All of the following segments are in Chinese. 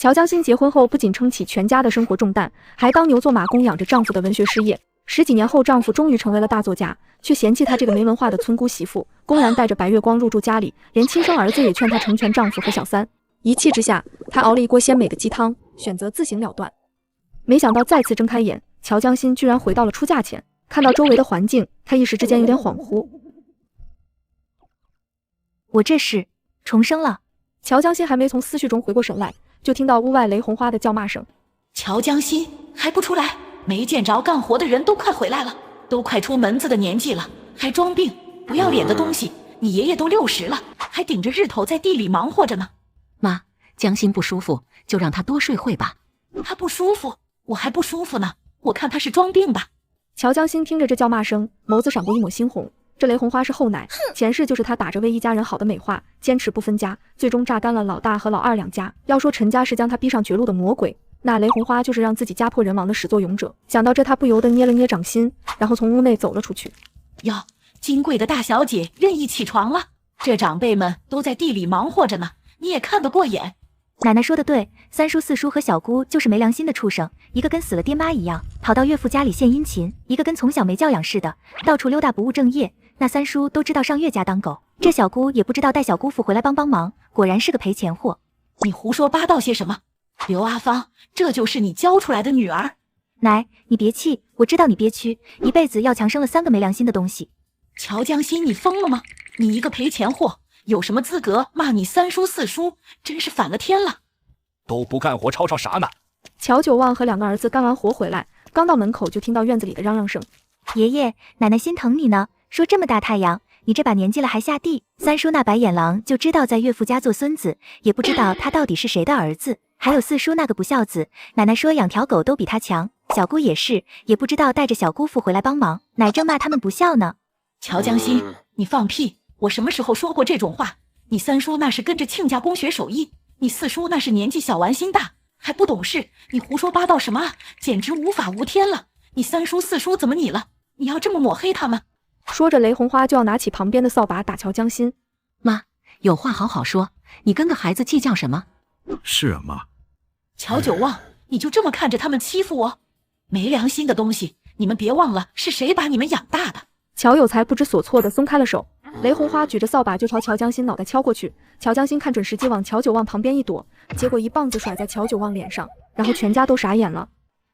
乔江心结婚后，不仅撑起全家的生活重担，还当牛做马供养着丈夫的文学事业。10几年后，丈夫终于成为了大作家，却嫌弃她这个没文化的村姑媳妇，公然带着白月光入住家里，连亲生儿子也劝她成全丈夫和小三。一气之下，她熬了一锅鲜美的鸡汤，选择自行了断。没想到再次睁开眼，乔江心居然回到了出嫁前。看到周围的环境，她一时之间有点恍惚。我这是重生了。乔江心还没从思绪中回过神来，就听到屋外雷红花的叫骂声。乔江心还不出来？没见着干活的人都快回来了，都快出门子的年纪了，还装病，不要脸的东西！你爷爷都60了，还顶着日头在地里忙活着呢。妈，江心不舒服，就让她多睡会吧。她不舒服，我还不舒服呢，我看她是装病吧。乔江心听着这叫骂声，眸子闪过一抹猩红。这雷红花是后奶，前世就是她打着为一家人好的美话，坚持不分家，最终榨干了老大和老二两家。要说陈家是将她逼上绝路的魔鬼，那雷红花就是让自己家破人亡的始作俑者。想到这，她不由得捏了捏掌心，然后从屋内走了出去。哟，金贵的大小姐任意起床了，这长辈们都在地里忙活着呢，你也看得过眼。奶奶说的对，三叔四叔和小姑就是没良心的畜生，一个跟死了爹妈一样，跑到岳父家里献殷勤，一个跟从小没教养似的，到处溜达不务正业。那三叔都知道上岳家当狗，这小姑也不知道带小姑父回来帮忙，果然是个赔钱货。你胡说八道些什么？刘阿芳，这就是你教出来的女儿。奶，你别气，我知道你憋屈，一辈子要强生了3个没良心的东西。乔江心，你疯了吗？你一个赔钱货，有什么资格骂你三叔四叔？真是反了天了！都不干活，吵吵啥呢？乔九旺和2个儿子干完活回来，刚到门口就听到院子里的嚷嚷声。爷爷，奶奶心疼你呢，说这么大太阳，你这把年纪了还下地。三叔那白眼狼就知道在岳父家做孙子，也不知道他到底是谁的儿子。还有四叔那个不孝子，奶奶说养条狗都比他强，小姑也是，也不知道带着小姑父回来帮忙，奶正骂他们不孝呢。乔江心，你放屁！我什么时候说过这种话？你三叔那是跟着亲家公学手艺，你四叔那是年纪小玩心大，还不懂事，你胡说八道什么啊？简直无法无天了！你三叔四叔怎么你了？你要这么抹黑他们？说着，雷红花就要拿起旁边的扫把打乔江心。妈，有话好好说，你跟个孩子计较什么？是啊，妈。乔九旺，你就这么看着他们欺负我？没良心的东西！你们别忘了是谁把你们养大的。乔有才不知所措地松开了手，雷红花举着扫把就朝乔江心脑袋敲过去。乔江心看准时机往乔九旺旁边一躲，结果一棒子甩在乔九旺脸上，然后全家都傻眼了。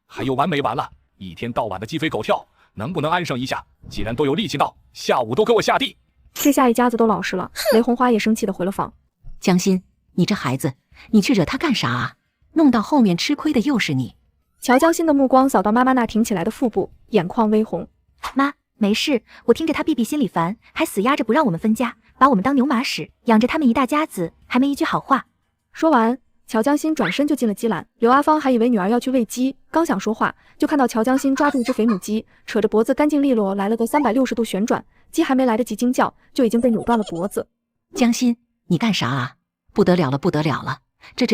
还有完没完了？一天到晚的鸡飞狗跳，能不能安生一下？既然都有力气闹，下午都给我下地！这下一家子都老实了。雷红花也生气地回了房。江心，你这孩子，你去惹他干啥啊？弄到后面吃亏的又是你。乔江心的目光扫到妈妈那挺起来的腹部，眼眶微红。妈，没事，我听着他逼逼心里烦，还死压着不让我们分家，把我们当牛马使，养着他们一大家子，还没一句好话。说完，乔江心转身就进了鸡栏。刘阿芳还以为女儿要去喂鸡，刚想说话，就看到乔江心抓住一只肥母鸡，扯着脖子干净利落来了个360度旋转，鸡还没来得及惊叫，就已经被扭断了脖子。江心，你干啥啊？不得了了，不得了了！这，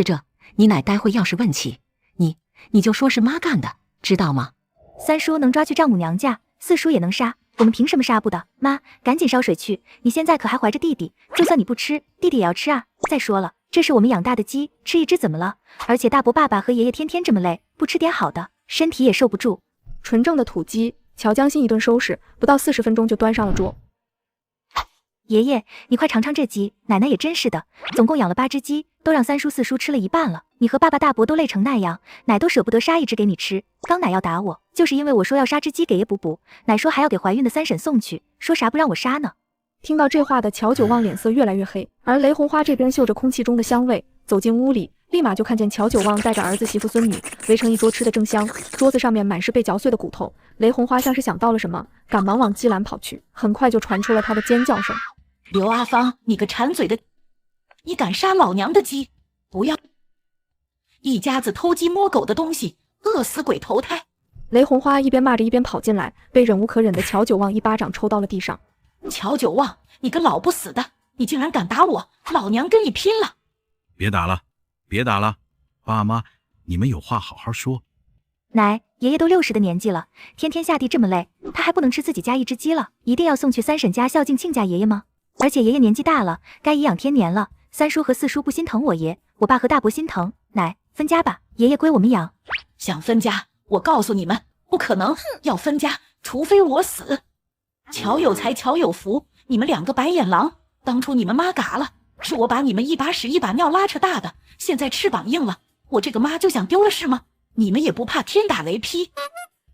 你奶待会要是问起你就说是妈干的，知道吗？三叔能抓去丈母娘家，四叔也能杀，我们凭什么杀不得？妈，赶紧烧水去！你现在可还怀着弟弟，就算你不吃，弟弟也要吃啊！再说了，这是我们养大的鸡，吃一只怎么了？而且大伯爸爸和爷爷天天这么累，不吃点好的，身体也受不住。纯正的土鸡，乔江心一顿收拾，不到40分钟就端上了桌。爷爷，你快尝尝这鸡，奶奶也真是的，总共养了8只鸡，都让三叔四叔吃了一半了。你和爸爸大伯都累成那样，奶都舍不得杀一只给你吃。刚奶要打我，就是因为我说要杀只鸡给爷补补，奶说还要给怀孕的三婶送去，说啥不让我杀呢。听到这话的乔九旺脸色越来越黑，而雷红花这边嗅着空气中的香味，走进屋里，立马就看见乔九旺带着儿子媳妇孙女围成一桌吃的正香，桌子上面满是被嚼碎的骨头。雷红花像是想到了什么，赶忙往鸡栏跑去，很快就传出了她的尖叫声。刘阿芳，你个馋嘴的，你敢杀老娘的鸡？不要！一家子偷鸡摸狗的东西，饿死鬼投胎！雷红花一边骂着一边跑进来，被忍无可忍的乔九旺一巴掌抽到了地上。乔九旺，你个老不死的，你竟然敢打我，老娘跟你拼了！别打了，别打了，爸妈，你们有话好好说。奶，爷爷都60的年纪了，天天下地这么累，他还不能吃自己家一只鸡了，一定要送去三婶家孝敬亲家爷爷吗？而且爷爷年纪大了，该颐养天年了，三叔和四叔不心疼我爷，我爸和大伯心疼。奶，分家吧，爷爷归我们养。想分家，我告诉你们，不可能！要分家，除非我死。乔有才、乔有福，你们两个白眼狼，当初你们妈嘎了，是我把你们一把屎一把尿拉扯大的，现在翅膀硬了，我这个妈就想丢了是吗？你们也不怕天打雷劈？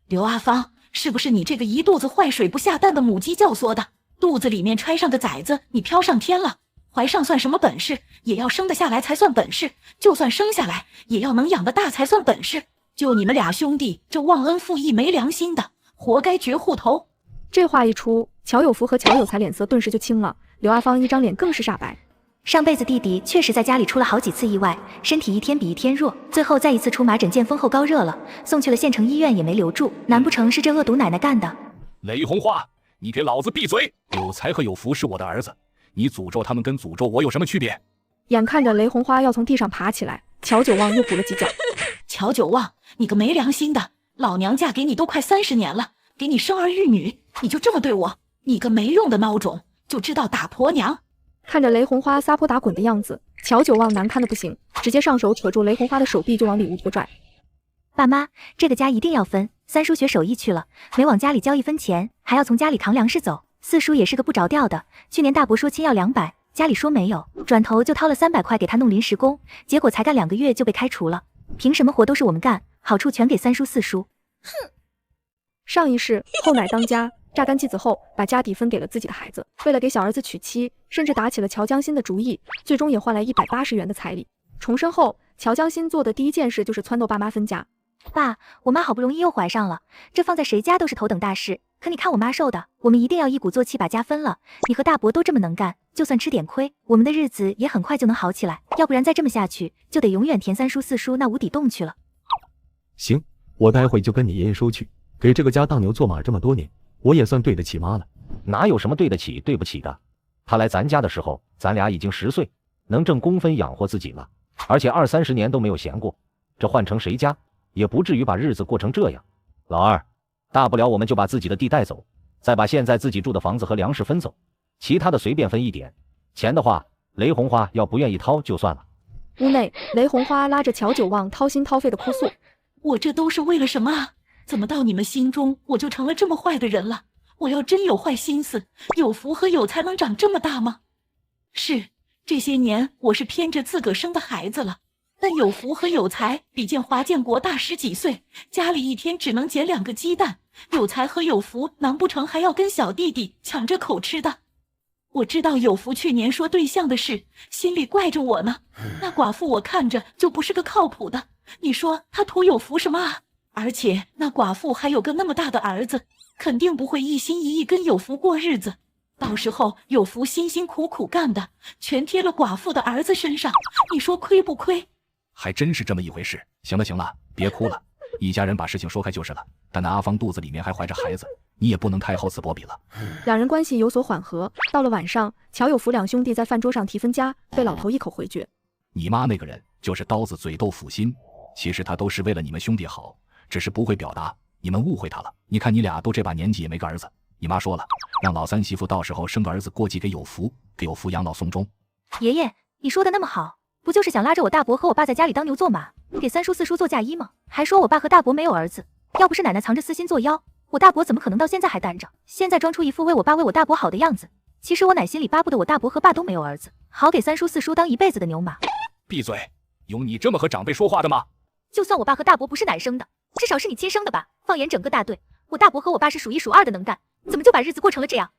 刘阿芳，是不是你这个一肚子坏水不下蛋的母鸡教唆的？肚子里面揣上的崽子，你飘上天了？怀上算什么本事？也要生得下来才算本事，就算生下来，也要能养得大才算本事。就你们俩兄弟，这忘恩负义没良心的，活该绝户头。这话一出，乔有福和乔有才脸色顿时就青了，刘阿芳一张脸更是煞白。上辈子弟弟确实在家里出了好几次意外，身体一天比一天弱，最后再一次出麻疹见风后高热了，送去了县城医院也没留住，难不成是这恶毒奶奶干的？雷红花，你给老子闭嘴！有才和有福是我的儿子，你诅咒他们跟诅咒我有什么区别？眼看着雷红花要从地上爬起来，乔九旺又补了几脚。乔九旺，你个没良心的，老娘嫁给你都快30年了，给你生儿育女，你就这么对我？你个没用的孬种，就知道打婆娘！看着雷红花撒泼打滚的样子，乔九旺难堪的不行，直接上手扯住雷红花的手臂就往里屋拖拽。爸妈，这个家一定要分。三叔学手艺去了，没往家里交1分钱，还要从家里扛粮食走。四叔也是个不着调的，去年大伯说亲要200，家里说没有，转头就掏了300块给他弄临时工，结果才干2个月就被开除了。凭什么活都是我们干，好处全给三叔四叔？哼！上一世后奶当家，榨干妻子后，把家底分给了自己的孩子，为了给小儿子娶妻，甚至打起了乔江心的主意，最终也换来180元的彩礼。重生后，乔江心做的第一件事就是撺掇爸妈分家。爸，我妈好不容易又怀上了，这放在谁家都是头等大事。可你看我妈受的，我们一定要一鼓作气把家分了。你和大伯都这么能干，就算吃点亏，我们的日子也很快就能好起来。要不然再这么下去，就得永远填三叔四叔那无底洞去了。行，我待会就跟你爷爷说去，给这个家当牛做马这么多年，我也算对得起妈了。哪有什么对得起对不起的？他来咱家的时候，咱俩已经10岁，能挣工分养活自己了，而且20-30年都没有闲过。这换成谁家，也不至于把日子过成这样。老二，大不了我们就把自己的地带走，再把现在自己住的房子和粮食分走，其他的随便分一点。钱的话，雷红花要不愿意掏就算了。屋内，雷红花拉着乔九旺掏心掏肺的哭诉：“我这都是为了什么啊？怎么到你们心中我就成了这么坏的人了？我要真有坏心思，有福和有才能长这么大吗？是，这些年我是偏着自个生的孩子了。但有福和有才比建华建国大10几岁，家里一天只能捡2个鸡蛋。有才和有福难不成还要跟小弟弟抢着口吃的？我知道有福去年说对象的事，心里怪着我呢。那寡妇我看着就不是个靠谱的，你说他图有福什么啊？而且那寡妇还有个那么大的儿子，肯定不会一心一意跟有福过日子。到时候有福辛辛苦苦干的，全贴了寡妇的儿子身上，你说亏不亏？还真是这么一回事。行了行了，别哭了，一家人把事情说开就是了。但那阿芳肚子里面还怀着孩子，你也不能太厚此薄彼了。两人关系有所缓和，到了晚上，乔有福两兄弟在饭桌上提分家，被老头一口回绝。你妈那个人就是刀子嘴豆腐心，其实她都是为了你们兄弟好，只是不会表达，你们误会她了。你看你俩都这把年纪也没个儿子，你妈说了，让老三媳妇到时候生个儿子过继给有福，给有福养老送终。爷爷，你说的那么好，不就是想拉着我大伯和我爸在家里当牛做马，给三叔四叔做嫁衣吗？还说我爸和大伯没有儿子，要不是奶奶藏着私心作妖，我大伯怎么可能到现在还单着？现在装出一副为我爸为我大伯好的样子，其实我奶心里巴不得我大伯和爸都没有儿子，好给三叔四叔当一辈子的牛马。闭嘴！有你这么和长辈说话的吗？就算我爸和大伯不是奶生的，至少是你亲生的吧？放眼整个大队，我大伯和我爸是数1数2的能干，怎么就把日子过成了这样？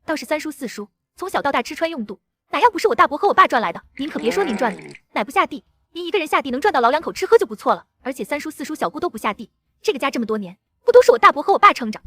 倒是三叔四叔从小到大吃穿用度，哪样不是我大伯和我爸赚来的？您可别说您赚的，奶不下地，您一个人下地能赚到老2口吃喝就不错了。而且三叔四叔小姑都不下地，这个家这么多年，不都是我大伯和我爸撑着？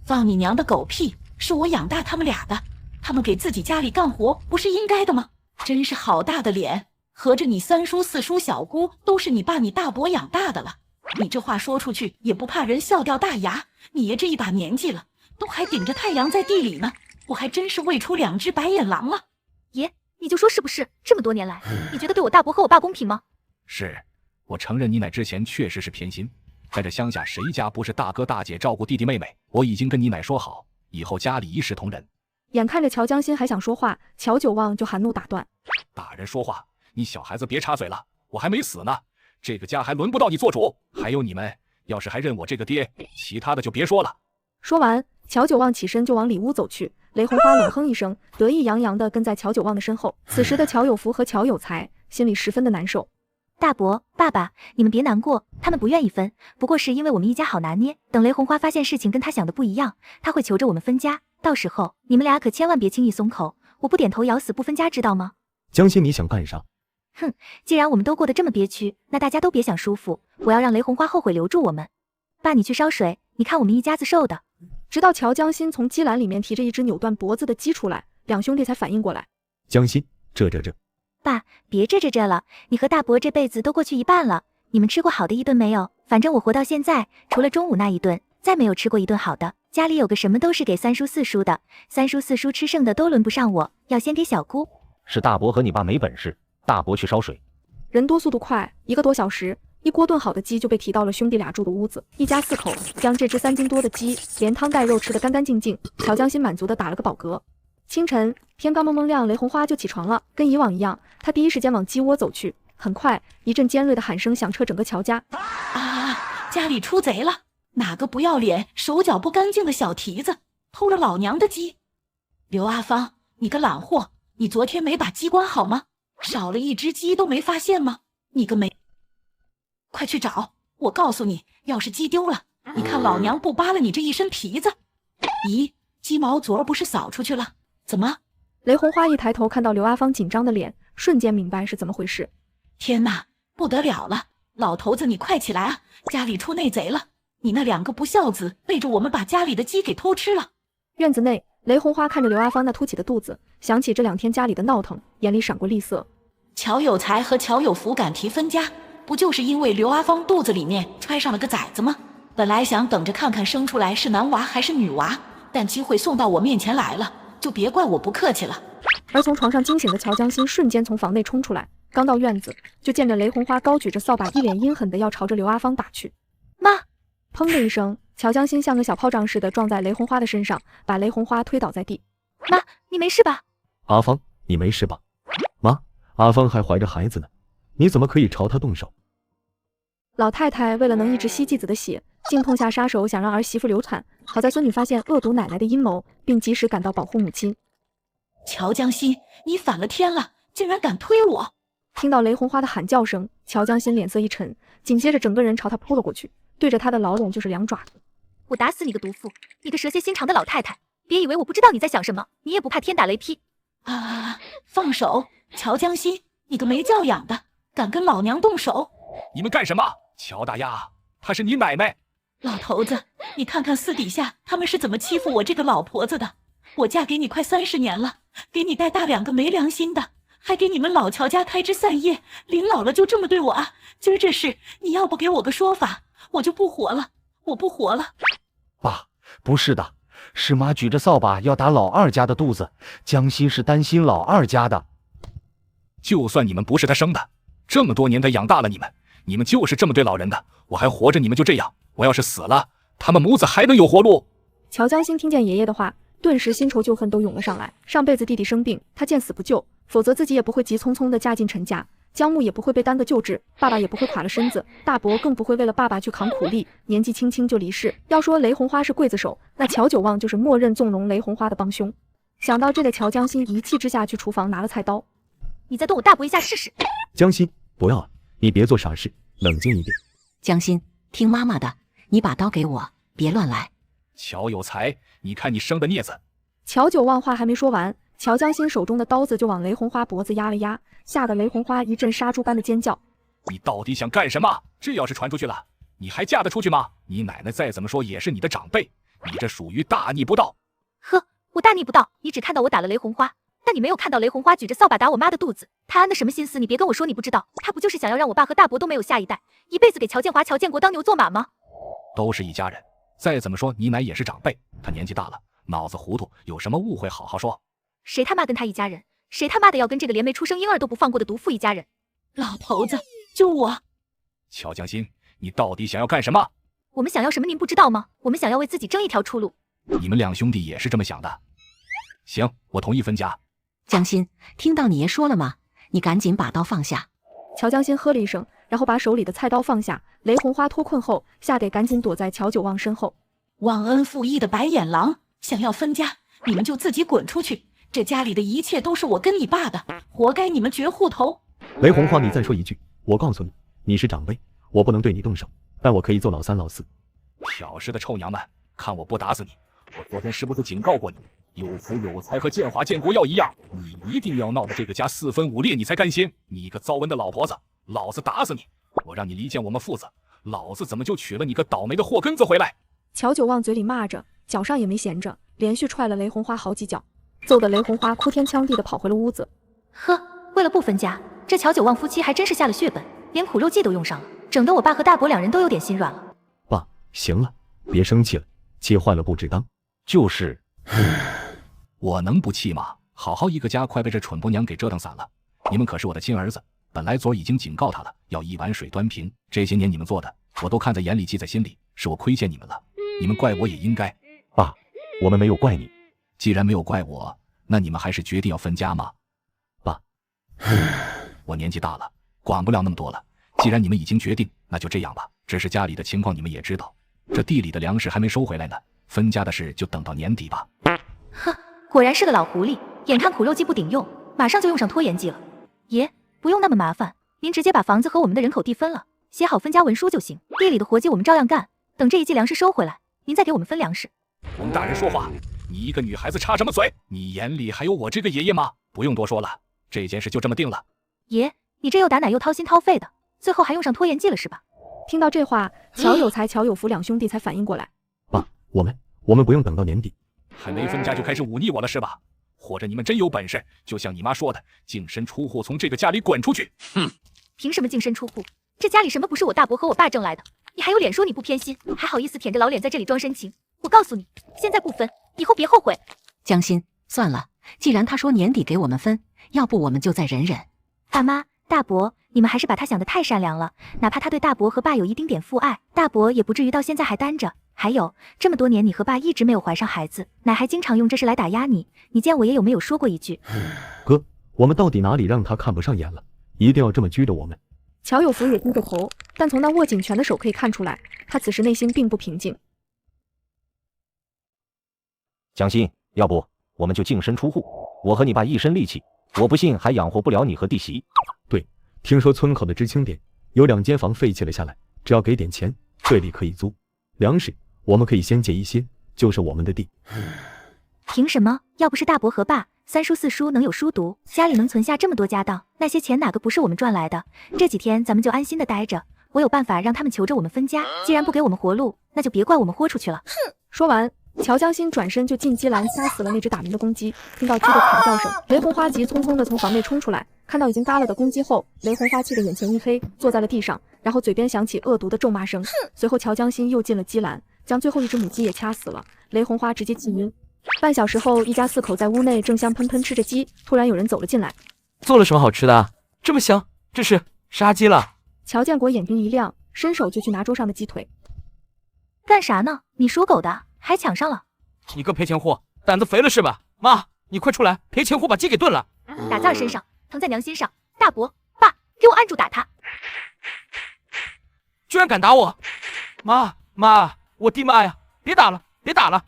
放你娘的狗屁！是我养大他们俩的，他们给自己家里干活不是应该的吗？真是好大的脸！合着你三叔四叔小姑都是你爸你大伯养大的了，你这话说出去也不怕人笑掉大牙？你爷这一把年纪了，都还顶着太阳在地里呢，我还真是喂出2只白眼狼了。爷，你就说是不是？这么多年来，你觉得对我大伯和我爸公平吗？是，我承认你奶之前确实是偏心，在这乡下谁家不是大哥大姐照顾弟弟妹妹？我已经跟你奶说好，以后家里一视同仁。眼看着乔江心还想说话，乔九旺就含怒打断：大人说话，你小孩子别插嘴了，我还没死呢，这个家还轮不到你做主。还有你们，要是还认我这个爹，其他的就别说了。说完，乔九旺起身就往里屋走去。雷红花冷哼一声，得意洋洋地跟在乔九旺的身后。此时的乔有福和乔有才心里十分的难受。大伯、爸爸，你们别难过，他们不愿意分，不过是因为我们一家好拿捏。等雷红花发现事情跟他想的不一样，他会求着我们分家。到时候你们俩可千万别轻易松口，我不点头咬死不分家，知道吗？江心，你想干啥？哼，既然我们都过得这么憋屈，那大家都别想舒服。我要让雷红花后悔留住我们。爸，你去烧水，你看我们一家子瘦的。直到乔江心从鸡篮里面提着一只扭断脖子的鸡出来，两兄弟才反应过来。江心，这。爸，别这了，你和大伯这辈子都过去一半了，你们吃过好的一顿没有？反正我活到现在，除了中午那一顿，再没有吃过一顿好的。家里有个什么都是给三叔四叔的，三叔四叔吃剩的都轮不上我，要先给小姑。是大伯和你爸没本事，大伯去烧水。人多速度快，1个多小时，一锅炖好的鸡就被提到了兄弟俩住的屋子。一家4口将这只3斤多的鸡连汤带肉吃得干干净净。乔江心满足地打了个饱嗝。清晨，天刚蒙蒙亮，雷红花就起床了，跟以往一样，她第一时间往鸡窝走去。很快，一阵尖锐的喊声响彻整个乔家。啊！家里出贼了！哪个不要脸、手脚不干净的小蹄子偷了老娘的鸡？刘阿芳，你个懒货，你昨天没把鸡关好吗？少了一只鸡都没发现吗？你个没……快去找！我告诉你，要是鸡丢了，你看老娘不扒了你这一身皮子！咦，鸡毛昨儿不是扫出去了？怎么？雷红花一抬头看到刘阿芳紧张的脸，瞬间明白是怎么回事。天哪，不得了了！老头子，你快起来啊！家里出内贼了！你那2个不孝子背着我们把家里的鸡给偷吃了。院子内，雷红花看着刘阿芳那凸起的肚子，想起这2天家里的闹腾，眼里闪过厉色。乔有才和乔有福敢提分家，不就是因为刘阿芳肚子里面揣上了个崽子吗？本来想等着看看生出来是男娃还是女娃，但机会送到我面前来了，就别怪我不客气了。而从床上惊醒的乔江心瞬间从房内冲出来，刚到院子，就见着雷红花高举着扫把，一脸阴狠的要朝着刘阿芳打去。妈！砰的一声，乔江心像个小炮仗似的撞在雷红花的身上，把雷红花推倒在地。妈，你没事吧？阿芳，你没事吧？妈，阿芳还怀着孩子呢，你怎么可以朝她动手？老太太为了能抑制西继子的血，竟痛下杀手，想让儿媳妇流产。好在孙女发现恶毒奶奶的阴谋，并及时赶到保护母亲。乔江心，你反了天了，竟然敢推我！听到雷红花的喊叫声，乔江心脸色一沉，紧接着整个人朝她扑了过去，对着她的老脸就是2爪子。我打死你个毒妇，你个蛇蝎心肠的老太太！别以为我不知道你在想什么，你也不怕天打雷劈！啊！放手！乔江心，你个没教养的，敢跟老娘动手！你们干什么？乔大丫，她是你奶奶！老头子，你看看私底下他们是怎么欺负我这个老婆子的。我嫁给你快30年了，给你带大2个没良心的，还给你们老乔家开枝散叶，临老了就这么对我啊！今儿这事，你要不给我个说法，我就不活了，我不活了。爸，不是的，是妈举着扫把要打老二家的肚子，江心是担心老二家的。就算你们不是她生的，这么多年她养大了你们，你们就是这么对老人的。我还活着，你们就这样；我要是死了，他们母子还能有活路？乔江心听见爷爷的话，顿时新仇旧恨都涌了上来。上辈子弟弟生病，他见死不救，否则自己也不会急匆匆地嫁进陈家，江木也不会被耽搁救治，爸爸也不会垮了身子，大伯更不会为了爸爸去扛苦力，年纪轻轻就离世。要说雷红花是刽子手，那乔九旺就是默认纵容雷红花的帮凶。想到这个，乔江心一气之下去厨房拿了菜刀。你再动我大伯一下试试！江心，不要，你别做傻事，冷静一点。江心，听妈妈的，你把刀给我，别乱来。乔有才，你看你生的孽子！乔九旺话还没说完，乔江心手中的刀子就往雷红花脖子压了压，吓得雷红花一阵杀猪般的尖叫。你到底想干什么？这要是传出去了，你还嫁得出去吗？你奶奶再怎么说也是你的长辈，你这属于大逆不道。呵，我大逆不道，你只看到我打了雷红花，但你没有看到雷红花举着扫把打我妈的肚子，她安的什么心思？你别跟我说你不知道，她不就是想要让我爸和大伯都没有下一代，一辈子给乔建华、乔建国当牛做马吗？都是一家人，再怎么说你奶也是长辈，她年纪大了，脑子糊涂，有什么误会好好说。谁他妈跟他一家人？谁他妈的要跟这个连没出生婴儿都不放过的毒妇一家人？老头子，救我！乔江心，你到底想要干什么？我们想要什么您不知道吗？我们想要为自己争一条出路。你们2兄弟也是这么想的？行，我同意分家。江心，听到你爷说了吗？你赶紧把刀放下。乔江心喝了一声，然后把手里的菜刀放下。雷红花脱困后，吓得赶紧躲在乔九旺身后。忘恩负义的白眼狼，想要分家，你们就自己滚出去！这家里的一切都是我跟你爸的，活该你们绝户头！雷红花，你再说一句，我告诉你，你是长辈，我不能对你动手，但我可以揍老三老四。挑事的臭娘们，看我不打死你！我昨天是不是警告过你，有福有财和见华建国要一样，你一定要闹得这个家四分五裂，你才甘心！你一个糟文的老婆子，老子打死你！我让你离间我们父子，老子怎么就娶了你个倒霉的祸根子回来？乔九旺嘴里骂着，脚上也没闲着，连续踹了雷红花好几脚，揍得雷红花哭天抢地的跑回了屋子。呵，为了不分家，这乔九旺夫妻还真是下了血本，连苦肉计都用上了，整得我爸和大伯两人都有点心软了。爸，行了，别生气了，气坏了不值当。就是，我能不气吗？好好一个家，快被这蠢婆娘给折腾散了。你们可是我的亲儿子，本来昨儿已经警告他了，要一碗水端平。这些年你们做的，我都看在眼里，记在心里，是我亏欠你们了。你们怪我也应该。爸，我们没有怪你。既然没有怪我，那你们还是决定要分家吗？爸，我年纪大了，管不了那么多了。既然你们已经决定，那就这样吧。只是家里的情况你们也知道，这地里的粮食还没收回来呢，分家的事就等到年底吧。哼，果然是个老狐狸，眼看苦肉计不顶用，马上就用上拖延计了。爷，不用那么麻烦，您直接把房子和我们的人口地分了，写好分家文书就行。地里的活计我们照样干，等这一季粮食收回来，您再给我们分粮食。洪大人说话，你一个女孩子插什么嘴？你眼里还有我这个爷爷吗？不用多说了，这件事就这么定了。爷，你这又打奶又掏心掏肺的，最后还用上拖延计了是吧？听到这话，乔有才、乔有福两兄弟才反应过来。爸，我们不用等到年底，还没分家就开始忤逆我了是吧？或者你们真有本事，就像你妈说的，净身出户，从这个家里滚出去！哼！凭什么净身出户？这家里什么不是我大伯和我爸挣来的？你还有脸说你不偏心？还好意思舔着老脸在这里装深情？我告诉你，现在不分，以后别后悔。江心，算了，既然他说年底给我们分，要不我们就再忍忍。爸妈、大伯，你们还是把他想得太善良了。哪怕他对大伯和爸有一丁点父爱，大伯也不至于到现在还单着。还有这么多年，你和爸一直没有怀上孩子，奶还经常用这事来打压你。你见我爷有没有说过一句？哥，我们到底哪里让他看不上眼了？一定要这么拘着我们？乔有福也低着头，但从那握紧拳的手可以看出来，他此时内心并不平静。江心，要不我们就净身出户，我和你爸一身力气，我不信还养活不了你和弟媳。对，听说村口的知青点有2间房废弃了下来，只要给点钱，这里可以租。粮食我们可以先借一些，就是我们的地。凭什么？要不是大伯和爸、三叔四叔能有书读，家里能存下这么多家当，那些钱哪个不是我们赚来的？这几天咱们就安心的待着，我有办法让他们求着我们分家。既然不给我们活路，那就别怪我们豁出去了。哼！说完，乔江心转身就进鸡栏掐死了那只打鸣的公鸡。听到鸡的惨叫声，雷红花急匆匆的从房内冲出来，看到已经嘎了的公鸡后，雷红花气得眼前一黑，坐在了地上，然后嘴边响起恶毒的咒骂声。随后乔江心又进了鸡栏，将最后一只母鸡也掐死了。雷红花直接气晕。半小时后，一家4口在屋内正香喷喷吃着鸡，突然有人走了进来。做了什么好吃的啊？这么香，这是杀鸡了。乔建国眼睛一亮，伸手就去拿桌上的鸡腿。干啥呢？你属狗的还抢上了？你个赔钱货，胆子肥了是吧？妈，你快出来，赔钱货把鸡给炖了。打在身上，疼在娘心上。大伯、爸，给我按住打他！居然敢打我！妈，我的妈呀！别打了，别打了！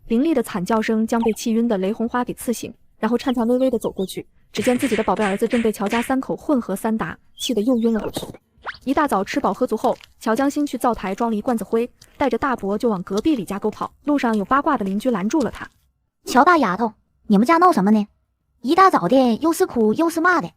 凌厉的惨叫声将被气晕的雷红花给刺醒，然后颤颤巍巍地走过去，只见自己的宝贝儿子正被乔家3口混合3打，气得又晕了过去。一大早吃饱喝足后，乔江心去灶台装了一罐子灰，带着大伯就往隔壁李家沟跑。路上有八卦的邻居拦住了他。乔大丫头，你们家闹什么呢？一大早的又是哭又是骂的。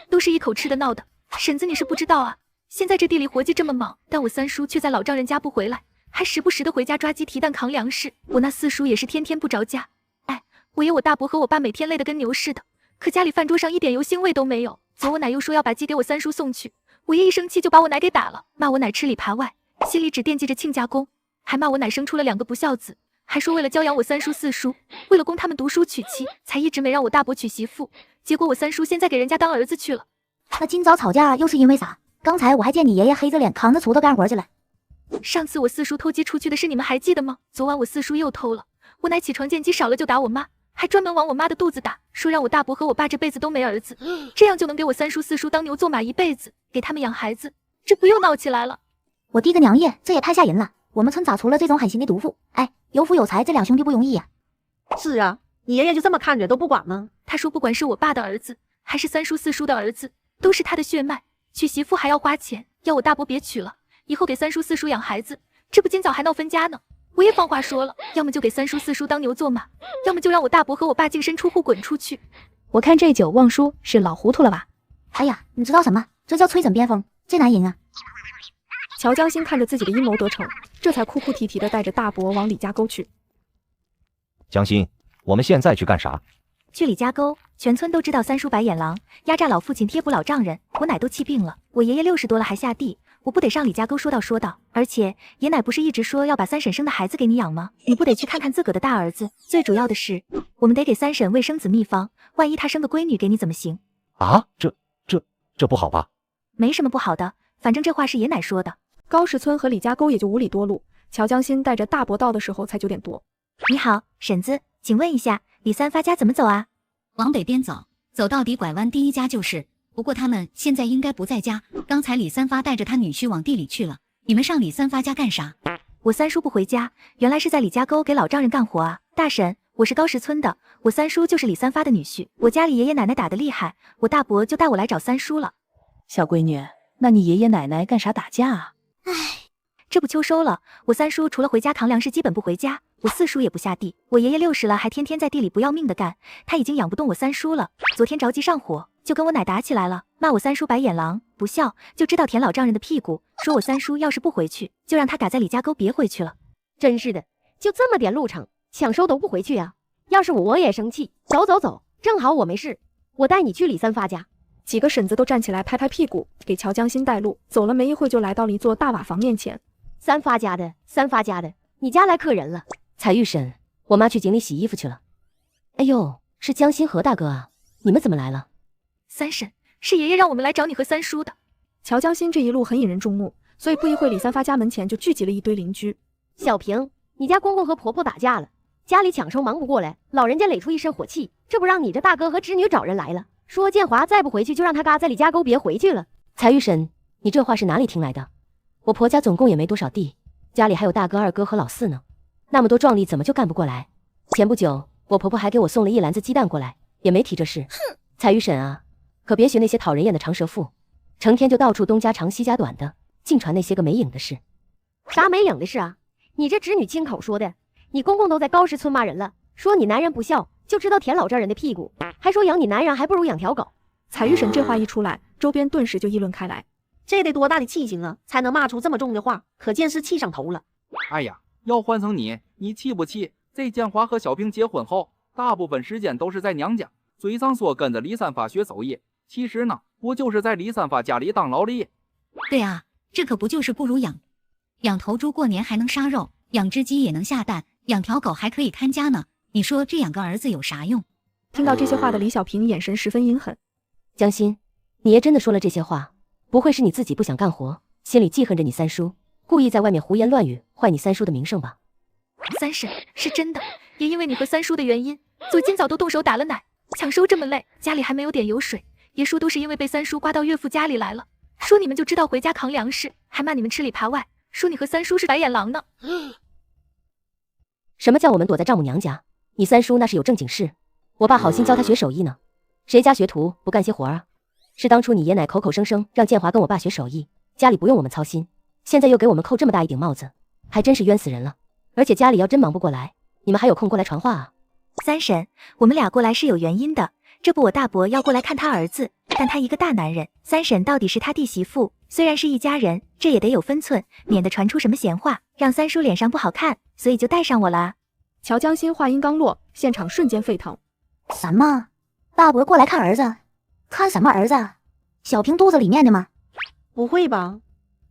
都是一口吃的闹的。婶子你是不知道啊，现在这地里活计这么忙，但我三叔却在老丈人家不回来，还时不时的回家抓鸡提蛋扛粮食。我那四叔也是天天不着家。哎，我爷我大伯和我爸每天累得跟牛似的，可家里饭桌上一点油腥味都没有。昨我奶又说要把鸡给我三叔送去，我爷一生气就把我奶给打了，骂我奶吃里扒外，心里只惦记着亲家公，还骂我奶生出了2个不孝子，还说为了教养我三叔四叔，为了供他们读书娶妻，才一直没让我大伯娶媳妇。结果我三叔现在给人家当儿子去了。那今早吵架又是因为啥？刚才我还见你爷爷黑着脸扛着锄头干活去了。上次我四叔偷鸡出去的事你们还记得吗？昨晚我四叔又偷了，我奶起床见鸡少了就打我妈，还专门往我妈的肚子打，说让我大伯和我爸这辈子都没儿子，这样就能给我三叔四叔当牛做马一辈子，给他们养孩子。这不又闹起来了？我的个娘耶，这也太吓人了！我们村咋出了这种狠心的毒妇？哎，有福有财，这两兄弟不容易呀。是啊，你爷爷就这么看着都不管吗？他说不管是我爸的儿子，还是三叔四叔的儿子，都是他的血脉，娶媳妇还要花钱，要我大伯别娶了，以后给三叔四叔养孩子。这不今早还闹分家呢。我也放话说了，要么就给三叔四叔当牛做马，要么就让我大伯和我爸净身出户滚出去。我看这酒旺叔是老糊涂了吧？哎呀，你知道什么？这叫吹枕边风，这难赢啊！乔江心看着自己的阴谋得逞，这才哭哭啼啼的带着大伯往李家沟去。江心，我们现在去干啥？去李家沟，全村都知道三叔白眼狼压榨老父亲贴补老丈人，我奶都气病了，我爷爷60多了还下地，我不得上李家沟说道。而且爷奶不是一直说要把三婶生的孩子给你养吗？你不得去看看自个的大儿子？最主要的是，我们得给三婶喂生子秘方，万一她生个闺女给你怎么行？啊，这不好吧？没什么不好的，反正这话是爷奶说的。高石村和李家沟也就5里多路，乔江心带着大伯到的时候才9点多。你好，婶子，请问一下李三发家怎么走啊？往北边走，走到底拐弯第一家就是。不过他们现在应该不在家，刚才李三发带着他女婿往地里去了。你们上李三发家干啥？我三叔不回家，原来是在李家沟给老丈人干活啊。大婶，我是高石村的，我三叔就是李三发的女婿，我家里爷爷奶奶打得厉害，我大伯就带我来找三叔了。小闺女，那你爷爷奶奶干啥打架啊？唉，这不秋收了，我三叔除了回家扛粮食，基本不回家。我四叔也不下地，我爷爷60了，还天天在地里不要命的干，他已经养不动我三叔了。昨天着急上火，就跟我奶打起来了，骂我三叔白眼狼，不孝，就知道舔老丈人的屁股，说我三叔要是不回去，就让他嘎在李家沟别回去了。真是的，就这么点路程，抢收都不回去啊！要是我也生气。走，正好我没事，我带你去李三发家。几个婶子都站起来拍拍屁股，给乔江心带路。走了没一会，就来到了一座大瓦房面前。三发家的，你家来客人了。彩玉婶，我妈去井里洗衣服去了。哎呦，是江心和大哥啊，你们怎么来了？三婶，是爷爷让我们来找你和三叔的。乔江心这一路很引人注目，所以不一会李三发家门前就聚集了一堆邻居。小平，你家公公和婆婆打架了，家里抢收忙不过来，老人家垒出一身火气，这不让你这大哥和侄女找人来了，说建华再不回去就让他嘎在李家沟别回去了。彩玉婶，你这话是哪里听来的？我婆家总共也没多少地，家里还有大哥、二哥和老四呢，那么多壮力怎么就干不过来？前不久我婆婆还给我送了1篮子鸡蛋过来，也没提这事。彩玉婶啊，可别学那些讨人厌的长舌妇，成天就到处东家长西家短的，净传那些个没影的事。啥没影的事啊？你这侄女亲口说的，你公公都在高石村骂人了，说你男人不孝，就知道舔老丈人的屁股，还说养你男人还不如养条狗。彩玉婶这话一出来，周边顿时就议论开来。这得多大的气性啊，才能骂出这么重的话？可见是气上头了。哎呀，要换成你气不气？这建华和小平结婚后，大部分时间都是在娘家，嘴上说跟着李三发学手艺，其实呢，不就是在李三发家里当劳力？对啊，这可不就是不如养头猪过年还能杀肉，养只鸡也能下蛋，养条狗还可以看家呢。你说这养个儿子有啥用？听到这些话的李小平眼神十分阴狠。江心，你爷真的说了这些话，不会是你自己不想干活，心里记恨着你三叔，故意在外面胡言乱语，坏你三叔的名声吧？三婶，是真的，也因为你和三叔的原因，昨今早都动手打了奶，抢收这么累，家里还没有点油水，爷说都是因为被三叔刮到岳父家里来了，说你们就知道回家扛粮食，还骂你们吃里扒外，说你和三叔是白眼狼呢。什么叫我们躲在丈母娘家？你三叔那是有正经事，我爸好心教他学手艺呢，谁家学徒不干些活啊？是当初你爷奶口口声声让建华跟我爸学手艺，家里不用我们操心，现在又给我们扣这么大一顶帽子，还真是冤死人了。而且家里要真忙不过来，你们还有空过来传话啊？三婶，我们俩过来是有原因的，这不我大伯要过来看他儿子，但他一个大男人，三婶到底是他弟媳妇，虽然是一家人，这也得有分寸，免得传出什么闲话，让三叔脸上不好看，所以就带上我了。乔江心话音刚落，现场瞬间沸腾。什么？大伯过来看儿子？看什么儿子？小平肚子里面的吗？不会吧？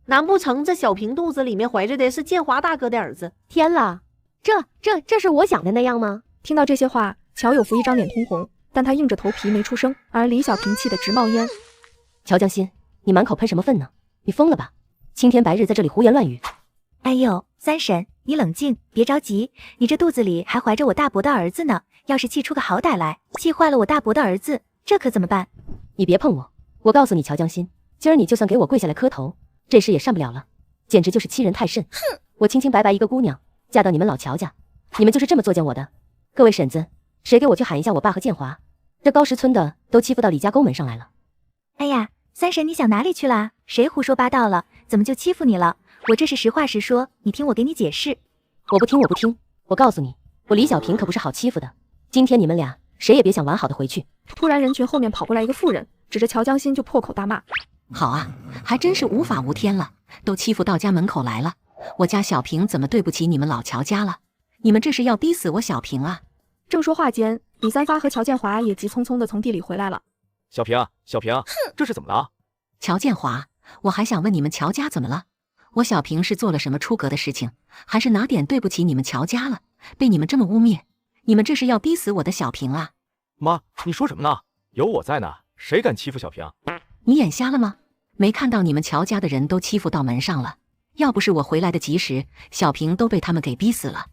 难不成这小平肚子里面怀着的是建华大哥的儿子？天啦，这是我想的那样吗？听到这些话，乔有福一张脸通红，但他硬着头皮没出声，而李小平气得直冒烟。乔江心，你满口喷什么粪呢？你疯了吧？青天白日在这里胡言乱语。哎呦，三婶，你冷静，别着急，你这肚子里还怀着我大伯的儿子呢，要是气出个好歹来，气坏了我大伯的儿子，这可怎么办？你别碰我！我告诉你，乔江心，今儿你就算给我跪下来磕头，这事也善不了了，简直就是欺人太甚。哼！我清清白白一个姑娘，嫁到你们老乔家，你们就是这么作践我的？各位婶子，谁给我去喊一下我爸和建华？这高石村的都欺负到李家沟门上来了。哎呀，三婶你想哪里去了？谁胡说八道了？怎么就欺负你了？我这是实话实说，你听我给你解释。我不听，我告诉你，我李小平可不是好欺负的。今天你们俩谁也别想完好的回去。突然人群后面跑过来一个妇人，指着乔江心就破口大骂。好啊，还真是无法无天了，都欺负到家门口来了。我家小平怎么对不起你们老乔家了？你们这是要逼死我小平啊！正说话间，李三发和乔建华也急匆匆地从地里回来了。小平，这是怎么了？乔建华，我还想问你们乔家怎么了？我小平是做了什么出格的事情，还是哪点对不起你们乔家了？被你们这么污蔑，你们这是要逼死我的小平啊！妈，你说什么呢？有我在呢，谁敢欺负小平？你眼瞎了吗？没看到你们乔家的人都欺负到门上了？要不是我回来的及时，小平都被他们给逼死了。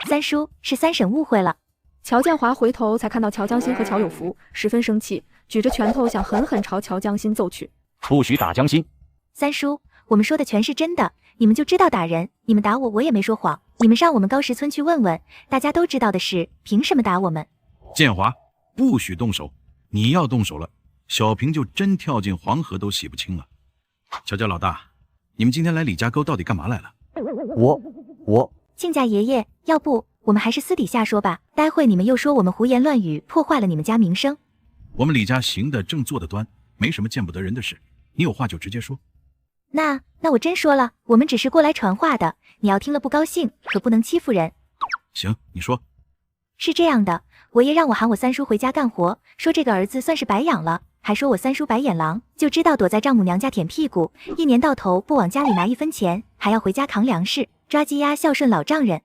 三叔，是三婶误会了。乔建华回头才看到乔江心和乔有福，十分生气，举着拳头想狠狠朝乔江心揍去。不许打江心！三叔，我们说的全是真的，你们就知道打人，你们打我，我也没说谎。你们上我们高石村去问问，大家都知道的事，凭什么打我们？建华，不许动手！你要动手了，小平就真跳进黄河都洗不清了。乔家老大，你们今天来李家沟到底干嘛来了？我亲家爷爷，要不我们还是私底下说吧，待会你们又说我们胡言乱语，破坏了你们家名声。我们李家行得正，坐得端，没什么见不得人的事，你有话就直接说。那我真说了，我们只是过来传话的，你要听了不高兴，可不能欺负人。行，你说。是这样的，我爷让我喊我三叔回家干活，说这个儿子算是白养了，还说我三叔白眼狼，就知道躲在丈母娘家舔屁股，一年到头不往家里拿一分钱，还要回家扛粮食，抓鸡鸭孝顺老丈人。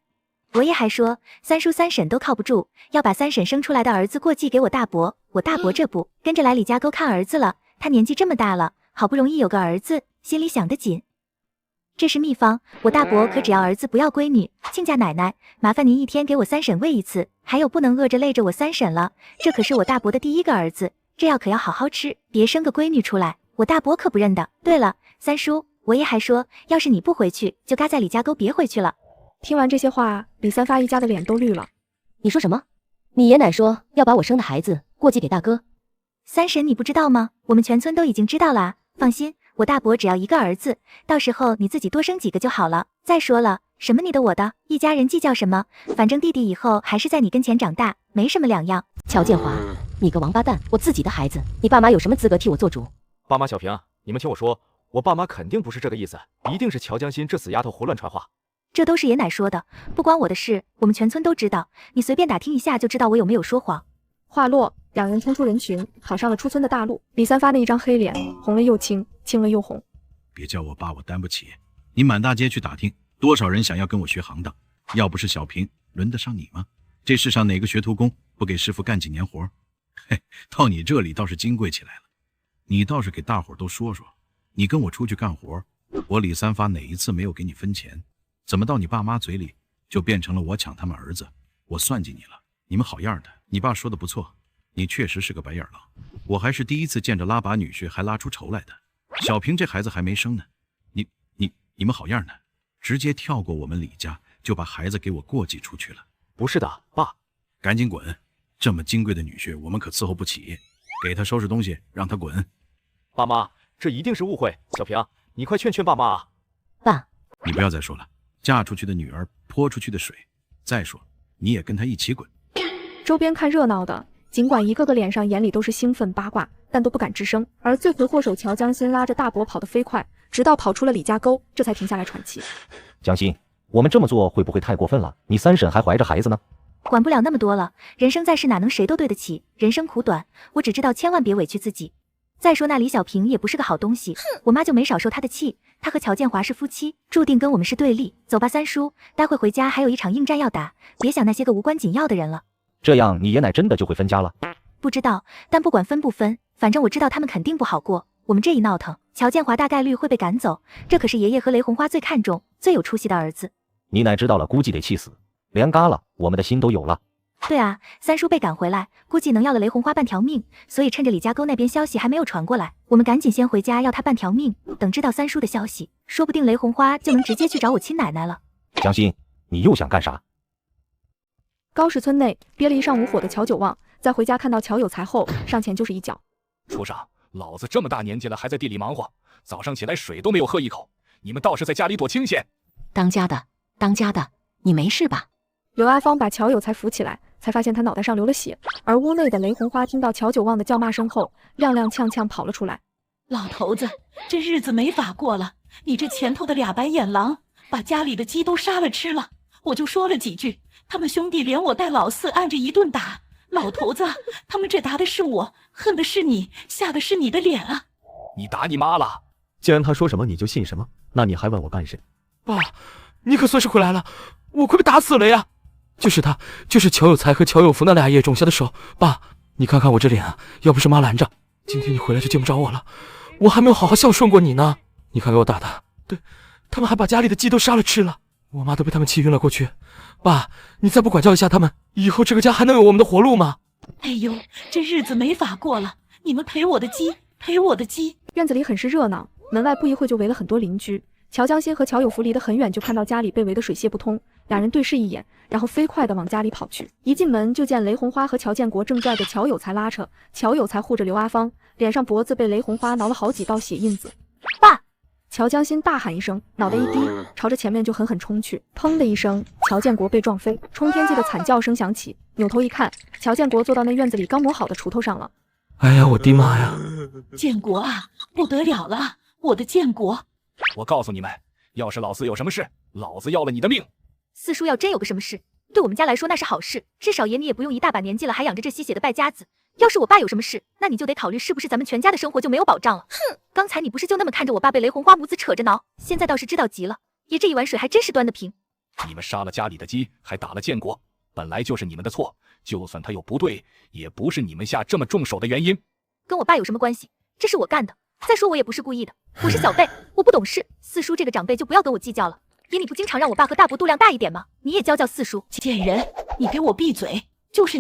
我爷还说三叔三婶都靠不住，要把三婶生出来的儿子过继给我大伯，我大伯这不跟着来李家沟看儿子了，他年纪这么大了，好不容易有个儿子，心里想得紧。这是秘方，我大伯可只要儿子不要闺女。亲家奶奶，麻烦您一天给我三婶喂一次，还有不能饿着累着我三婶了，这可是我大伯的第一个儿子，这药可要好好吃，别生个闺女出来，我大伯可不认的。对了，三叔，我爷还说，要是你不回去，就嘎在李家沟别回去了。听完这些话，李三发一家的脸都绿了。你说什么？你爷奶说要把我生的孩子过继给大哥？三婶你不知道吗？我们全村都已经知道了啊。放心，我大伯只要一个儿子，到时候你自己多生几个就好了。再说了，什么你的我的，一家人计较什么？反正弟弟以后还是在你跟前长大，没什么两样。乔建华，你个王八蛋！我自己的孩子，你爸妈有什么资格替我做主？爸妈，小平，你们听我说，我爸妈肯定不是这个意思，一定是乔江心这死丫头胡乱传话。这都是爷奶说的，不关我的事，我们全村都知道，你随便打听一下就知道我有没有说谎。话落，两人冲出人群，跑上了出村的大路。李三发那一张黑脸，红了又青，青了又红。别叫我爸，我担不起。你满大街去打听，多少人想要跟我学行当？要不是小平，轮得上你吗？这世上哪个学徒工不给师傅干几年活？嘿，到你这里倒是金贵起来了。你倒是给大伙都说说，你跟我出去干活，我李三发哪一次没有给你分钱？怎么到你爸妈嘴里就变成了我抢他们儿子？我算计你了，你们好样的！你爸说的不错，你确实是个白眼狼，我还是第一次见着拉拔女婿还拉出仇来的。小平这孩子还没生呢，你们好样的，直接跳过我们李家就把孩子给我过继出去了。不是的，爸，赶紧滚！这么金贵的女婿我们可伺候不起，给他收拾东西，让他滚。爸妈，这一定是误会，小平，你快劝劝爸妈啊！爸，你不要再说了，嫁出去的女儿泼出去的水。再说，你也跟他一起滚。周边看热闹的，尽管一个个脸上眼里都是兴奋八卦，但都不敢吱声。而罪魁祸首乔江心拉着大伯跑得飞快，直到跑出了李家沟，这才停下来喘气。江心，我们这么做会不会太过分了？你三婶还怀着孩子呢。管不了那么多了，人生在世哪能谁都对得起，人生苦短，我只知道千万别委屈自己。再说那李小平也不是个好东西，我妈就没少受她的气。她和乔建华是夫妻，注定跟我们是对立。走吧，三叔，待会回家还有一场硬战要打，别想那些个无关紧要的人了。这样你爷奶真的就会分家了？不知道，但不管分不分，反正我知道他们肯定不好过。我们这一闹腾，乔建华大概率会被赶走，这可是爷爷和雷红花最看重、最有出息的儿子。你奶知道了估计得气死，连嘎了我们的心都有了。对啊，三叔被赶回来，估计能要了雷红花半条命，所以趁着李家沟那边消息还没有传过来，我们赶紧先回家要他半条命。等知道三叔的消息，说不定雷红花就能直接去找我亲奶奶了。江心，你又想干啥？高氏村内憋了一上午火的乔九旺，在回家看到乔有才后，上前就是一脚。畜生，老子这么大年纪了，还在地里忙活，早上起来水都没有喝一口，你们倒是在家里躲清闲。当家的，你没事吧？刘阿芳把乔有才扶起来，才发现他脑袋上流了血，而屋内的雷红花听到乔九旺的叫骂声后，踉踉跄跄跑了出来。老头子，这日子没法过了，你这前头的俩白眼狼把家里的鸡都杀了吃了，我就说了几句，他们兄弟连我带老四按着一顿打。老头子，他们这打的是我，恨的是你，吓的是你的脸啊！你打你妈了？既然他说什么你就信什么，那你还问我干什？爸，你可算是回来了，我快被打死了呀！就是他，就是乔有才和乔有福那俩爷种下的手。爸，你看看我这脸啊，要不是妈拦着，今天你回来就见不着我了。我还没有好好孝顺过你呢，你看给我打的，对，他们还把家里的鸡都杀了吃了，我妈都被他们气晕了过去。爸，你再不管教一下他们，以后这个家还能有我们的活路吗？哎呦，这日子没法过了，你们赔我的鸡，赔我的鸡！院子里很是热闹，门外不一会就围了很多邻居。乔江心和乔有福离得很远，就看到家里被围得水泄不通，俩人对视一眼，然后飞快地往家里跑去。一进门就见雷红花和乔建国正拽着乔有才拉扯，乔有才护着刘阿芳，脸上脖子被雷红花挠了好几道血印子。爸！乔江心大喊一声，脑袋一低，朝着前面就狠狠冲去。砰的一声，乔建国被撞飞，冲天际的惨叫声响起。扭头一看，乔建国坐到那院子里刚磨好的锄头上了。哎呀，我的妈呀！建国啊，不得了了，我的建国！我告诉你们，要是老四有什么事，老子要了你的命。四叔要真有个什么事，对我们家来说那是好事，至少爷你也不用一大把年纪了还养着这吸血的败家子。要是我爸有什么事，那你就得考虑是不是咱们全家的生活就没有保障了。哼，刚才你不是就那么看着我爸被雷红花母子扯着挠，现在倒是知道急了。爷这一碗水还真是端得平。你们杀了家里的鸡，还打了建国，本来就是你们的错，就算他有不对，也不是你们下这么重手的原因。跟我爸有什么关系？这是我干的。再说我也不是故意的，我是小辈，我不懂事。四叔这个长辈就不要跟我计较了。爷你不经常让我爸和大伯度量大一点吗？你也教教四叔。贱人，你给我闭嘴！就是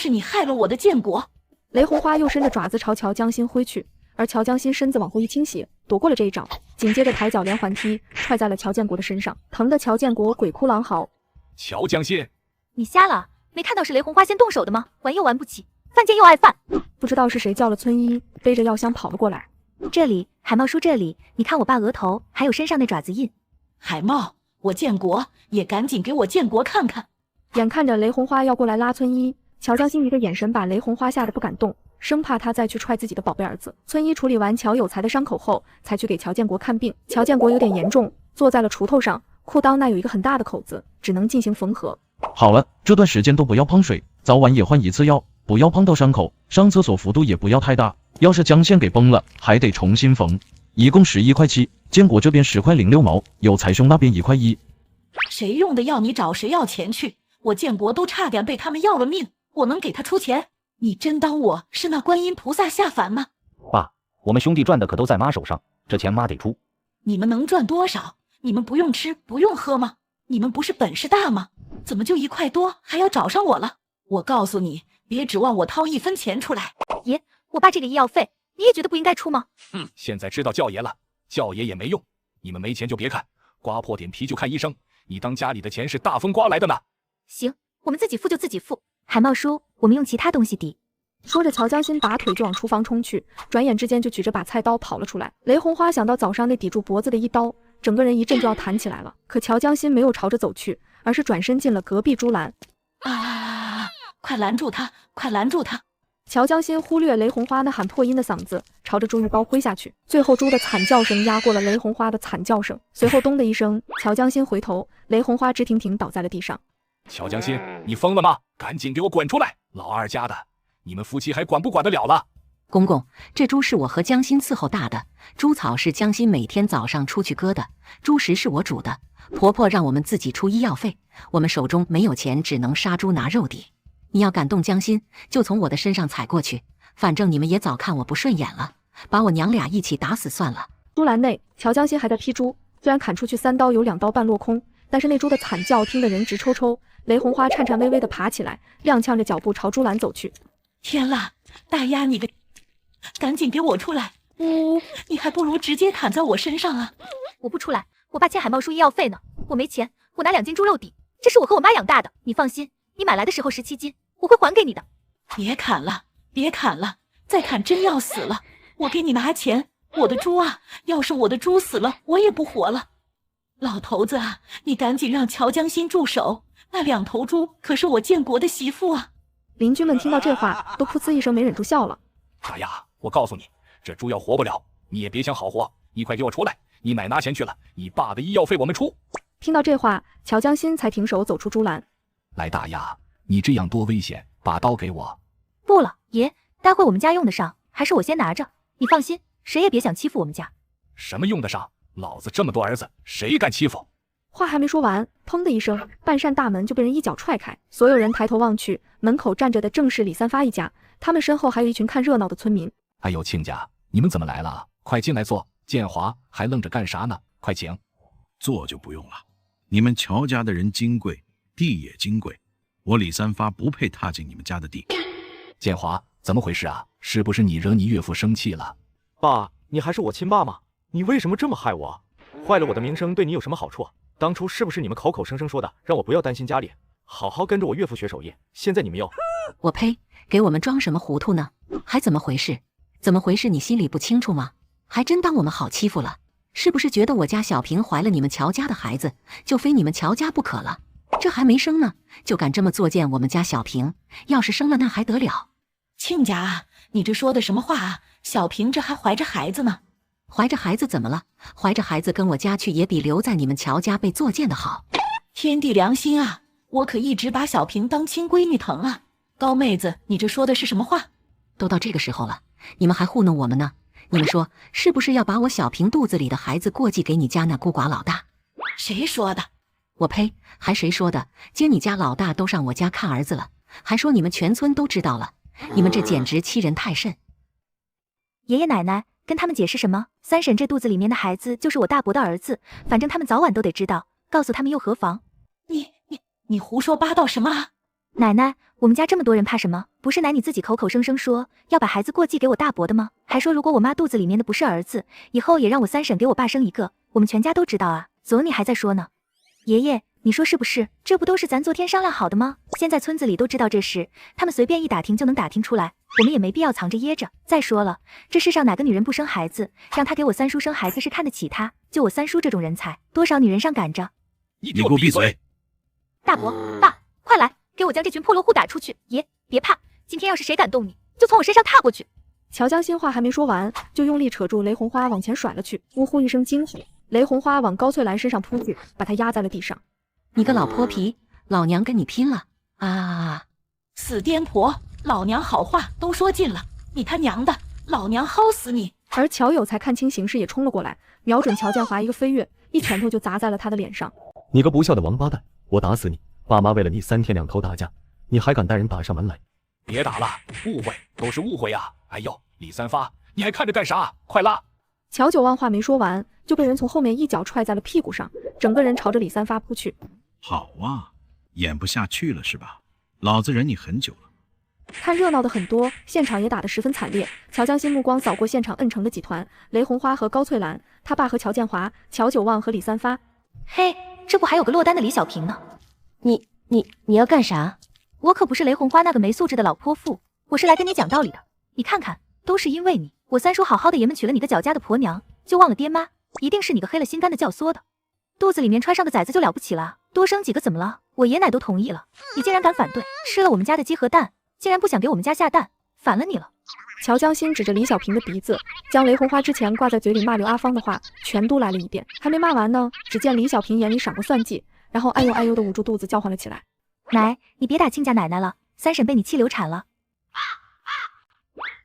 你害了我的建国！雷红花又伸着爪子朝乔江心挥去，而乔江心身子往后一倾斜，躲过了这一招，紧接着抬脚连环踢踹在了乔建国的身上，疼得乔建国鬼哭狼嚎。乔江心，你瞎了？没看到是雷红花先动手的吗？玩又玩不起，犯贱又爱犯。不知道是谁叫了村医，背着药箱跑了过来。这里，海茂叔这里，你看我爸额头还有身上那爪子印。海茂，我建国也赶紧给我建国看看。眼看着雷红花要过来拉村医，乔江心一个眼神把雷红花吓得不敢动，生怕他再去踹自己的宝贝儿子。村医处理完乔有才的伤口后，才去给乔建国看病。乔建国有点严重，坐在了锄头上，裤裆那有一个很大的口子，只能进行缝合。好了，这段时间都不要碰水，早晚也换一次药，不要碰到伤口，上厕所幅度也不要太大。要是姜线给崩了，还得重新缝。一共11块7，建国这边10块06毛，有才兄那边1块1。谁用的药你找谁要钱去？我建国都差点被他们要了命，我能给他出钱？你真当我是那观音菩萨下凡吗？爸，我们兄弟赚的可都在妈手上，这钱妈得出。你们能赚多少？你们不用吃不用喝吗？你们不是本事大吗？怎么就1块多还要找上我了？我告诉你，别指望我掏1分钱出来。爷，我爸这个医药费你也觉得不应该出吗？现在知道叫爷了，叫爷也没用。你们没钱就别看，刮破点皮就看医生。你当家里的钱是大风刮来的呢？行，我们自己付就自己付。海茂叔，我们用其他东西抵。说着，乔江心拔腿就往厨房冲去，转眼之间就举着把菜刀跑了出来。雷红花想到早上那抵住脖子的一刀，整个人一阵就要弹起来了。可乔江心没有朝着走去，而是转身进了隔壁猪栏。快拦住他！快拦住他！乔江心忽略雷红花那喊破音的嗓子，朝着猪一刀挥下去。最后猪的惨叫声压过了雷红花的惨叫声，随后咚的一声，乔江心回头，雷红花直挺挺倒在了地上。乔江心，你疯了吗？赶紧给我滚出来！老二家的，你们夫妻还管不管得了了？公公，这猪是我和江心伺候大的，猪草是江心每天早上出去割的，猪食是我煮的。婆婆让我们自己出医药费，我们手中没有钱，只能杀猪拿肉抵。你要敢动江心，就从我的身上踩过去，反正你们也早看我不顺眼了，把我娘俩一起打死算了。猪栏内，乔江心还在劈猪，虽然砍出去3刀有2刀半落空，但是那猪的惨叫听得人直抽抽。雷红花颤颤巍巍地爬起来，踉跄着脚步朝猪栏走去。天啦，大丫你个，赶紧给我出来！呜，你还不如直接砍在我身上啊！我不出来，我爸欠海茂叔医药费呢，我没钱，我拿2斤猪肉抵，这是我和我妈养大的，你放心，你买来的时候17斤，我会还给你的。别砍了，别砍了，再砍真要死了，我给你拿钱。我的猪啊，要是我的猪死了，我也不活了。老头子啊，你赶紧让乔江心住手，那2头猪可是我建国的媳妇啊！邻居们听到这话，都噗呲一声没忍住笑了。大丫，我告诉你，这猪要活不了，你也别想好活，你快给我出来！你奶拿钱去了，你爸的医药费我们出。听到这话，乔江心才停手走出猪栏。来，大丫，你这样多危险，把刀给我。不了，爷，待会我们家用得上，还是我先拿着。你放心，谁也别想欺负我们家。什么用得上？老子这么多儿子，谁敢欺负？话还没说完，砰的一声，半扇大门就被人一脚踹开。所有人抬头望去，门口站着的正是李三发一家，他们身后还有一群看热闹的村民。哎呦，亲家，你们怎么来了？快进来坐。建华还愣着干啥呢？快请。坐就不用了。你们乔家的人金贵，地也金贵，我李三发不配踏进你们家的地。建华，怎么回事啊？是不是你惹你岳父生气了？爸，你还是我亲爸吗？你为什么这么害我？坏了我的名声，对你有什么好处？当初是不是你们口口声声说的，让我不要担心家里，好好跟着我岳父学手艺？现在你们又……我呸！给我们装什么糊涂呢？还怎么回事？怎么回事？你心里不清楚吗？还真当我们好欺负了？是不是觉得我家小平怀了你们乔家的孩子，就非你们乔家不可了？这还没生呢，就敢这么作践我们家小平？要是生了那还得了？亲家啊，你这说的什么话啊？小平这还怀着孩子呢。怀着孩子怎么了？怀着孩子跟我家去也比留在你们乔家被作践的好。天地良心啊，我可一直把小平当亲闺女疼啊。高妹子，你这说的是什么话？都到这个时候了，你们还糊弄我们呢？你们说是不是要把我小平肚子里的孩子过继给你家那孤寡老大？谁说的？我呸！还谁说的？接你家老大都上我家看儿子了，还说你们全村都知道了，你们这简直欺人太甚！爷爷奶奶跟他们解释什么？三婶这肚子里面的孩子就是我大伯的儿子，反正他们早晚都得知道，告诉他们又何妨？你胡说八道什么啊？奶奶，我们家这么多人怕什么？不是奶你自己口口声声说要把孩子过继给我大伯的吗？还说如果我妈肚子里面的不是儿子，以后也让我三婶给我爸生一个，我们全家都知道啊。总你还在说呢，爷爷，你说是不是？这不都是咱昨天商量好的吗？现在村子里都知道这事，他们随便一打听就能打听出来，我们也没必要藏着掖着。再说了，这世上哪个女人不生孩子？让她给我三叔生孩子是看得起她，就我三叔这种人才，多少女人上赶着。你给我闭嘴！大伯，爸，快来，给我将这群破落户打出去！爷，别怕，今天要是谁敢动你，就从我身上踏过去。乔江心话还没说完，就用力扯住雷红花往前甩了去，呜呼一声惊呼，雷红花往高翠兰身上扑去，把她压在了地上。你个老泼皮，老娘跟你拼了啊！死癫婆，老娘好话都说尽了，你他娘的，老娘薅死你！而乔友才看清形势，也冲了过来，瞄准乔建华一个飞跃，一拳头就砸在了他的脸上。你个不孝的王八蛋，我打死你！爸妈为了你3天2头打架，你还敢带人打上门来？别打了，误会都是误会呀！哎呦，李三发，你还看着干啥？快拉！乔九万话没说完，就被人从后面一脚踹在了屁股上，整个人朝着李三发扑去。好啊，演不下去了是吧？老子忍你很久了。看热闹的很多，现场也打得十分惨烈。乔江心目光扫过现场摁成的几团，雷红花和高翠兰，他爸和乔建华，乔九旺和李三发。嘿，这不还有个落单的李小平呢？你要干啥？我可不是雷红花那个没素质的老泼妇，我是来跟你讲道理的。你看看，都是因为你，我三叔好好的爷们娶了你个脚家的婆娘，就忘了爹妈，一定是你个黑了心肝的教唆的。肚子里面揣上的崽子就了不起了，多生几个怎么了？我爷奶都同意了，你竟然敢反对，吃了我们家的鸡和蛋，竟然不想给我们家下蛋，反了你了。乔江心指着李小平的鼻子，将雷红花之前挂在嘴里骂刘阿芳的话全都来了一遍。还没骂完呢，只见李小平眼里闪过算计，然后哎呦哎呦的捂住肚子叫唤了起来。奶，你别打亲家奶奶了，三婶被你气流产了。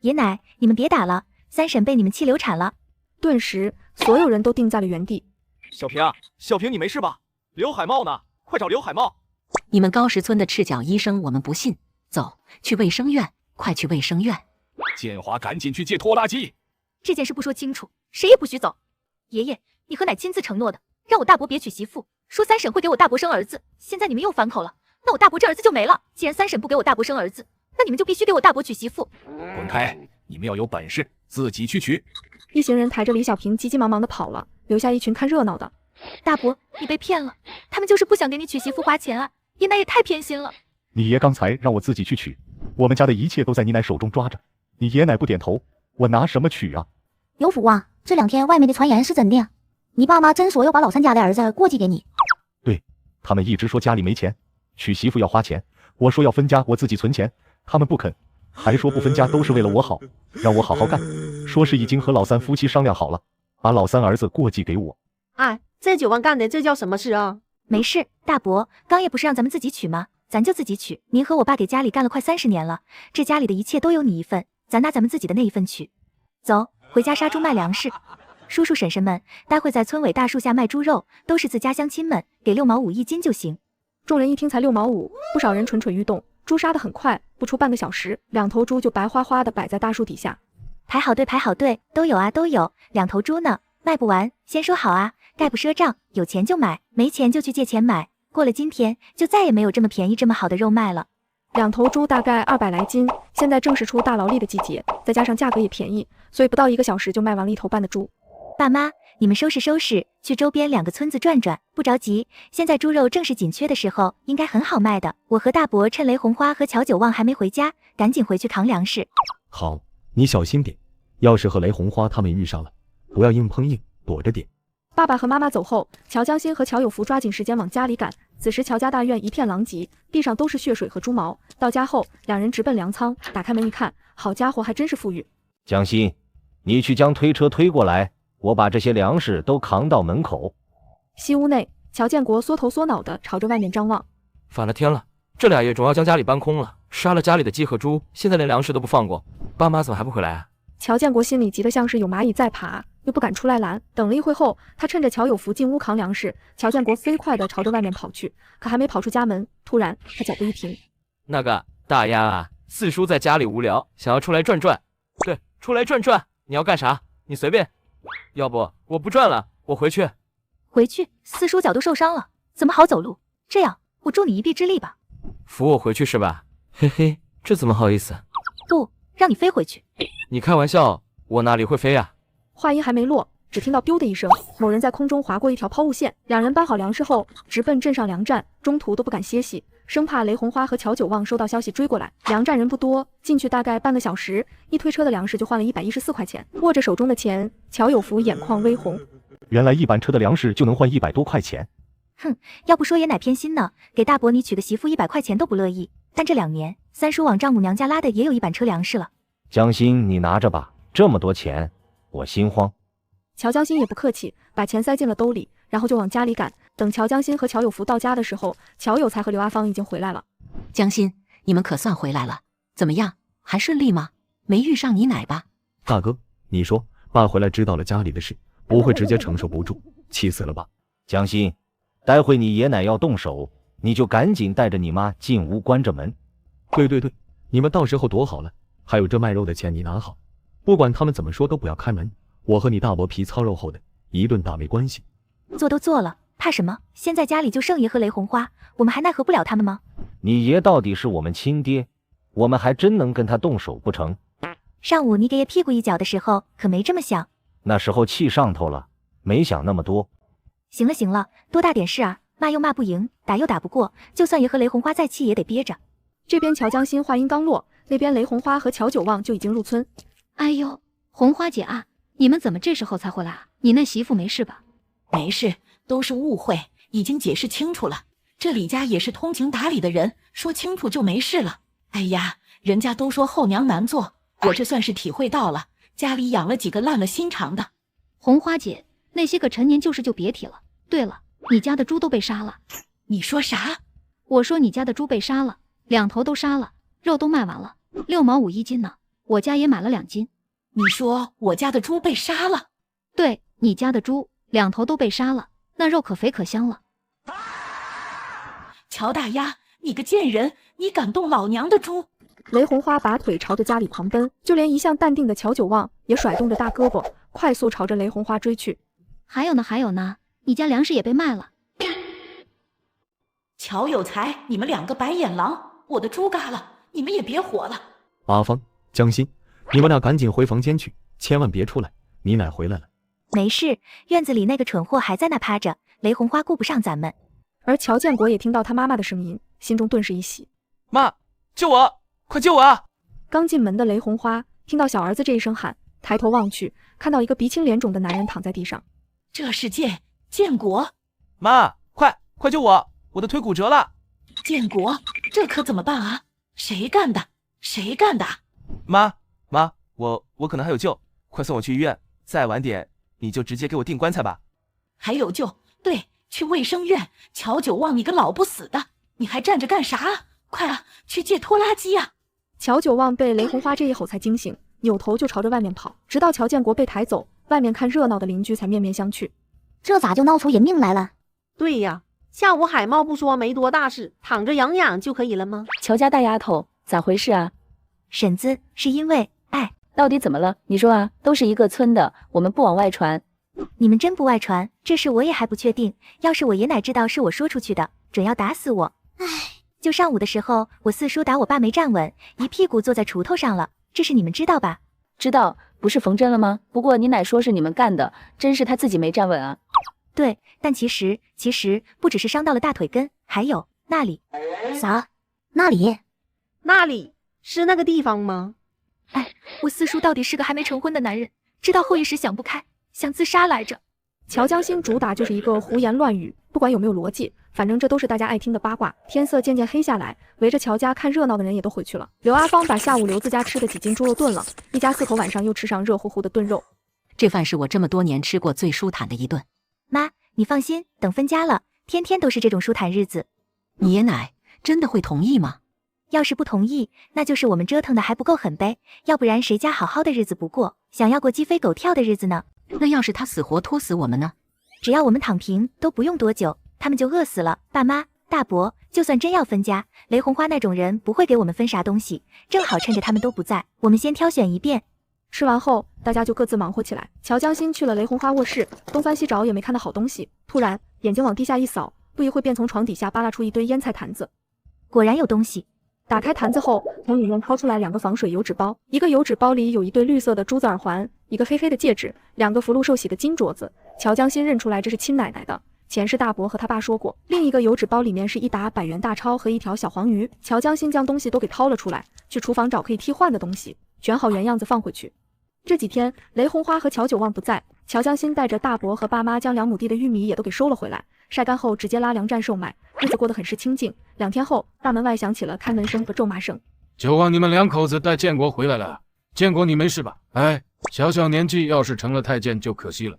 爷奶，你们别打了，三婶被你们气流产了。顿时，所有人都定在了原地。小平，小平，你没事吧？刘海茂呢？快找刘海茂！你们高石村的赤脚医生，我们不信。走，去卫生院，快去卫生院！建华，赶紧去借拖拉机。这件事不说清楚，谁也不许走。爷爷，你和奶亲自承诺的，让我大伯别娶媳妇，说三婶会给我大伯生儿子，现在你们又反口了，那我大伯这儿子就没了。既然三婶不给我大伯生儿子，那你们就必须给我大伯娶媳妇。滚开！你们要有本事自己去娶。一行人抬着李小平急急忙忙的跑了，留下一群看热闹的。大伯，你被骗了，他们就是不想给你娶媳妇花钱啊！爷奶也太偏心了。你爷刚才让我自己去娶，我们家的一切都在你奶手中抓着，你爷奶不点头，我拿什么娶啊？有福啊，这2天外面的传言是真的，你爸妈真说要把老三家的儿子过继给你。对，他们一直说家里没钱，娶媳妇要花钱，我说要分家，我自己存钱，他们不肯，还说不分家都是为了我好，让我好好干，说是已经和老三夫妻商量好了，把老三儿子过继给我。哎，这9万干的这叫什么事啊？没事，大伯，刚也不是让咱们自己娶吗？咱就自己娶。您和我爸给家里干了快30年了，这家里的一切都有你一份，咱拿咱们自己的那一份娶。走，回家杀猪卖粮食。叔叔婶婶们，待会在村尾大树下卖猪肉，都是自家乡亲们，给6毛5一斤就行。众人一听才6毛5，不少人蠢蠢欲动。猪杀得很快，不出半个小时，2头猪就白花花的摆在大树底下。排好队，排好队，都有啊，都有，2头猪呢，卖不完，先说好啊，概不赊账，有钱就买，没钱就去借钱买。过了今天，就再也没有这么便宜、这么好的肉卖了。2头猪大概200来斤，现在正是出大劳力的季节，再加上价格也便宜，所以不到1个小时就卖完了1头半的猪。爸妈，你们收拾收拾，去周边2个村子转转，不着急。现在猪肉正是紧缺的时候，应该很好卖的。我和大伯趁雷红花和乔九旺还没回家，赶紧回去扛粮食。好，你小心点，要是和雷红花他们遇上了，不要硬碰硬，躲着点。爸爸和妈妈走后，乔江心和乔有福抓紧时间往家里赶。此时乔家大院一片狼藉，地上都是血水和猪毛。到家后，2人直奔粮仓，打开门一看，好家伙，还真是富裕。江心，你去将推车推过来，我把这些粮食都扛到门口。西屋内，乔建国缩头缩脑的朝着外面张望。反了天了，这2夜总要将家里搬空了，杀了家里的鸡和猪，现在连粮食都不放过，爸妈怎么还不回来啊？乔建国心里急得像是有蚂蚁在爬，又不敢出来拦。等了一会后，他趁着乔有福进屋扛粮食，乔建国飞快地朝着外面跑去。可还没跑出家门，突然他脚步一停。那个大丫啊，四叔在家里无聊，想要出来转转。对，出来转转。你要干啥？你随便。要不我不转了，我回去。回去？四叔脚都受伤了，怎么好走路？这样，我助你一臂之力吧。扶我回去是吧？嘿嘿，这怎么好意思？不，让你飞回去。你开玩笑，我哪里会飞啊？话音还没落，只听到“丢”的一声，某人在空中划过一条抛物线。2人搬好粮食后，直奔镇上粮站，中途都不敢歇息，生怕雷红花和乔九旺收到消息追过来。粮站人不多，进去大概半个小时，一推车的粮食就换了114块钱。握着手中的钱，乔有福眼眶微红。原来1板车的粮食就能换100多块钱。哼，要不说爷奶偏心呢，给大伯你娶个媳妇100块钱都不乐意。但这2年，三叔往丈母娘家拉的也有1板车粮食了。江心，你拿着吧，这么多钱，我心慌。乔江心也不客气，把钱塞进了兜里，然后就往家里赶。等乔江心和乔有福到家的时候，乔有才和刘阿芳已经回来了。江心，你们可算回来了，怎么样？还顺利吗？没遇上你奶吧？大哥，你说，爸回来知道了家里的事，不会直接承受不住，气死了吧？江心，待会你爷奶要动手，你就赶紧带着你妈进屋关着门。对，你们到时候躲好了。还有这卖肉的钱你拿好，不管他们怎么说都不要开门。我和你大伯皮糙肉厚的，一顿打没关系。做都做了，怕什么？现在家里就剩爷和雷红花，我们还奈何不了他们吗？你爷到底是我们亲爹，我们还真能跟他动手不成？上午你给爷屁股一脚的时候，可没这么想。那时候气上头了，没想那么多。行了，多大点事啊？骂又骂不赢，打又打不过，就算爷和雷红花再气也得憋着。这边乔江心话音刚落，那边雷红花和乔九旺就已经入村。哎呦，红花姐啊，你们怎么这时候才回来啊？你那媳妇没事吧？没事，都是误会，已经解释清楚了。这李家也是通情达理的人，说清楚就没事了。哎呀，人家都说后娘难做，我这算是体会到了，家里养了几个烂了心肠的。红花姐，那些个陈年旧事就别提了。对了，你家的猪都被杀了。你说啥？我说你家的猪被杀了，2头都杀了，肉都卖完了，6毛5一斤呢。我家也买了2斤。你说我家的猪被杀了？对，你家的猪2头都被杀了，那肉可肥可香了。乔大丫，你个贱人，你敢动老娘的猪！雷红花拔腿朝着家里狂奔，就连一向淡定的乔九旺也甩动着大胳膊，快速朝着雷红花追去。还有呢，你家粮食也被卖了。乔有才，你们两个白眼狼，我的猪嘎了，你们也别火了。阿芳、江心，你们俩赶紧回房间去，千万别出来。你奶回来了。没事，院子里那个蠢货还在那趴着，雷红花顾不上咱们。而乔建国也听到他妈妈的声音，心中顿时一喜。妈，救我！快救我啊！刚进门的雷红花听到小儿子这一声喊，抬头望去，看到一个鼻青脸肿的男人躺在地上。这是建国。妈，快救我！我的腿骨折了。建国，这可怎么办啊？谁干的？妈，我可能还有救，快送我去医院。再晚点，你就直接给我订棺材吧。还有救？对，去卫生院。乔九旺，你个老不死的，你还站着干啥啊？快啊，去借拖拉机啊！乔九旺被雷红花这一吼才惊醒，扭头就朝着外面跑，直到乔建国被抬走，外面看热闹的邻居才面面相觑。这咋就闹出人命来了？对呀，下午海茂不说没多大事，躺着养养就可以了吗？乔家大丫头，咋回事啊？婶子，是因为爱。到底怎么了？你说啊，都是一个村的，我们不往外传。你们真不外传？这事我也还不确定。要是我爷奶知道是我说出去的，准要打死我。唉，就上午的时候，我四叔打我爸没站稳，一屁股坐在锄头上了。这事你们知道吧？知道，不是冯真了吗？不过你奶说是你们干的，真是他自己没站稳啊。对，但其实不只是伤到了大腿根，还有那里。啥？那里是那个地方吗？哎，我四叔到底是个还没成婚的男人，知道后一时想不开，想自杀来着。乔江心主打就是一个胡言乱语，不管有没有逻辑，反正这都是大家爱听的八卦。天色渐渐黑下来，围着乔家看热闹的人也都回去了。刘阿芳把下午刘自家吃的几斤猪肉炖了，一家4口晚上又吃上热乎乎的炖肉。这饭是我这么多年吃过最舒坦的一顿。妈，你放心，等分家了，天天都是这种舒坦日子。你爷奶真的会同意吗？要是不同意，那就是我们折腾的还不够狠呗，要不然谁家好好的日子不过，想要过鸡飞狗跳的日子呢？那要是他死活拖死我们呢？只要我们躺平，都不用多久，他们就饿死了。爸妈、大伯，就算真要分家，雷红花那种人不会给我们分啥东西，正好趁着他们都不在，我们先挑选一遍。吃完后，大家就各自忙活起来。乔江心去了雷红花卧室，东翻西找也没看到好东西，突然眼睛往地下一扫，不一会便从床底下扒拉出一堆腌菜坛子，果然有东西。打开坛子后，从里面掏出来2个防水油纸包，一个油纸包里有一对绿色的珠子耳环，一个黑黑的戒指，2个福禄寿喜的金镯子。乔江心认出来这是亲奶奶的，钱是大伯和他爸说过。另一个油纸包里面是一沓100元大钞和一条小黄鱼。乔江心将东西都给掏了出来，去厨房找可以替换的东西，卷好原样子放回去。这几天雷红花和乔九旺不在，乔江心带着大伯和爸妈将2亩地的玉米也都给收了回来，晒干后直接拉粮站售卖，日子过得很是清静。2天后，大门外响起了开门声和咒骂声。就望你们2口子带建国回来了。建国，你没事吧？哎，小年纪要是成了太监就可惜了。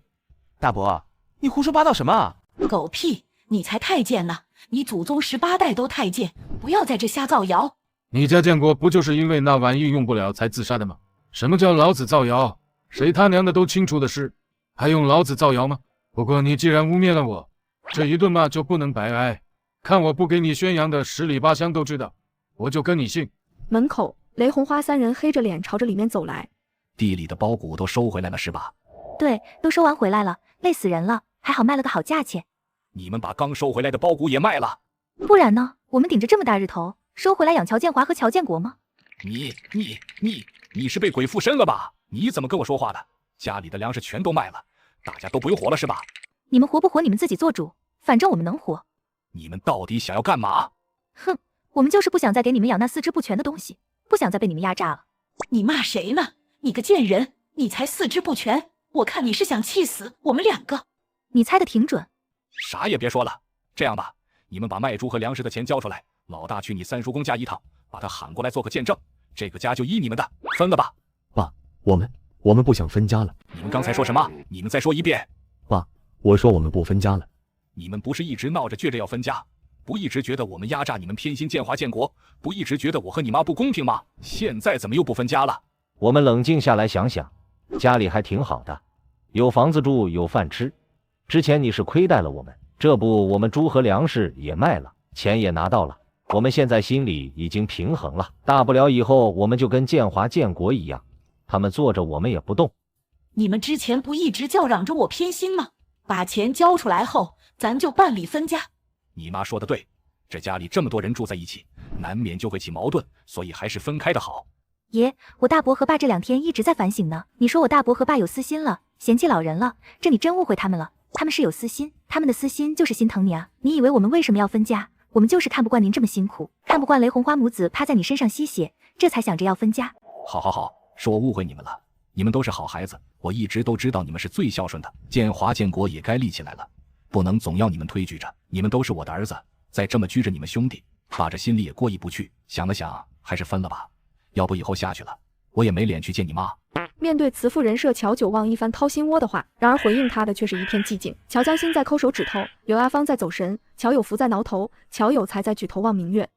大伯，你胡说八道什么啊？狗屁！你才太监呢！你祖宗18代都太监，不要在这瞎造谣。你家建国不就是因为那玩意用不了才自杀的吗？什么叫老子造谣？谁他娘的都清楚的事，还用老子造谣吗？不过你既然污蔑了我，这一顿骂就不能白挨。看我不给你宣扬的10里8乡都知道，我就跟你姓。门口，雷红花3人黑着脸朝着里面走来。地里的包谷都收回来了是吧？对，都收完回来了，累死人了，还好卖了个好价钱。你们把刚收回来的包谷也卖了？不然呢？我们顶着这么大日头，收回来养乔建华和乔建国吗？你是被鬼附身了吧？你怎么跟我说话的？家里的粮食全都卖了，大家都不用活了是吧？你们活不活你们自己做主，反正我们能活。你们到底想要干嘛？哼，我们就是不想再给你们养那4肢不全的东西，不想再被你们压榨了。你骂谁呢？你个贱人，你才4肢不全，我看你是想气死我们2个。你猜的挺准。啥也别说了，这样吧，你们把卖猪和粮食的钱交出来，老大去你三叔公家一趟，把他喊过来做个见证，这个家就依你们的，分了吧。爸，我们不想分家了。你们刚才说什么？你们再说一遍。爸，我说我们不分家了。你们不是一直闹着倔着要分家，不一直觉得我们压榨你们偏心建华建国，不一直觉得我和你妈不公平吗？现在怎么又不分家了？我们冷静下来想想，家里还挺好的，有房子住，有饭吃。之前你是亏待了我们，这不我们猪和粮食也卖了，钱也拿到了，我们现在心里已经平衡了，大不了以后我们就跟建华建国一样，他们坐着我们也不动。你们之前不一直叫嚷着我偏心吗？把钱交出来后，咱就办理分家。你妈说的对，这家里这么多人住在一起，难免就会起矛盾，所以还是分开的好。爷，我大伯和爸这2天一直在反省呢。你说我大伯和爸有私心了，嫌弃老人了，这你真误会他们了。他们是有私心，他们的私心就是心疼你啊。你以为我们为什么要分家？我们就是看不惯您这么辛苦，看不惯雷红花母子趴在你身上吸血，这才想着要分家。好，是我误会你们了。你们都是好孩子，我一直都知道你们是最孝顺的。建华建国也该立起来了，不能总要你们推举着。你们都是我的儿子，再这么拘着你们兄弟，爸这心里也过意不去。想了想，还是分了吧。要不以后下去了，我也没脸去见你妈。面对慈父人设乔九望一番掏心窝的话，然而回应他的却是一片寂静。乔江心在抠手指头，刘阿芳在走神，乔有福在挠头，乔有才在举头望明月。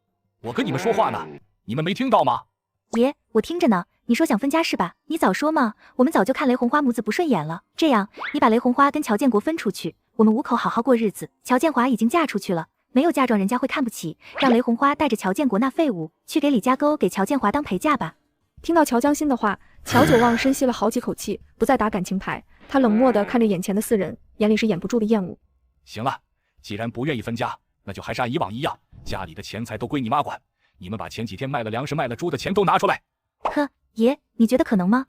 我跟你们说话呢，你们没听到吗？爷，我听着呢。你说想分家是吧？你早说嘛，我们早就看雷红花母子不顺眼了。这样，你把雷红花跟乔建国分出去，我们5口好好过日子。乔建华已经嫁出去了，没有嫁妆人家会看不起，让雷红花带着乔建国那废物去给李家沟给乔建华当陪嫁吧。听到乔江心的话，乔九望深吸了好几口气，不再打感情牌。他冷漠地看着眼前的4人，眼里是掩不住的厌恶。行了，既然不愿意分家，那就还是按以往一样，家里的钱财都归你妈管。你们把前几天卖了粮食卖了猪的钱都拿出来。呵，爷，你觉得可能吗？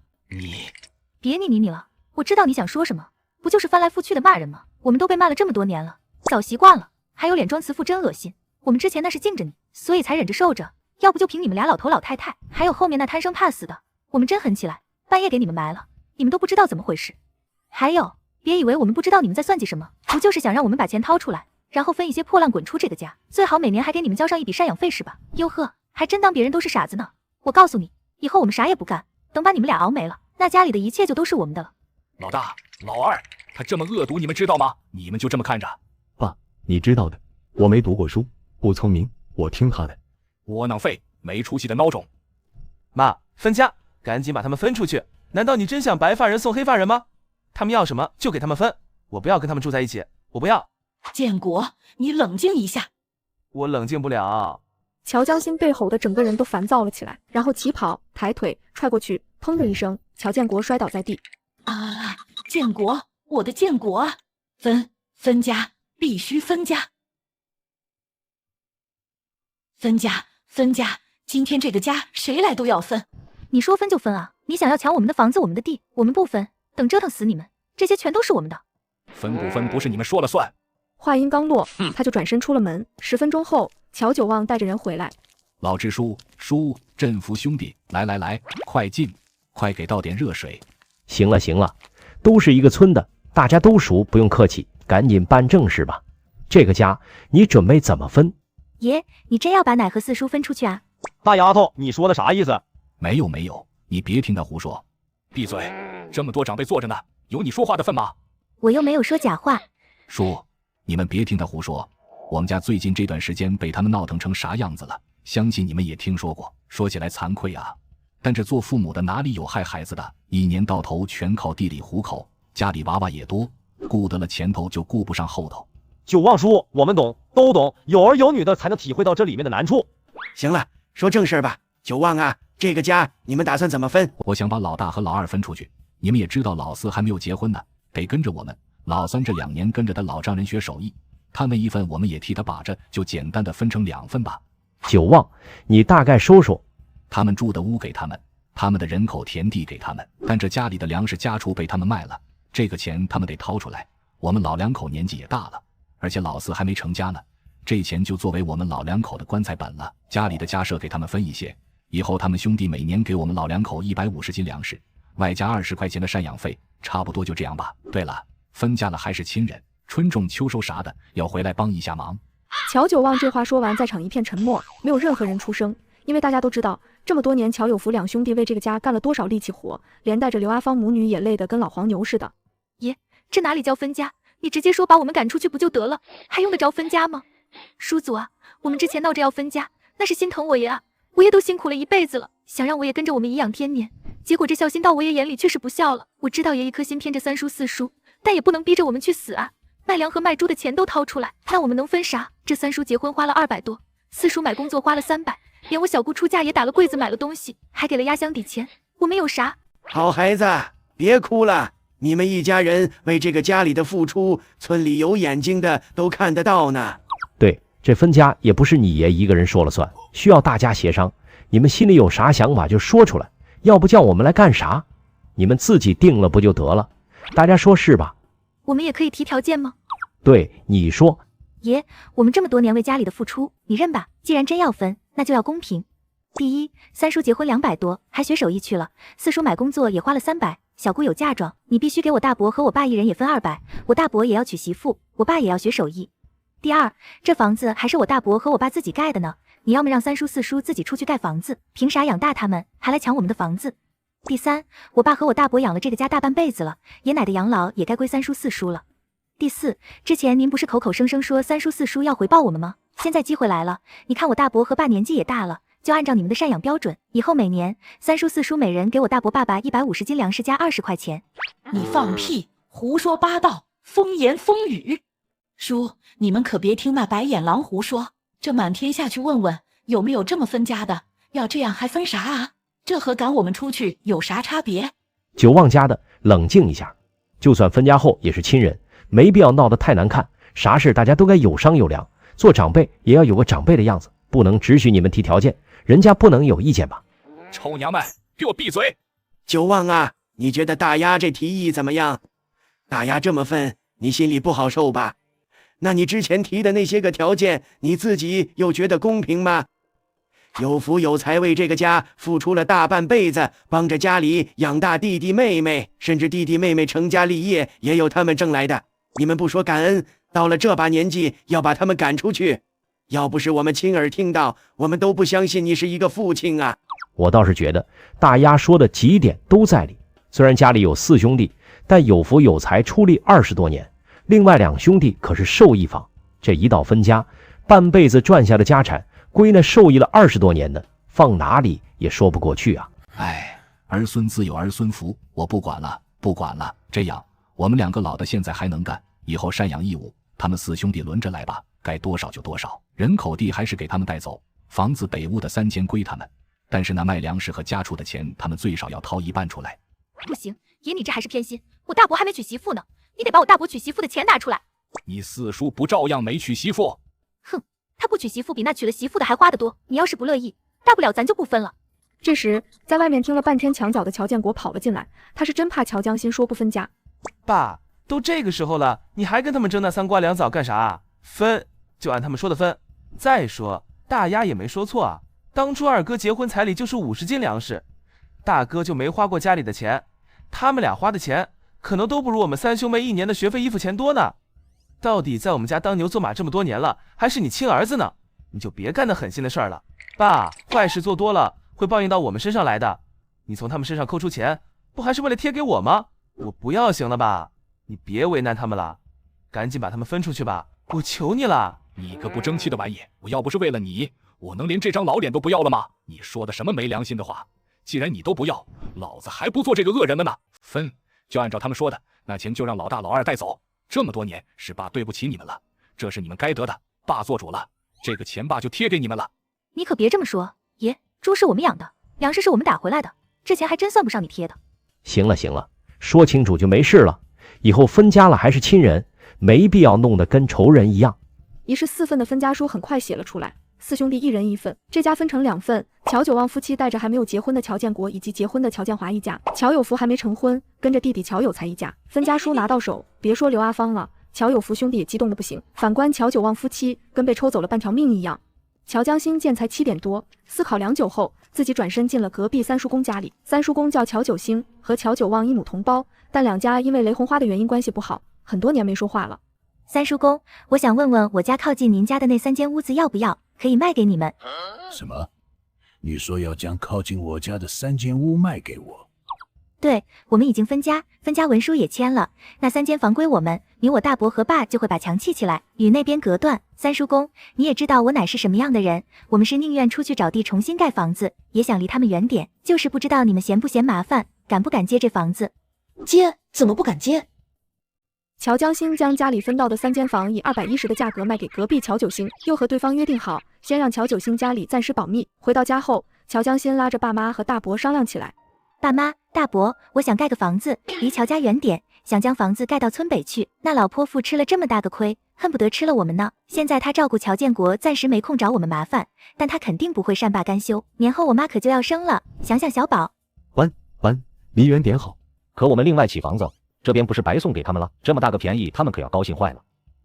别你了，我知道你想说什么，不就是翻来覆去的骂人吗？我们都被骂了这么多年了，早习惯了，还有脸装慈父真恶心。我们之前那是敬着你，所以才忍着受着，要不就凭你们俩老头老太太，还有后面那贪生怕死的，我们真狠起来，半夜给你们埋了，你们都不知道怎么回事。还有，别以为我们不知道你们在算计什么，不就是想让我们把钱掏出来，然后分一些破烂滚出这个家，最好每年还给你们交上一笔赡养费是吧？哟呵，还真当别人都是傻子呢。我告诉你，以后我们啥也不干，等把你们俩熬没了，那家里的一切就都是我们的了。老大、老二，他这么恶毒，你们知道吗？你们就这么看着？爸，你知道的，我没读过书，不聪明，我听他的。窝囊废，没出息的孬种。妈，分家，赶紧把他们分出去。难道你真想白发人送黑发人吗？他们要什么就给他们分，我不要跟他们住在一起，我不要。建国，你冷静一下。我冷静不了。乔江心被吼得整个人都烦躁了起来，然后起跑抬腿踹过去，砰的一声，乔建国摔倒在地。啊，建国，我的建国啊！分家，必须分家！分家！今天这个家谁来都要分。你说分就分啊？你想要抢我们的房子、我们的地，我们不分，等折腾死你们！这些全都是我们的。分不分不是你们说了算。话音刚落，他就转身出了门。10分钟后，乔九望带着人回来。老支书，振福兄弟，来，快进，快给倒点热水。行了，都是一个村的，大家都熟，不用客气，赶紧办正事吧。这个家你准备怎么分？爷，你真要把奶和四叔分出去啊？大丫头，你说的啥意思？没有，你别听他胡说。闭嘴！这么多长辈坐着呢，有你说话的份吗？我又没有说假话。叔，你们别听他胡说。我们家最近这段时间被他们闹腾成啥样子了，相信你们也听说过。说起来惭愧啊，但这做父母的哪里有害孩子的，一年到头全靠地里糊口，家里娃娃也多，顾得了前头就顾不上后头。九望叔，我们懂，都懂，有儿有女的才能体会到这里面的难处。行了，说正事吧。九望啊，这个家你们打算怎么分？我想把老大和老二分出去。你们也知道老四还没有结婚呢，得跟着我们。老三这2年跟着他老丈人学手艺，他那一份我们也替他把着，就简单的分成2份吧。九望，你大概说说。他们住的屋给他们，他们的人口田地给他们，但这家里的粮食家畜被他们卖了，这个钱他们得掏出来。我们老2口年纪也大了，而且老四还没成家呢，这钱就作为我们老2口的棺材本了。家里的家社给他们分一些，以后他们兄弟每年给我们老2口150斤粮食，外加20块钱的赡养费，差不多就这样吧。对了，分家了还是亲人，春种秋收啥的要回来帮一下忙。乔九望这话说完，在场一片沉默，没有任何人出声，因为大家都知道，这么多年乔有福2兄弟为这个家干了多少力气活，连带着刘阿芳母女也累得跟老黄牛似的。爷，这哪里叫分家？你直接说把我们赶出去不就得了，还用得着分家吗？叔祖啊，我们之前闹着要分家，那是心疼我爷啊，我爷都辛苦了一辈子了，想让我爷跟着我们颐养天年，结果这孝心到我爷眼里却是不孝了。我知道爷一颗心偏着3叔4叔，但也不能逼着我们去死啊。卖粮和卖猪的钱都掏出来，那我们能分啥？这3叔结婚花了200多，4叔买工作花了300，连我小姑出嫁也打了柜子买了东西，还给了压箱底钱，我们有啥？好孩子，别哭了，你们一家人为这个家里的付出，村里有眼睛的都看得到呢。对，这分家也不是你爷一个人说了算，需要大家协商。你们心里有啥想法就说出来，要不叫我们来干啥？你们自己定了不就得了？大家说是吧？我们也可以提条件吗？对，你说。爷，我们这么多年为家里的付出，你认吧。既然真要分，那就要公平。第一，三叔结婚200多，还学手艺去了；四叔买工作也花了300，小姑有嫁妆，你必须给我大伯和我爸一人也分200。我大伯也要娶媳妇，我爸也要学手艺。第二，这房子还是我大伯和我爸自己盖的呢，你要么让三叔四叔自己出去盖房子，凭啥养大他们还来抢我们的房子？第三，我爸和我大伯养了这个家大半辈子了，爷奶的养老也该归三叔四叔了。第四，之前您不是口口声声说三叔四叔要回报我们吗？现在机会来了，你看我大伯和爸年纪也大了，就按照你们的赡养标准，以后每年三叔四叔每人给我大伯爸爸150斤粮食加20块钱。你放屁，胡说八道，风言风语。叔，你们可别听那白眼狼胡说，这满天下去问问，有没有这么分家的？要这样还分啥啊？这和赶我们出去有啥差别？九旺家的，冷静一下，就算分家后也是亲人，没必要闹得太难看。啥事大家都该有商有量，做长辈也要有个长辈的样子，不能只许你们提条件，人家不能有意见吧？臭娘们，给我闭嘴！九旺啊，你觉得大丫这提议怎么样？大丫这么分，你心里不好受吧？那你之前提的那些个条件，你自己又觉得公平吗？有福有财为这个家付出了大半辈子，帮着家里养大弟弟妹妹，甚至弟弟妹妹成家立业也有他们挣来的。你们不说感恩，到了这把年纪要把他们赶出去，要不是我们亲耳听到，我们都不相信你是一个父亲啊。我倒是觉得大丫说的几点都在理，虽然家里有4兄弟，但有福有财出力20多年，另外2兄弟可是受益方，这一到分家，半辈子赚下的家产归那受益了20多年的，放哪里也说不过去啊。哎，儿孙自有儿孙福，我不管了，不管了。这样，我们2个老的现在还能干，以后赡养义务，他们4兄弟轮着来吧，该多少就多少。人口地还是给他们带走，房子北屋的3间归他们，但是那卖粮食和家畜的钱，他们最少要掏1半出来。不行，爷你这还是偏心，我大伯还没娶媳妇呢，你得把我大伯娶媳妇的钱拿出来。你四叔不照样没娶媳妇？哼，他不娶媳妇比那娶了媳妇的还花得多，你要是不乐意，大不了咱就不分了。这时，在外面听了半天墙角的乔建国跑了进来，他是真怕乔江心说不分家。爸，都这个时候了，你还跟他们争那3瓜2枣干啥？分就按他们说的分。再说大丫也没说错啊，当初二哥结婚彩礼就是50斤粮食，大哥就没花过家里的钱，他们俩花的钱可能都不如我们3兄妹1年的学费衣服钱多呢。到底在我们家当牛做马这么多年了，还是你亲儿子呢？你就别干那狠心的事儿了。爸，坏事做多了会报应到我们身上来的，你从他们身上抠出钱，不还是为了贴给我吗？我不要行了吧？你别为难他们了，赶紧把他们分出去吧，我求你了。你个不争气的玩意，我要不是为了你，我能连这张老脸都不要了吗？你说的什么没良心的话？既然你都不要，老子还不做这个恶人了呢。分就按照他们说的，那钱就让老大老二带走。这么多年是爸对不起你们了，这是你们该得的，爸做主了，这个钱爸就贴给你们了。你可别这么说，爷，猪是我们养的，粮食是我们打回来的，这钱还真算不上你贴的。行了行了，说清楚就没事了，以后分家了还是亲人，没必要弄得跟仇人一样。一式4份的分家书很快写了出来，4兄弟1人1份，这家分成2份。乔九旺夫妻带着还没有结婚的乔建国以及结婚的乔建华一家，乔有福还没成婚，跟着弟弟乔有才一家。分家书拿到手，别说刘阿芳了，乔有福兄弟也激动的不行。反观乔九旺夫妻，跟被抽走了半条命一样。乔江心见才7点多，思考良久后，自己转身进了隔壁三叔公家里。三叔公叫乔九兴，和乔九旺一母同胞，但2家因为雷红花的原因关系不好，很多年没说话了。三叔公，我想问问我家靠近您家的那3间屋子要不要？可以卖给你们。什么？你说要将靠近我家的3间屋卖给我？对，我们已经分家，分家文书也签了，那3间房归我们，你我大伯和爸就会把墙砌起来，与那边隔断。三叔公，你也知道我乃是什么样的人，我们是宁愿出去找地重新盖房子，也想离他们远点，就是不知道你们嫌不嫌麻烦，敢不敢接这房子？接？怎么不敢接？乔江心将家里分到的3间房以210的价格卖给隔壁乔九兴，又和对方约定好，先让乔九兴家里暂时保密。回到家后，乔江心拉着爸妈和大伯商量起来。爸妈，大伯，我想盖个房子，离乔家远点，想将房子盖到村北去。那老泼妇吃了这么大个亏，恨不得吃了我们呢。现在他照顾乔建国，暂时没空找我们麻烦，但他肯定不会善罢甘休。年后我妈可就要生了，想想小宝。完，离远点好。可我们另外起房子，这边不是白送给他们了？这么大个便宜，他们可要高兴坏了。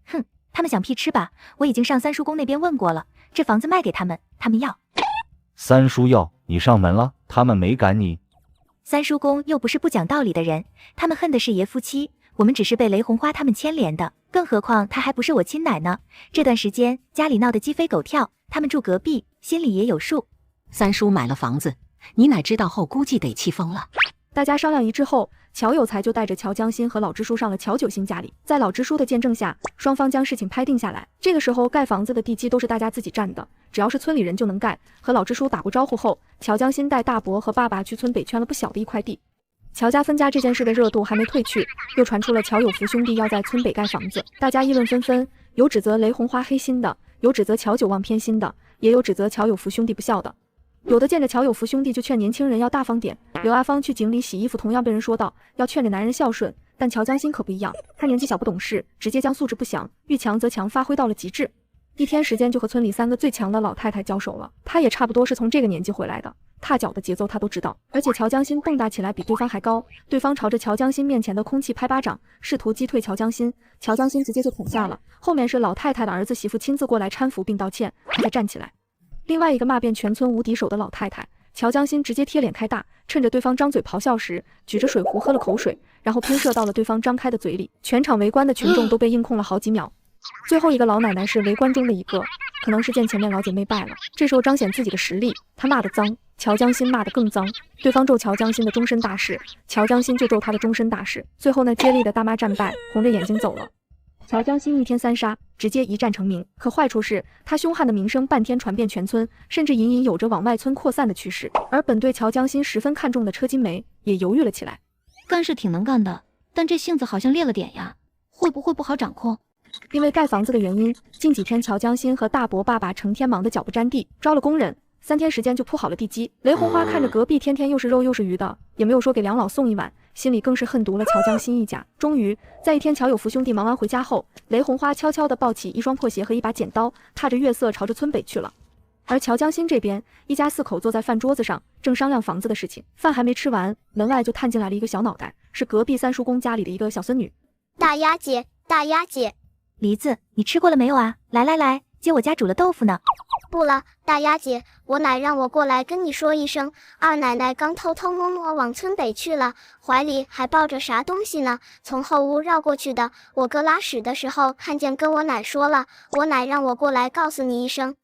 哼，他们想屁吃吧？我已经上三叔公那边问过了，这房子卖给他们，他们要。三叔要你上门了，他们没赶你。三叔公又不是不讲道理的人，他们恨的是爷夫妻，我们只是被雷红花他们牵连的，更何况他还不是我亲奶呢。这段时间家里闹得鸡飞狗跳，他们住隔壁，心里也有数。三叔买了房子，你奶知道后估计得气疯了。大家商量一致后，乔有才就带着乔江心和老支书上了乔九新家里。在老支书的见证下，双方将事情拍定下来。这个时候盖房子的地基都是大家自己占的，只要是村里人就能盖。和老支书打过招呼后，乔江心带大伯和爸爸去村北圈了不小的一块地。乔家分家这件事的热度还没退去，又传出了乔有福兄弟要在村北盖房子，大家议论纷纷，有指责雷红花黑心的，有指责乔九望偏心的，也有指责乔有福兄弟不孝的。有的见着乔有福兄弟就劝年轻人要大方点。刘阿芳去井里洗衣服，同样被人说道要劝着男人孝顺，但乔江心可不一样，他年纪小不懂事，直接将素质不详、遇强则强发挥到了极致。一天时间就和村里3个最强的老太太交手了，他也差不多是从这个年纪回来的，踏脚的节奏他都知道。而且乔江心蹦跶起来比对方还高，对方朝着乔江心面前的空气拍巴掌，试图击退乔江心，乔江心直接就捅下了。后面是老太太的儿子媳妇亲自过来搀扶并道歉，他才站起来。另外一个骂遍全村无敌手的老太太，乔江心直接贴脸开大，趁着对方张嘴咆哮时，举着水壶喝了口水，然后拼射到了对方张开的嘴里。全场围观的群众都被硬控了好几秒。最后一个老奶奶是围观中的一个，可能是见前面老姐妹败了，这时候彰显自己的实力，她骂得脏，乔江心骂得更脏。对方咒乔江心的终身大事，乔江心就咒他的终身大事。最后那接力的大妈战败，红着眼睛走了。乔江心一天3杀，直接一战成名。可坏处是，他凶悍的名声半天传遍全村，甚至隐隐有着往外村扩散的趋势。而本对乔江心十分看重的车金梅也犹豫了起来。干事挺能干的，但这性子好像烈了点呀，会不会不好掌控？因为盖房子的原因，近几天乔江心和大伯爸爸成天忙得脚不沾地，招了工人，3天时间就铺好了地基。雷红花看着隔壁天天又是肉又是鱼的，也没有说给梁老送一碗，心里更是恨毒了乔江心一家。终于在一天乔有福兄弟忙完回家后，雷红花悄悄地抱起一双破鞋和一把剪刀，踏着月色朝着村北去了。而乔江心这边，一家4口坐在饭桌子上，正商量房子的事情。饭还没吃完，门外就探进来了一个小脑袋，是隔壁三叔公家里的一个小孙女。大丫姐，大丫姐，梨子，你吃过了没有啊？来，接我家煮了豆腐呢。不了，大丫姐，我奶让我过来跟你说一声，二奶奶刚偷偷摸摸往村北去了，怀里还抱着啥东西呢，从后屋绕过去的。我哥拉屎的时候看见，跟我奶说了，我奶让我过来告诉你一声。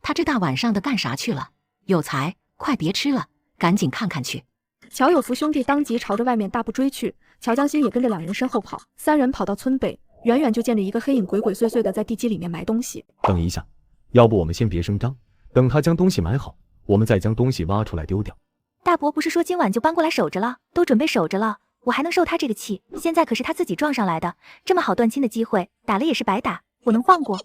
他这大晚上的干啥去了？有才，快别吃了，赶紧看看去。乔有福兄弟当即朝着外面大步追去，乔江心也跟着2人身后跑。3人跑到村北，远远就见着一个黑影鬼鬼祟祟的在地基里面埋东西。等一下，要不我们先别声张，等他将东西埋好，我们再将东西挖出来丢掉。大伯不是说今晚就搬过来守着了，都准备守着了，我还能受他这个气？现在可是他自己撞上来的，这么好断亲的机会，打了也是白打，我能放过？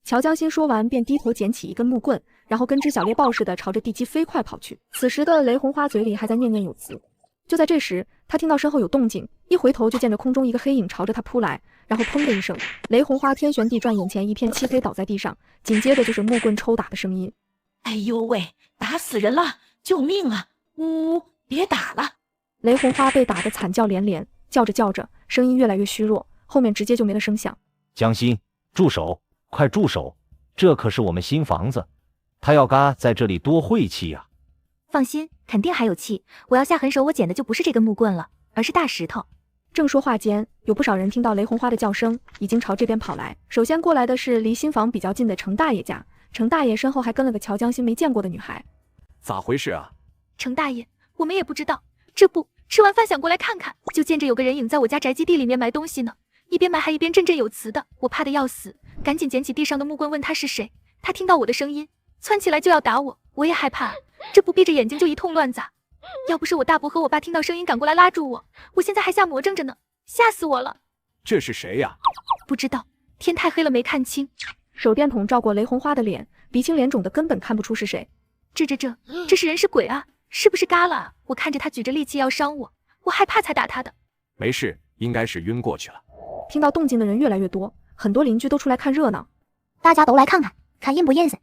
乔江心说完便低头捡起一根木棍，然后跟只小猎豹似的朝着地基飞快跑去。此时的雷红花嘴里还在念念有词。就在这时，他听到身后有动静，一回头就见着空中一个黑影朝着他扑来，然后砰的一声，雷红花天旋地转，眼前一片漆黑，倒在地上，紧接着就是木棍抽打的声音。哎呦喂，打死人了，救命啊！呜，别打了！雷红花被打得惨叫连连，叫着，声音越来越虚弱，后面直接就没了声响。江心，住手！快住手！这可是我们新房子，他要嘎在这里多晦气呀！放心，肯定还有气。我要下狠手，我捡的就不是这根木棍了，而是大石头。正说话间，有不少人听到雷红花的叫声，已经朝这边跑来。首先过来的是离新房比较近的程大爷家，程大爷身后还跟了个乔江心没见过的女孩。咋回事啊？程大爷，我们也不知道，这不吃完饭想过来看看，就见着有个人影在我家宅基地里面埋东西呢，一边埋还一边振振有词的，我怕得要死，赶紧捡起地上的木棍问他是谁。他听到我的声音，窜起来就要打我，我也害怕，这不闭着眼睛就一通乱砸。要不是我大伯和我爸听到声音赶过来拉住我，我现在还吓魔怔着呢，吓死我了。这是谁呀？不知道，天太黑了没看清。手电筒照过雷红花的脸，鼻青脸肿的根本看不出是谁。这是人是鬼啊？是不是嘎了啊？我看着他举着利器要伤我，我害怕才打他的。没事，应该是晕过去了。听到动静的人越来越多，很多邻居都出来看热闹。大家都来看看，看认不认识？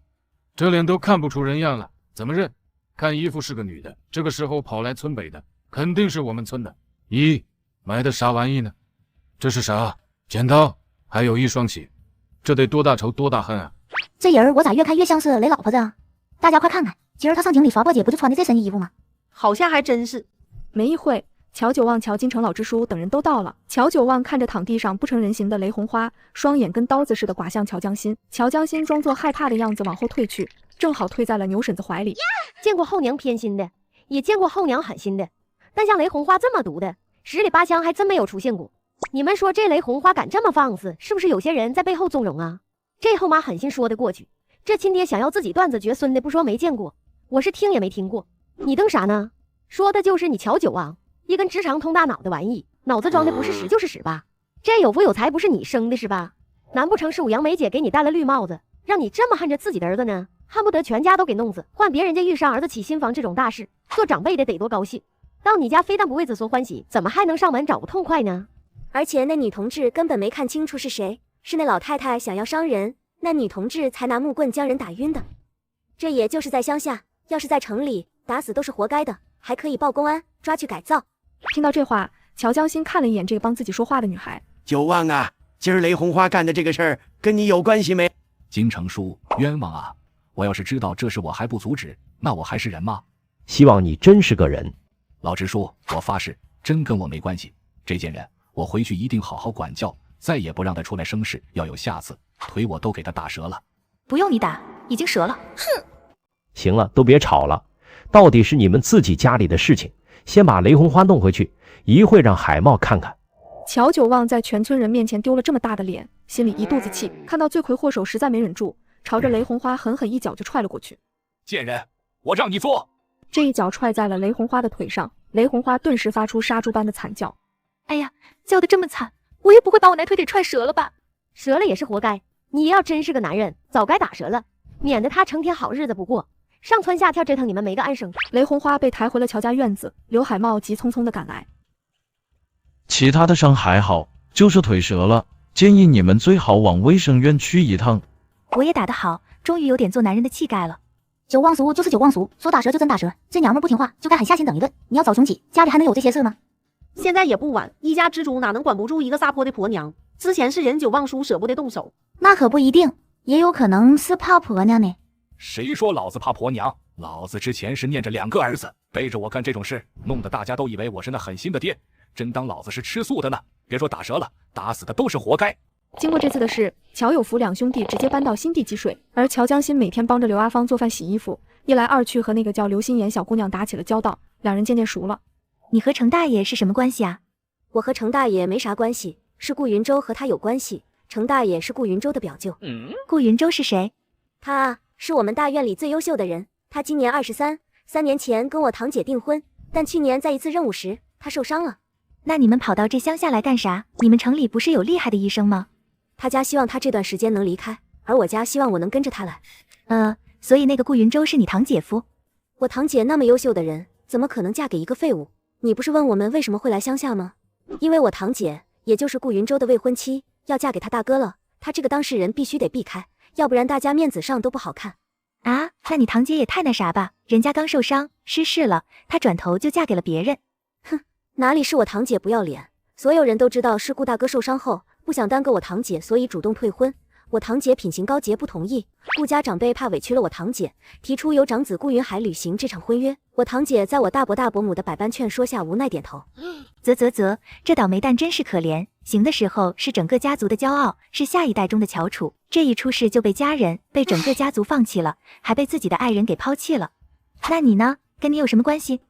这脸都看不出人样了，怎么认？看衣服是个女的，这个时候跑来村北的，肯定是我们村的。咦，买的啥玩意呢？这是啥？剪刀，还有一双鞋，这得多大仇多大恨啊！这人我咋越看越像是雷老婆子啊？大家快看看，今儿他上井里刷过节不就穿的这身衣服吗？好像还真是。没一会，乔九旺、乔金城、老支书等人都到了。乔九旺看着躺地上不成人形的雷红花，双眼跟刀子似的刮向乔江心。乔江心装作害怕的样子往后退去，正好退在了牛婶子怀里。见过后娘偏心的，也见过后娘狠心的，但像雷红花这么毒的，十里八乡还真没有出现过。你们说这雷红花敢这么放肆，是不是有些人在背后纵容啊？这后妈狠心说得过去，这亲爹想要自己断子绝孙的，不说没见过，我是听也没听过。你瞪啥呢？说的就是你乔九旺，一根直肠通大脑的玩意，脑子装的不是屎就是屎吧？这有福有财不是你生的是吧？难不成是五杨梅姐给你戴了绿帽子，让你这么恨着自己的儿子呢？恨不得全家都给弄死，换别人家遇上儿子起新房这种大事，做长辈的得多高兴。到你家非但不为子孙欢喜，怎么还能上门找不痛快呢？而且那女同志根本没看清楚是谁，是那老太太想要伤人，那女同志才拿木棍将人打晕的。这也就是在乡下，要是在城里，打死都是活该的，还可以报公安抓去改造。听到这话，乔江心看了一眼这个帮自己说话的女孩。九旺啊，今儿雷红花干的这个事儿跟你有关系没？金城叔，冤枉啊！我要是知道这事我还不阻止，那我还是人吗？希望你真是个人。老支书，我发誓，真跟我没关系。这件人，我回去一定好好管教，再也不让他出来生事。要有下次，腿我都给他打折了。不用你打，已经折了。哼！行了，都别吵了，到底是你们自己家里的事情，先把雷红花弄回去，一会让海茂看看。乔九旺在全村人面前丢了这么大的脸，心里一肚子气，看到罪魁祸首，实在没忍住，朝着雷红花狠狠一脚就踹了过去。贱人，我让你做！这一脚踹在了雷红花的腿上，雷红花顿时发出杀猪般的惨叫。哎呀，叫得这么惨，我也不会把我那腿给踹折了吧？折了也是活该，你要真是个男人，早该打折了，免得他成天好日子不过，上蹿下跳折腾你们没个安生。雷红花被抬回了乔家院子，刘海茂急匆匆地赶来。其他的伤还好，就是腿折了，建议你们最好往卫生院去一趟。我也打得好，终于有点做男人的气概了。酒忘俗就是酒忘俗，说打折就真打折，这娘们不听话就该狠下心整一顿。你要早穷起，家里还能有这些事吗？现在也不晚，一家之主哪能管不住一个撒泼的婆娘？之前是人酒忘书舍不得动手，那可不一定，也有可能是怕婆娘呢。谁说老子怕婆娘？老子之前是念着2个儿子，背着我干这种事，弄得大家都以为我是那狠心的爹，真当老子是吃素的呢。别说打折了，打死的都是活该。经过这次的事，乔有福两兄弟直接搬到新地积水，而乔江心每天帮着刘阿芳做饭洗衣服，一来二去和那个叫刘心妍小姑娘打起了交道，两人渐渐熟了。你和程大爷是什么关系啊？我和程大爷没啥关系，是顾云舟和他有关系。程大爷是顾云舟的表舅。顾云舟是谁？他是我们大院里最优秀的人，他今年23，3年前跟我堂姐订婚，但去年在一次任务时他受伤了。那你们跑到这乡下来干啥？你们城里不是有厉害的医生吗？他家希望他这段时间能离开，而我家希望我能跟着他来。所以那个顾云舟是你堂姐夫？我堂姐那么优秀的人，怎么可能嫁给一个废物？你不是问我们为什么会来乡下吗？因为我堂姐，也就是顾云舟的未婚妻，要嫁给他大哥了，他这个当事人必须得避开，要不然大家面子上都不好看。啊，那你堂姐也太那啥吧，人家刚受伤失势了，她转头就嫁给了别人。哼，哪里是我堂姐不要脸，所有人都知道是顾大哥受伤后不想耽搁我堂姐，所以主动退婚。我堂姐品行高洁，不同意。顾家长辈怕委屈了我堂姐，提出由长子顾云海履行这场婚约。我堂姐在我大伯大伯母的百般劝说下，无奈点头。啧，这倒霉蛋真是可怜。行的时候是整个家族的骄傲，是下一代中的翘楚，这一出事就被家人、被整个家族放弃了，还被自己的爱人给抛弃了。那你呢？跟你有什么关系？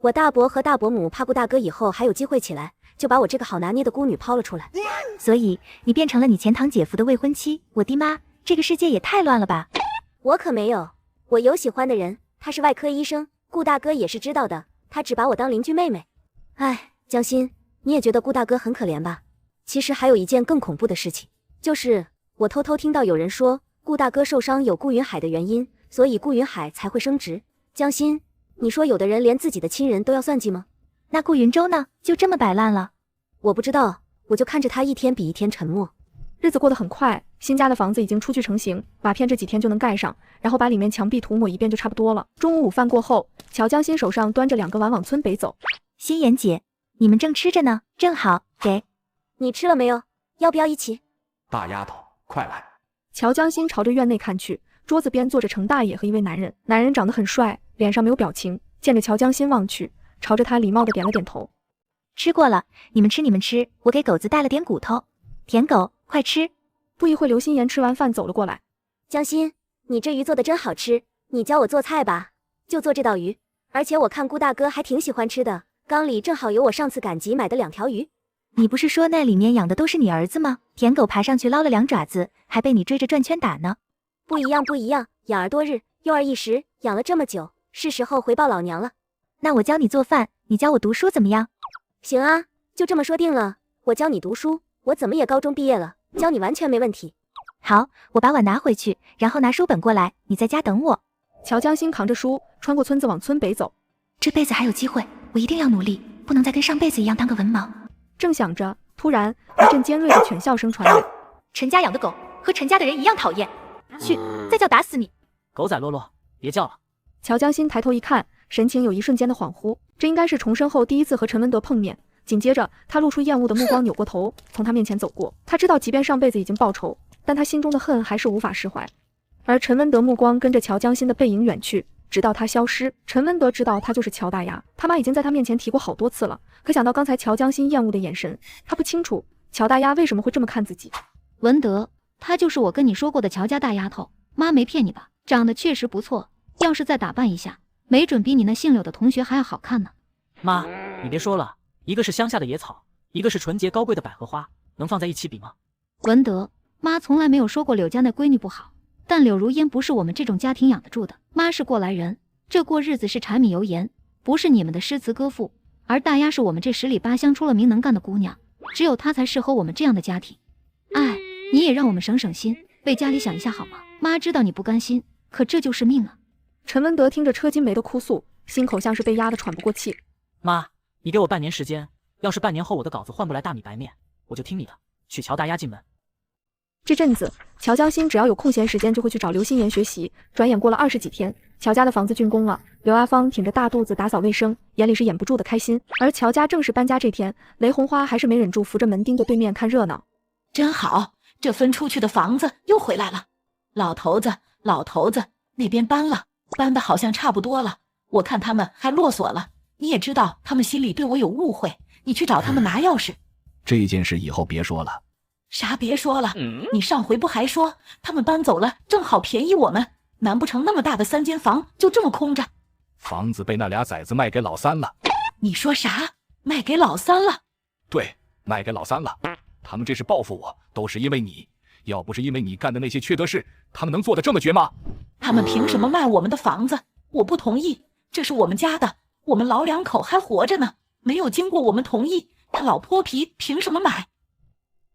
我大伯和大伯母怕顾大哥以后还有机会起来，就把我这个好拿捏的孤女抛了出来。所以你变成了你前堂姐夫的未婚妻。我的妈，这个世界也太乱了吧！我可没有，我有喜欢的人，他是外科医生，顾大哥也是知道的，他只把我当邻居妹妹。哎，江心，你也觉得顾大哥很可怜吧？其实还有一件更恐怖的事情，就是我偷偷听到有人说顾大哥受伤有顾云海的原因，所以顾云海才会升职。江心，你说有的人连自己的亲人都要算计吗？那顾云舟呢？就这么摆烂了？我不知道，我就看着他一天比一天沉默。日子过得很快，新家的房子已经初具成型，瓦片这几天就能盖上，然后把里面墙壁涂抹一遍就差不多了。中午午饭过后，乔江心手上端着2个碗往村北走。心妍姐，你们正吃着呢，正好给。你吃了没有？要不要一起？大丫头，快来！乔江心朝着院内看去，桌子边坐着程大爷和一位男人，男人长得很帅，脸上没有表情，见着乔江心望去，朝着他礼貌地点了点头。吃过了，你们吃，我给狗子带了点骨头。舔狗，快吃！不一会，刘心妍吃完饭走了过来。江心，你这鱼做的真好吃，你教我做菜吧，就做这道鱼。而且我看顾大哥还挺喜欢吃的，缸里正好有我上次赶集买的2条鱼。你不是说那里面养的都是你儿子吗？舔狗爬上去捞了2爪子，还被你追着转圈打呢。不一样，养儿多日，幼儿一时，养了这么久，是时候回报老娘了。那我教你做饭，你教我读书怎么样？行啊，就这么说定了。我教你读书，我怎么也高中毕业了，教你完全没问题。好，我把碗拿回去，然后拿书本过来，你在家等我。乔江心扛着书，穿过村子往村北走。这辈子还有机会，我一定要努力，不能再跟上辈子一样当个文盲。正想着，突然一阵尖锐的犬笑声传来。陈家养的狗和陈家的人一样讨厌，去，再叫打死你！狗仔洛洛，别叫了。乔江心抬头一看，神情有一瞬间的恍惚，这应该是重生后第一次和陈文德碰面。紧接着，他露出厌恶的目光，扭过头，从他面前走过。他知道，即便上辈子已经报仇，但他心中的恨还是无法释怀。而陈文德目光跟着乔江心的背影远去，直到他消失。陈文德知道他就是乔大丫，他妈已经在他面前提过好多次了。可想到刚才乔江心厌恶的眼神，他不清楚乔大丫为什么会这么看自己。文德，她就是我跟你说过的乔家大丫头，妈没骗你吧？长得确实不错，要是再打扮一下，没准比你那姓柳的同学还要好看呢。妈，你别说了，一个是乡下的野草，一个是纯洁高贵的百合花，能放在一起比吗？文德，妈从来没有说过柳家那闺女不好，但柳如烟不是我们这种家庭养得住的。妈是过来人，这过日子是柴米油盐，不是你们的诗词歌赋。而大丫是我们这10里8乡出了名能干的姑娘，只有她才适合我们这样的家庭。哎，你也让我们省省心，为家里想一下好吗？妈知道你不甘心，可这就是命啊。陈文德听着车金梅的哭诉，心口像是被压得喘不过气。妈，你给我半年时间，要是半年后我的稿子换不来大米白面，我就听你的，娶乔大丫进门。这阵子，乔江心只要有空闲时间就会去找刘心妍学习。转眼过了20几天，乔家的房子竣工了。刘阿芳挺着大肚子打扫卫生，眼里是掩不住的开心。而乔家正式搬家这天，雷红花还是没忍住扶着门盯着对面看热闹。真好，这分出去的房子又回来了。老头子，那边搬了，搬的好像差不多了。我看他们还啰嗦了。你也知道，他们心里对我有误会。你去找他们拿钥匙。这件事以后别说了。啥别说了？你上回不还说他们搬走了，正好便宜我们？难不成那么大的3间房就这么空着？房子被那俩崽子卖给老三了。你说啥？卖给老三了？对，卖给老三了。他们这是报复我，都是因为你。要不是因为你干的那些缺德事，他们能做得这么绝吗？他们凭什么卖我们的房子？我不同意，这是我们家的，我们老2口还活着呢，没有经过我们同意，他老泼皮凭什么买？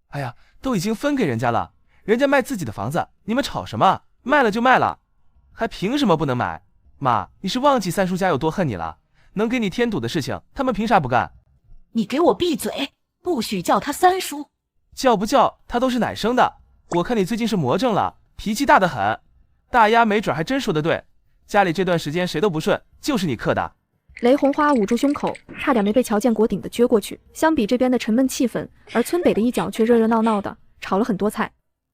哎呀，都已经分给人家了，人家卖自己的房子，你们吵什么？卖了就卖了，还凭什么不能买？妈，你是忘记三叔家有多恨你了？能给你添堵的事情，他们凭啥不干？你给我闭嘴，不许叫他三叔。叫不叫他都是奶生的。我看你最近是魔怔了，脾气大得很。大丫没准还真说得对，家里这段时间谁都不顺，就是你克的。雷红花捂住胸口，差点没被乔建国顶得撅过去。相比这边的沉闷气氛，而村北的一角却热热闹闹的，炒了很多菜。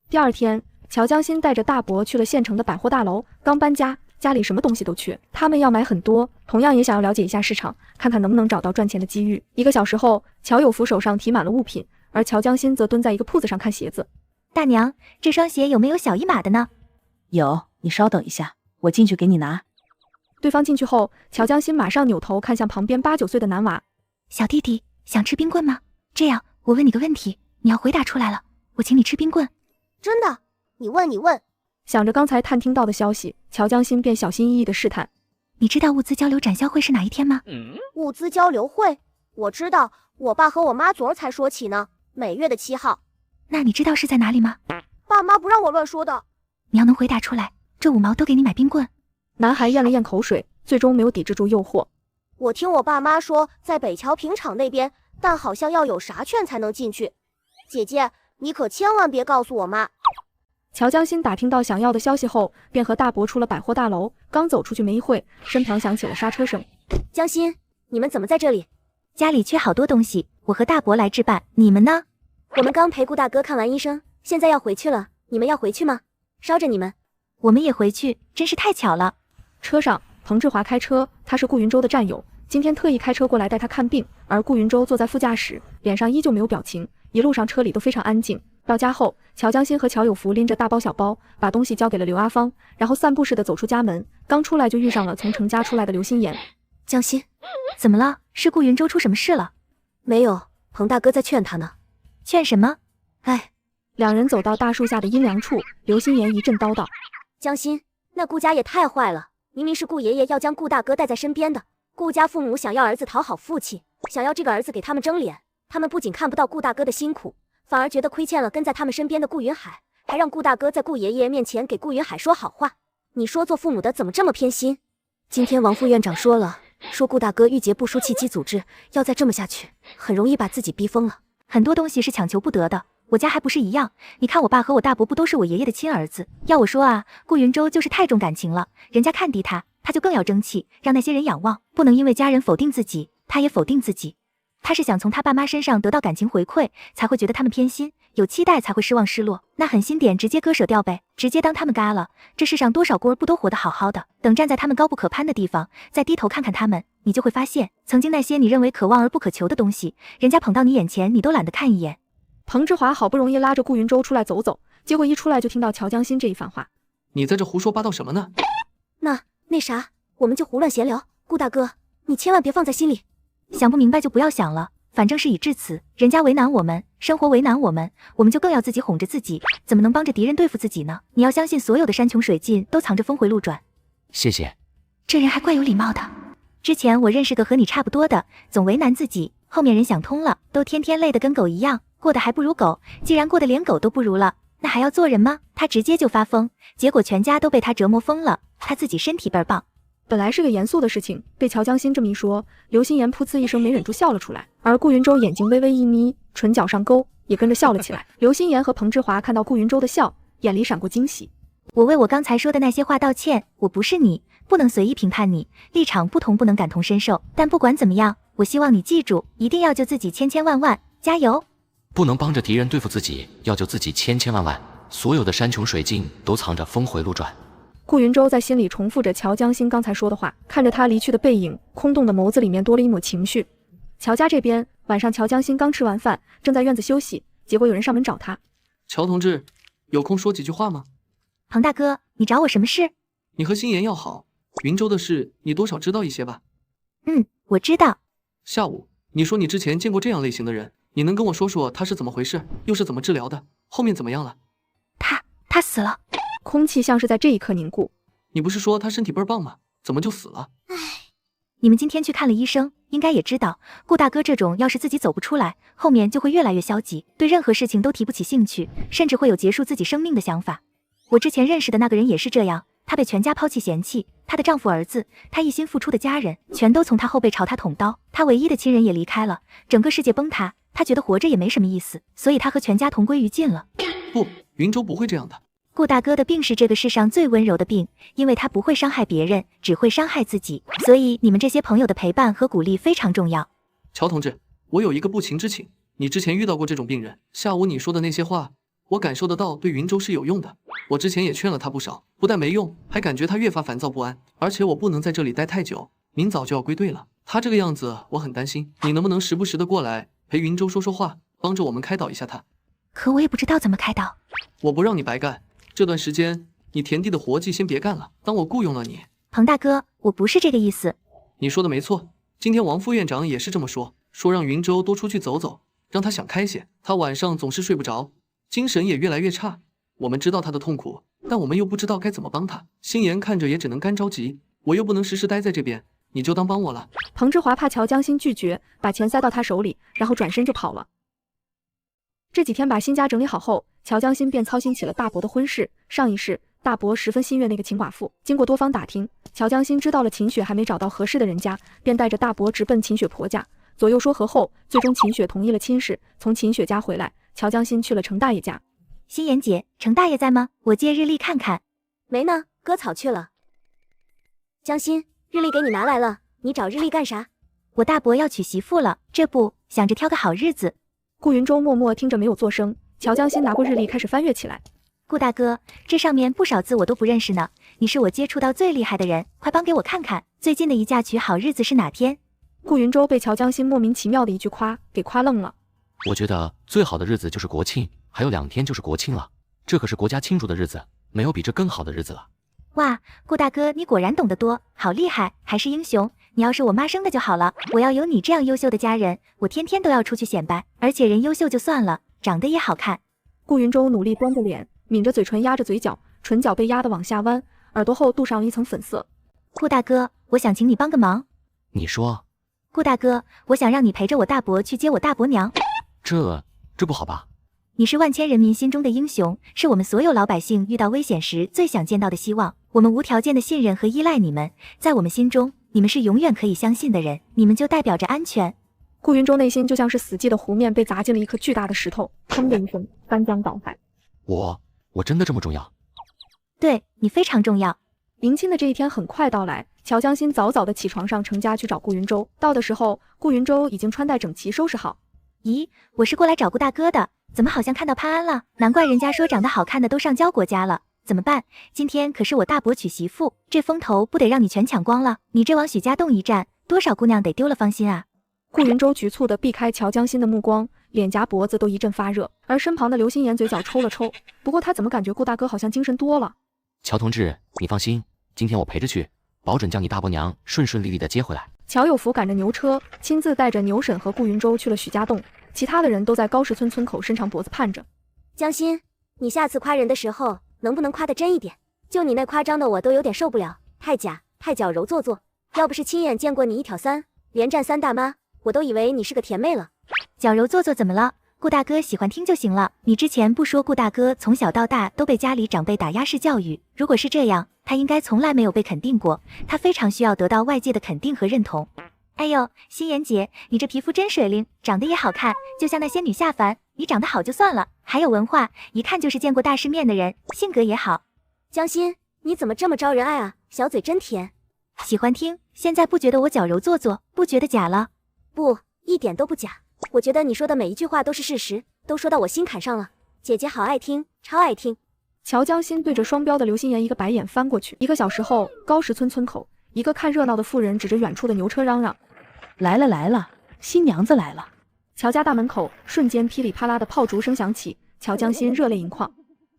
第二天，乔江心带着大伯去了县城的百货大楼。刚搬家，家里什么东西都缺，他们要买很多，同样也想要了解一下市场，看看能不能找到赚钱的机遇。1个小时后，乔有福手上提满了物品，而乔江心则蹲在一个铺子上看鞋子。大娘，这双鞋有没有小1码的呢？有，你稍等一下，我进去给你拿。对方进去后，乔江心马上扭头看向旁边8、9岁的男娃。小弟弟，想吃冰棍吗？这样，我问你个问题，你要回答出来了，我请你吃冰棍。真的？你问。想着刚才探听到的消息，乔江心便小心翼翼地试探。你知道物资交流展销会是哪一天吗？物资交流会？我知道，我爸和我妈昨儿才说起呢，每月的7号。那你知道是在哪里吗？爸妈不让我乱说的。你要能回答出来，这5毛都给你买冰棍。男孩咽了咽口水，最终没有抵制住诱惑。我听我爸妈说，在北桥平厂那边，但好像要有啥券才能进去。姐姐，你可千万别告诉我妈。乔江心打听到想要的消息后，便和大伯出了百货大楼。刚走出去没一会，身旁响起了刹车声。江心，你们怎么在这里？家里缺好多东西，我和大伯来置办。你们呢？我们刚陪顾大哥看完医生，现在要回去了。你们要回去吗？捎着你们。我们也回去，真是太巧了。车上，彭志华开车，他是顾云舟的战友，今天特意开车过来带他看病，而顾云舟坐在副驾驶，脸上依旧没有表情。一路上车里都非常安静。到家后，乔江心和乔有福拎着大包小包，把东西交给了刘阿芳，然后散步似的走出家门。刚出来就遇上了从程家出来的刘心言。江心，怎么了？是顾云舟出什么事了？没有，彭大哥在劝他呢。劝什么？哎，两人走到大树下的阴凉处，刘心言一阵叨叨：江心，那顾家也太坏了，明明是顾爷爷要将顾大哥带在身边的，顾家父母想要儿子讨好父亲，想要这个儿子给他们争脸，他们不仅看不到顾大哥的辛苦，反而觉得亏欠了跟在他们身边的顾云海，还让顾大哥在顾爷爷面前给顾云海说好话。你说做父母的怎么这么偏心？今天王副院长说了，说顾大哥郁结不舒气机阻滞，要再这么下去，很容易把自己逼疯了。很多东西是强求不得的，我家还不是一样？你看我爸和我大伯不都是我爷爷的亲儿子？要我说啊，顾云舟就是太重感情了，人家看低他，他就更要争气，让那些人仰望，不能因为家人否定自己，他也否定自己。他是想从他爸妈身上得到感情回馈，才会觉得他们偏心，有期待才会失望失落。那狠心点直接割舍掉呗，直接当他们嘎了。这世上多少孤儿不都活得好好的？等站在他们高不可攀的地方，再低头看看他们，你就会发现，曾经那些你认为可望而不可求的东西，人家捧到你眼前，你都懒得看一眼。彭志华好不容易拉着顾云舟出来走走，结果一出来就听到乔江心这一番话：你在这胡说八道什么呢？那啥，我们就胡乱闲聊。顾大哥，你千万别放在心里。想不明白就不要想了，反正事已至此，人家为难我们，生活为难我们，我们就更要自己哄着自己，怎么能帮着敌人对付自己呢？你要相信，所有的山穷水尽都藏着峰回路转。谢谢。这人还怪有礼貌的。之前我认识个和你差不多的，总为难自己，后面人想通了，都天天累得跟狗一样，过得还不如狗。既然过得连狗都不如了，那还要做人吗？他直接就发疯，结果全家都被他折磨疯了，他自己身体倍儿棒。本来是个严肃的事情，被乔江心这么一说，刘心言噗呲一声没忍住笑了出来，而顾云舟眼睛微微一眯，唇角上勾，也跟着笑了起来。刘心言和彭志华看到顾云舟的笑，眼里闪过惊喜。我为我刚才说的那些话道歉，我不是你，不能随意评判你，立场不同不能感同身受，但不管怎么样，我希望你记住，一定要救自己千千万万，加油！不能帮着敌人对付自己，要救自己千千万万，所有的山穷水尽都藏着峰回路转。顾云舟在心里重复着乔江心刚才说的话，看着他离去的背影，空洞的眸子里面多了一抹情绪。乔家这边，晚上乔江心刚吃完饭，正在院子休息，结果有人上门找他。乔同志，有空说几句话吗？彭大哥，你找我什么事？你和心妍要好，云舟的事你多少知道一些吧？我知道。下午你说你之前见过这样类型的人，你能跟我说说他是怎么回事，又是怎么治疗的，后面怎么样了？他死了。空气像是在这一刻凝固。你不是说他身体倍儿棒吗？怎么就死了？你们今天去看了医生，应该也知道，顾大哥这种要是自己走不出来，后面就会越来越消极，对任何事情都提不起兴趣，甚至会有结束自己生命的想法。我之前认识的那个人也是这样，他被全家抛弃嫌弃，她的丈夫儿子，她一心付出的家人，全都从她后背朝她捅刀，她唯一的亲人也离开了，整个世界崩塌，她觉得活着也没什么意思，所以她和全家同归于尽了。不，云舟不会这样的。顾大哥的病是这个世上最温柔的病，因为他不会伤害别人，只会伤害自己，所以你们这些朋友的陪伴和鼓励非常重要。乔同志，我有一个不情之请，你之前遇到过这种病人，下午你说的那些话，我感受得到对云舟是有用的。我之前也劝了他不少，不但没用，还感觉他越发烦躁不安，而且我不能在这里待太久，明早就要归队了。他这个样子我很担心，你能不能时不时的过来陪云舟说说话，帮着我们开导一下他？可我也不知道怎么开导。我不让你白干，这段时间你田地的活计先别干了，当我雇佣了你。彭大哥，我不是这个意思。你说的没错，今天王副院长也是这么说，说让云舟多出去走走，让他想开些。他晚上总是睡不着，精神也越来越差。我们知道他的痛苦，但我们又不知道该怎么帮他。心妍看着也只能干着急，我又不能时时待在这边，你就当帮我了。彭志华怕乔江心拒绝，把钱塞到他手里，然后转身就跑了。这几天把新家整理好后，乔江心便操心起了大伯的婚事。上一世，大伯十分心悦那个秦寡妇，经过多方打听，乔江心知道了秦雪还没找到合适的人家，便带着大伯直奔秦雪婆家。左右说和后，最终秦雪同意了亲事。从秦雪家回来，乔江心去了程大爷家。心妍姐，程大爷在吗？我借日历看看。没呢，割草去了。江心，日历给你拿来了，你找日历干啥？我大伯要娶媳妇了，这不想着挑个好日子。顾云舟默默听着没有作声，乔江心拿过日历开始翻阅起来。顾大哥，这上面不少字我都不认识呢，你是我接触到最厉害的人，快帮给我看看，最近的一嫁娶好日子是哪天？顾云舟被乔江心莫名其妙的一句夸给夸愣了。我觉得最好的日子就是国庆，还有2天就是国庆了，这可是国家庆祝的日子，没有比这更好的日子了。哇，顾大哥你果然懂得多，好厉害，还是英雄。你要是我妈生的就好了，我要有你这样优秀的家人，我天天都要出去显摆，而且人优秀就算了，长得也好看。顾云舟努力端着脸，抿着嘴唇压着嘴角，唇角被压得往下弯，耳朵后镀上了一层粉色。顾大哥，我想请你帮个忙。你说。顾大哥，我想让你陪着我大伯去接我大伯娘。这不好吧？你是万千人民心中的英雄，是我们所有老百姓遇到危险时最想见到的希望。我们无条件的信任和依赖你们，在我们心中，你们是永远可以相信的人，你们就代表着安全。顾云舟内心就像是死寂的湖面被砸进了一颗巨大的石头，砰的一声，翻江倒海。我真的这么重要？对，你非常重要。迎亲的这一天很快到来，乔江心早早的起床上程家去找顾云舟。到的时候，顾云舟已经穿戴整齐，收拾好。咦，我是过来找顾大哥的，怎么好像看到潘安了？难怪人家说长得好看的都上交国家了。怎么办？今天可是我大伯娶媳妇，这风头不得让你全抢光了？你这往许家洞一站，多少姑娘得丢了芳心啊！顾云舟局促地避开乔江心的目光，脸颊脖子都一阵发热，而身旁的刘心妍嘴角抽了抽。不过他怎么感觉顾大哥好像精神多了？乔同志，你放心，今天我陪着去，保准将你大伯娘顺顺利利的接回来。乔有福赶着牛车，亲自带着牛婶和顾云舟去了许家洞，其他的人都在高石村村口伸长脖子盼着。江心，你下次夸人的时候能不能夸得真一点？就你那夸张的我都有点受不了，太假太矫揉做作。要不是亲眼见过你一挑三，连战3大妈，我都以为你是个甜妹了。矫揉做作怎么了？顾大哥喜欢听就行了。你之前不说顾大哥从小到大都被家里长辈打压式教育，如果是这样，他应该从来没有被肯定过，他非常需要得到外界的肯定和认同。哎呦，心妍姐，你这皮肤真水灵，长得也好看，就像那仙女下凡。你长得好就算了，还有文化，一看就是见过大世面的人，性格也好。江心，你怎么这么招人爱啊？小嘴真甜。喜欢听，现在不觉得我矫揉做作，不觉得假了？不，一点都不假。我觉得你说的每一句话都是事实，都说到我心坎上了。姐姐好爱听，超爱听。乔江心对着双标的刘心妍一个白眼翻过去。1个小时后，高石村村口，一个看热闹的妇人指着远处的牛车嚷嚷：“来了来了，新娘子来了！”乔家大门口瞬间噼里啪啦的炮竹声响起，乔江心热泪盈眶。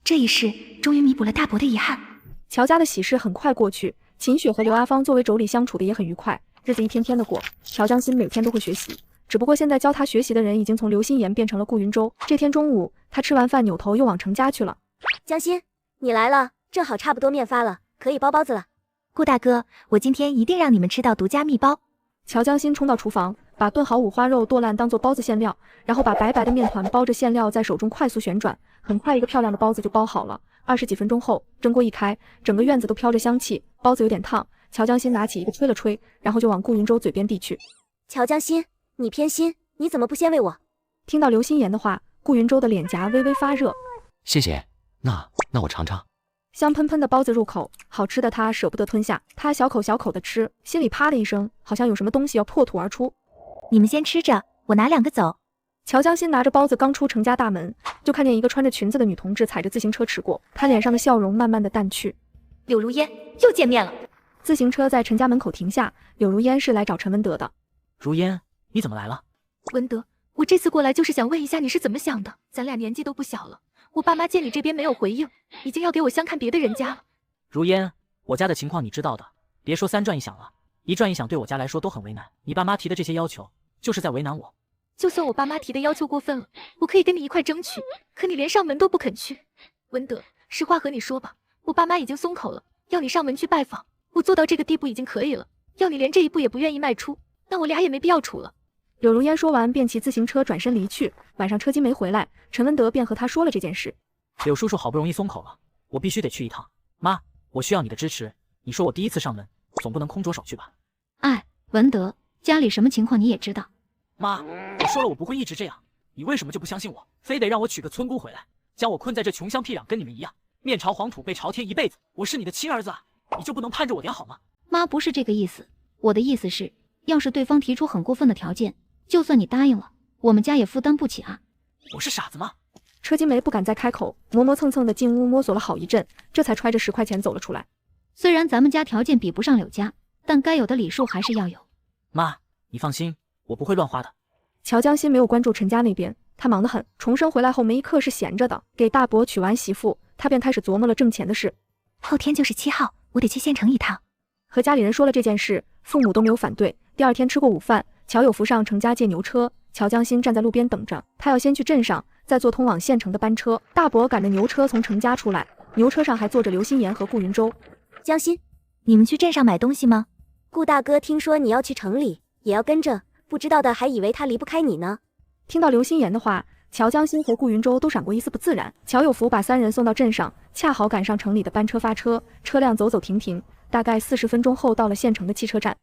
这一世终于弥补了大伯的遗憾。乔家的喜事很快过去，秦雪和刘阿芳作为妯娌相处的也很愉快，日子一天天的过。乔江心每天都会学习，只不过现在教他学习的人已经从刘心妍变成了顾云舟。这天中午，他吃完饭扭头又往程家去了。江心，你来了，正好差不多面发了，可以包包子了。顾大哥，我今天一定让你们吃到独家秘包。乔江心冲到厨房，把炖好五花肉剁烂当做包子馅料，然后把白白的面团包着馅料在手中快速旋转，很快一个漂亮的包子就包好了。20几分钟后，蒸锅一开，整个院子都飘着香气，包子有点烫。乔江心拿起一个吹了吹，然后就往顾云舟嘴边递去。乔江心，你偏心，你怎么不先喂我？听到刘心妍的话，顾云舟的脸颊微微发热。谢谢，那我尝尝。香喷喷的包子入口，好吃的他舍不得吞下，他小口小口的吃，心里啪的一声，好像有什么东西要破土而出。你们先吃着，我拿2个走。乔江心拿着包子刚出程家大门，就看见一个穿着裙子的女同志踩着自行车驰过，她脸上的笑容慢慢的淡去。柳如烟，又见面了。自行车在陈家门口停下，柳如烟是来找陈文德的。如烟，你怎么来了？文德，我这次过来就是想问一下你是怎么想的，咱俩年纪都不小了，我爸妈见你这边没有回应，已经要给我相看别的人家了。如烟，我家的情况你知道的，别说3转1响了，1转1响对我家来说都很为难，你爸妈提的这些要求就是在为难我。就算我爸妈提的要求过分了，我可以跟你一块争取，可你连上门都不肯去。文德，实话和你说吧，我爸妈已经松口了，要你上门去拜访，我做到这个地步已经可以了，要你连这一步也不愿意迈出，那我俩也没必要处了。柳如烟说完便骑自行车转身离去，晚上车金没回来，陈文德便和他说了这件事。柳叔叔好不容易松口了，我必须得去一趟。妈，我需要你的支持，你说我第一次上门，总不能空着手去吧？哎，文德，家里什么情况你也知道。妈，我说了我不会一直这样，你为什么就不相信我，非得让我娶个村姑回来，将我困在这穷乡僻壤，跟你们一样，面朝黄土背朝天一辈子？我是你的亲儿子啊，你就不能盼着我点好吗？妈不是这个意思，我的意思是，要是对方提出很过分的条件，就算你答应了，我们家也负担不起啊。我是傻子吗？车金梅不敢再开口，磨磨蹭蹭的进屋摸索了好一阵，这才揣着10块钱走了出来。虽然咱们家条件比不上柳家，但该有的礼数还是要有。妈，你放心，我不会乱花的。乔江心没有关注陈家那边，他忙得很。重生回来后没一刻是闲着的，给大伯娶完媳妇，他便开始琢磨了挣钱的事。后天就是7号，我得去县城一趟。和家里人说了这件事，父母都没有反对。第2天吃过午饭，乔有福上程家借牛车，乔江心站在路边等着，他要先去镇上，再坐通往县城的班车。大伯赶着牛车从程家出来，牛车上还坐着刘心言和顾云舟。江心，你们去镇上买东西吗？顾大哥听说你要去城里，也要跟着，不知道的还以为他离不开你呢。听到刘心言的话，乔江心和顾云舟都闪过一丝不自然。乔有福把3人送到镇上，恰好赶上城里的班车发车，车辆走走停停，大概40分钟后到了县城的汽车站。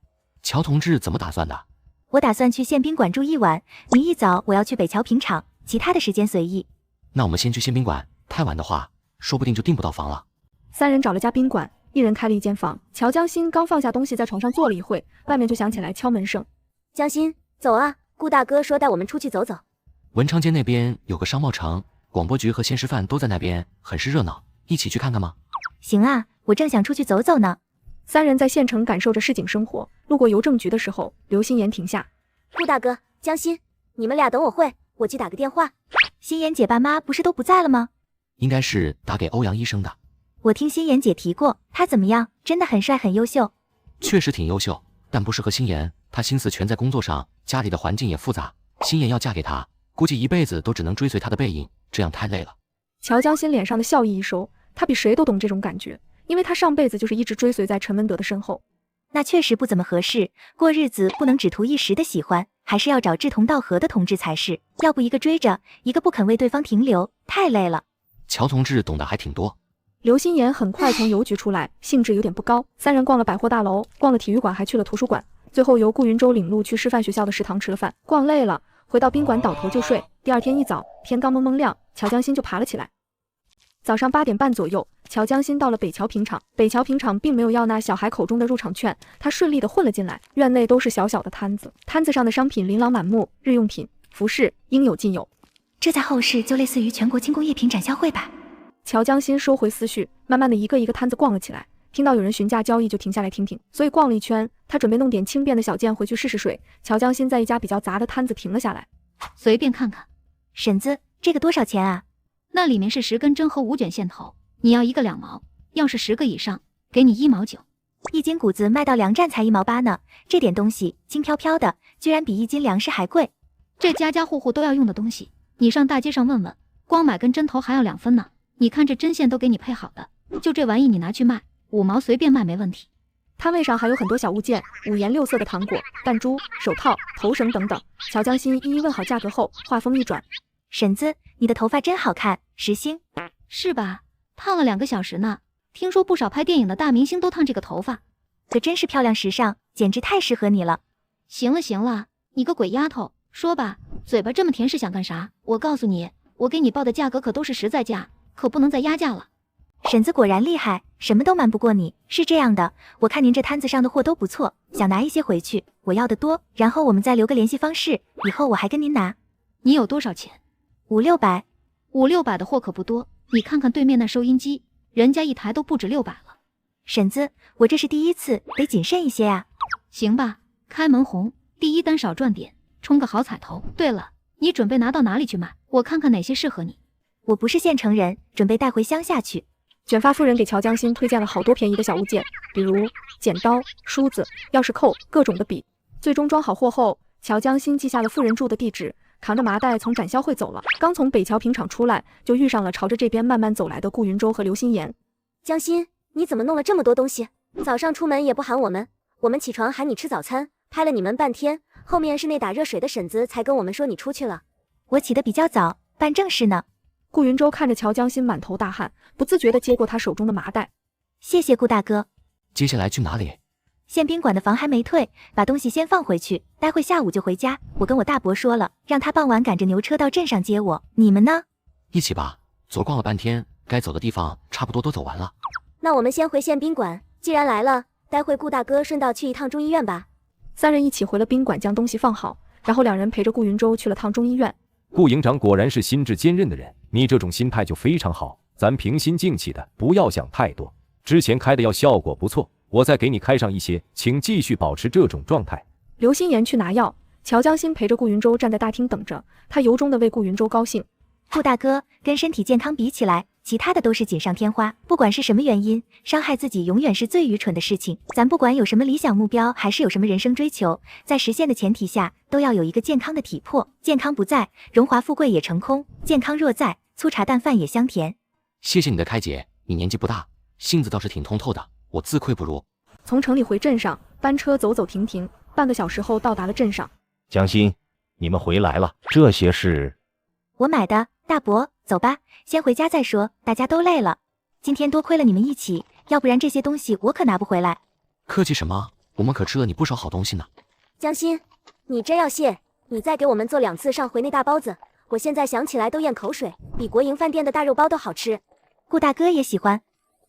乔同志怎么打算的？我打算去宪兵馆住1晚，明一早我要去北桥平场，其他的时间随意。那我们先去宪兵馆，太晚的话，说不定就订不到房了。 3人找了家宾馆，一人开了一间房。乔江心刚放下东西，在床上坐了一会，外面就响起来敲门声。江心，走啊，顾大哥说带我们出去走走。文昌街那边有个商贸城，广播局和县师范都在那边，很是热闹，一起去看看吗？行啊，我正想出去走走呢。 3人在县城感受着市井生活，路过邮政局的时候，刘心言停下。顾大哥，江心，你们俩等我会，我去打个电话。心妍姐爸妈不是都不在了吗？应该是打给欧阳医生的。我听心妍姐提过，他怎么样？真的很帅很优秀。确实挺优秀，但不适合心妍，他心思全在工作上，家里的环境也复杂。心妍要嫁给他，估计一辈子都只能追随他的背影，这样太累了。乔江心脸上的笑意一收，他比谁都懂这种感觉。 因为他上辈子就是一直追随在陈文德的身后，那确实不怎么合适。过日子不能只图一时的喜欢，还是要找志同道合的同志才是。要不一个追着，一个不肯为对方停留，太累了。乔同志懂得还挺多。刘心妍很快从邮局出来，兴致有点不高。3人逛了百货大楼，逛了体育馆，还去了图书馆，最后由顾云舟领路去师范学校的食堂吃了饭。逛累了，回到宾馆倒头就睡。第2天一早，天刚蒙蒙亮，乔江心就爬了起来。早上8点半左右。 乔江心到了北桥平场，北桥平场并没有要那小孩口中的入场券，他顺利的混了进来。院内都是小小的摊子，摊子上的商品琳琅满目，日用品、服饰应有尽有。这在后市就类似于全国轻工业品展销会吧？乔江心收回思绪，慢慢的一个一个摊子逛了起来。听到有人询价交易，就停下来听听。所以逛了一圈，他准备弄点轻便的小件回去试试水。乔江心在一家比较杂的摊子停了下来，随便看看。婶子，这个多少钱啊？那里面是10根针和5卷线头。 你要一个2毛，要是10个以上，给你1毛9。一斤谷子卖到粮站才1毛8呢，这点东西轻飘飘的，居然比1斤粮食还贵。这家家户户都要用的东西，你上大街上问问，光买根针头还要2分呢。你看这针线都给你配好的，就这玩意你拿去卖，5毛随便卖没问题。摊位上还有很多小物件，5颜6色的糖果、弹珠、手套、头绳等等。乔江心一一问好价格后，话锋一转：“婶子，你的头发真好看，时兴，是吧？” 烫了2个小时呢，听说不少拍电影的大明星都烫这个头发，可真是漂亮时尚，简直太适合你了。行了行了，你个鬼丫头，说吧，嘴巴这么甜是想干啥？我告诉你，我给你报的价格可都是实在价，可不能再压价了。婶子果然厉害，什么都瞒不过你。是这样的，我看您这摊子上的货都不错，想拿一些回去，我要的多，然后我们再留个联系方式，以后我还跟您拿。你有多少钱？5、600。5、600的货可不多。 你看看对面那收音机，人家一台都不止600了。婶子，我这是第一次，得谨慎一些啊。行吧，开门红，第1单少赚点，冲个好彩头。对了，你准备拿到哪里去卖？我看看哪些适合你。我不是县城人，准备带回乡下去。卷发夫人给乔江心推荐了好多便宜的小物件，比如剪刀、梳子、钥匙扣、各种的笔。最终装好货后，乔江心记下了夫人住的地址。 扛着麻袋从展销会走了，刚从北桥平场出来，就遇上了朝着这边慢慢走来的顾云舟和刘心妍。江心，你怎么弄了这么多东西？早上出门也不喊我们，我们起床喊你吃早餐，拍了你们半天，后面是那打热水的婶子才跟我们说你出去了。我起得比较早，办正事呢。顾云舟看着乔江心满头大汗，不自觉地接过他手中的麻袋。谢谢顾大哥。接下来去哪里？宪宾馆的房还没退，把东西先放回去，待会下午就回家。我跟我大伯说了，让他傍晚赶着牛车到镇上接我。你们呢？一起吧，左逛了半天，该走的地方差不多都走完了。那我们先回宪宾馆，既然来了，待会顾大哥顺道去一趟中医院吧。三人一起回了宾馆，将东西放好，然后两人陪着顾云舟去了趟中医院。顾营长果然是心智坚韧的人，你这种心态就非常好。咱平心静气的，不要想太多。之前开的药效果不错，我再给你开上一些，请继续保持这种状态。刘心言去拿药，乔江心陪着顾云舟站在大厅等着，他由衷的为顾云舟高兴。顾大哥，跟身体健康比起来，其他的都是锦上添花。不管是什么原因，伤害自己永远是最愚蠢的事情。咱不管有什么理想目标，还是有什么人生追求，在实现的前提下，都要有一个健康的体魄。健康不在，荣华富贵也成空；健康若在，粗茶淡饭也香甜。谢谢你的开解，你年纪不大，性子倒是挺通透的，我自愧不如。从城里回镇上，班车走走停停，半个小时后到达了镇上。江心，你们回来了，这些是我买的。大伯，走吧，先回家再说，大家都累了。今天多亏了你们一起，要不然这些东西我可拿不回来。客气什么？我们可吃了你不少好东西呢。江心，你真要谢，你再给我们做2次上回那大包子，我现在想起来都咽口水，比国营饭店的大肉包都好吃。顾大哥也喜欢，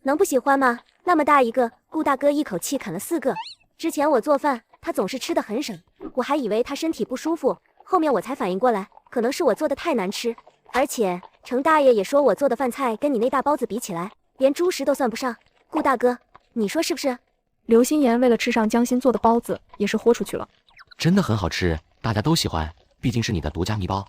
能不喜欢吗？那么大一个，顾大哥一口气啃了4个。之前我做饭，他总是吃得很省，我还以为他身体不舒服，后面我才反应过来，可能是我做的太难吃。而且程大爷也说我做的饭菜跟你那大包子比起来，连猪食都算不上。顾大哥，你说是不是？刘心言为了吃上江心做的包子，也是豁出去了。真的很好吃，大家都喜欢，毕竟是你的独家秘包。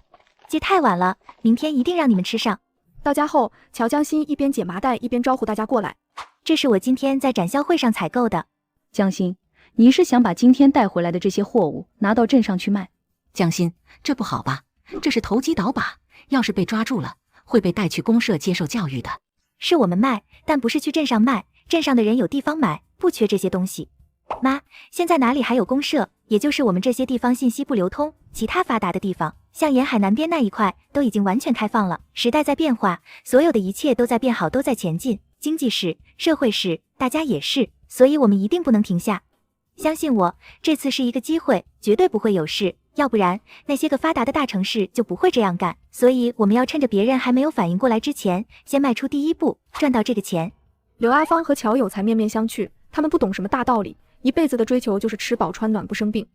接太晚了，明天一定让你们吃上。到家后，乔江心一边解麻袋一边招呼大家过来。这是我今天在展销会上采购的。江心，你是想把今天带回来的这些货物拿到镇上去卖？江心，这不好吧？这是投机倒把，要是被抓住了，会被带去公社接受教育的。是我们卖，但不是去镇上卖，镇上的人有地方买，不缺这些东西。妈，现在哪里还有公社？也就是我们这些地方信息不流通，其他发达的地方，像沿海南边那一块，都已经完全开放了。时代在变化，所有的一切都在变好，都在前进。经济是，社会是，大家也是，所以我们一定不能停下。相信我，这次是一个机会，绝对不会有事。要不然，那些个发达的大城市就不会这样干。所以我们要趁着别人还没有反应过来之前，先迈出第一步，赚到这个钱。刘阿芳和乔有才面面相觑，他们不懂什么大道理，一辈子的追求就是吃饱穿暖不生病。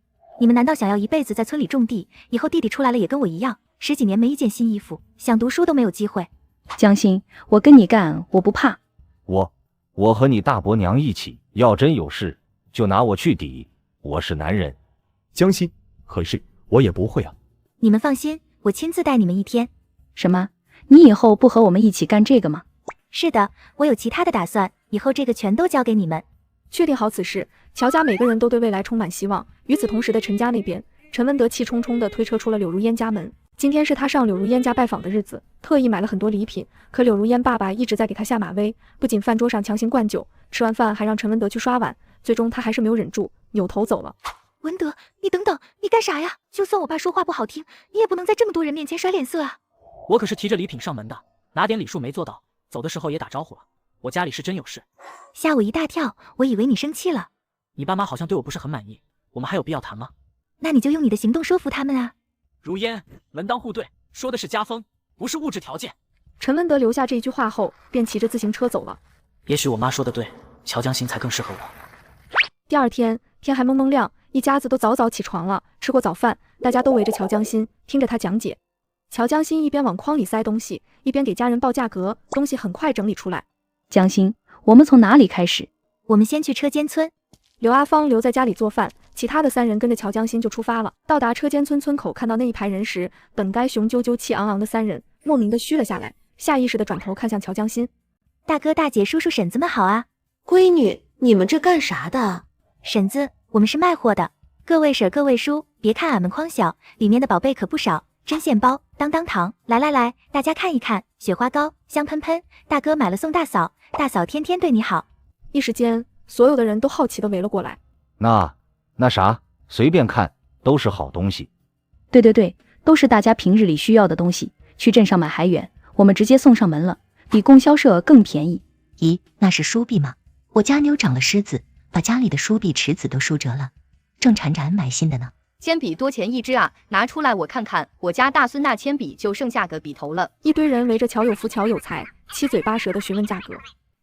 你们难道想要一辈子在村里种地，以后弟弟出来了也跟我一样，10几年没一件新衣服，想读书都没有机会？江心，我跟你干，我不怕。我和你大伯娘一起，要真有事，就拿我去抵，我是男人。江心，可是我也不会啊。你们放心，我亲自带你们一天。什么？你以后不和我们一起干这个吗？是的，我有其他的打算，以后这个全都交给你们。确定好此事，乔家每个人都对未来充满希望。与此同时的陈家那边，陈文德气冲冲地推车出了柳如烟家门。今天是他上柳如烟家拜访的日子，特意买了很多礼品。可柳如烟爸爸一直在给他下马威，不仅饭桌上强行灌酒，吃完饭还让陈文德去刷碗。最终他还是没有忍住，扭头走了。文德，你等等，你干啥呀？就算我爸说话不好听，你也不能在这么多人面前甩脸色啊！我可是提着礼品上门的，拿点礼数没做到，走的时候也打招呼了。我家里是真有事。吓我一大跳，我以为你生气了。你爸妈好像对我不是很满意，我们还有必要谈吗？那你就用你的行动说服他们啊！如烟，门当户对，说的是家风，不是物质条件。陈文德留下这一句话后，便骑着自行车走了。也许我妈说的对，乔江心才更适合我。第二天，天还蒙蒙亮，一家子都早早起床了，吃过早饭，大家都围着乔江心，听着他讲解。乔江心一边往筐里塞东西，一边给家人报价格，东西很快整理出来。江心，我们从哪里开始？我们先去车间村。刘阿芳留在家里做饭，其他的3人跟着乔江心就出发了。到达车间村村口，看到那一排人时，本该雄赳赳气昂昂的3人莫名的虚了下来，下意识的转头看向乔江心。大哥大姐叔叔婶子们好啊！闺女，你们这干啥的？婶子，我们是卖货的。各位婶各位叔，别看俺们筐小，里面的宝贝可不少，针线包、当当糖，来，大家看一看，雪花膏、香喷喷，大哥买了送大嫂，大嫂天天对你好。一时间，所有的人都好奇地围了过来。那啥，随便看，都是好东西。对，都是大家平日里需要的东西，去镇上买还远，我们直接送上门了，比供销社更便宜。咦，那是书币吗？我家妞长了虱子，把家里的书壁、池子都输折了，正缠着买新的呢。铅笔多钱一支啊？拿出来我看看，我家大孙那铅笔就剩下个笔头了。一堆人围着乔有福、乔有才，七嘴八舌的询问价格。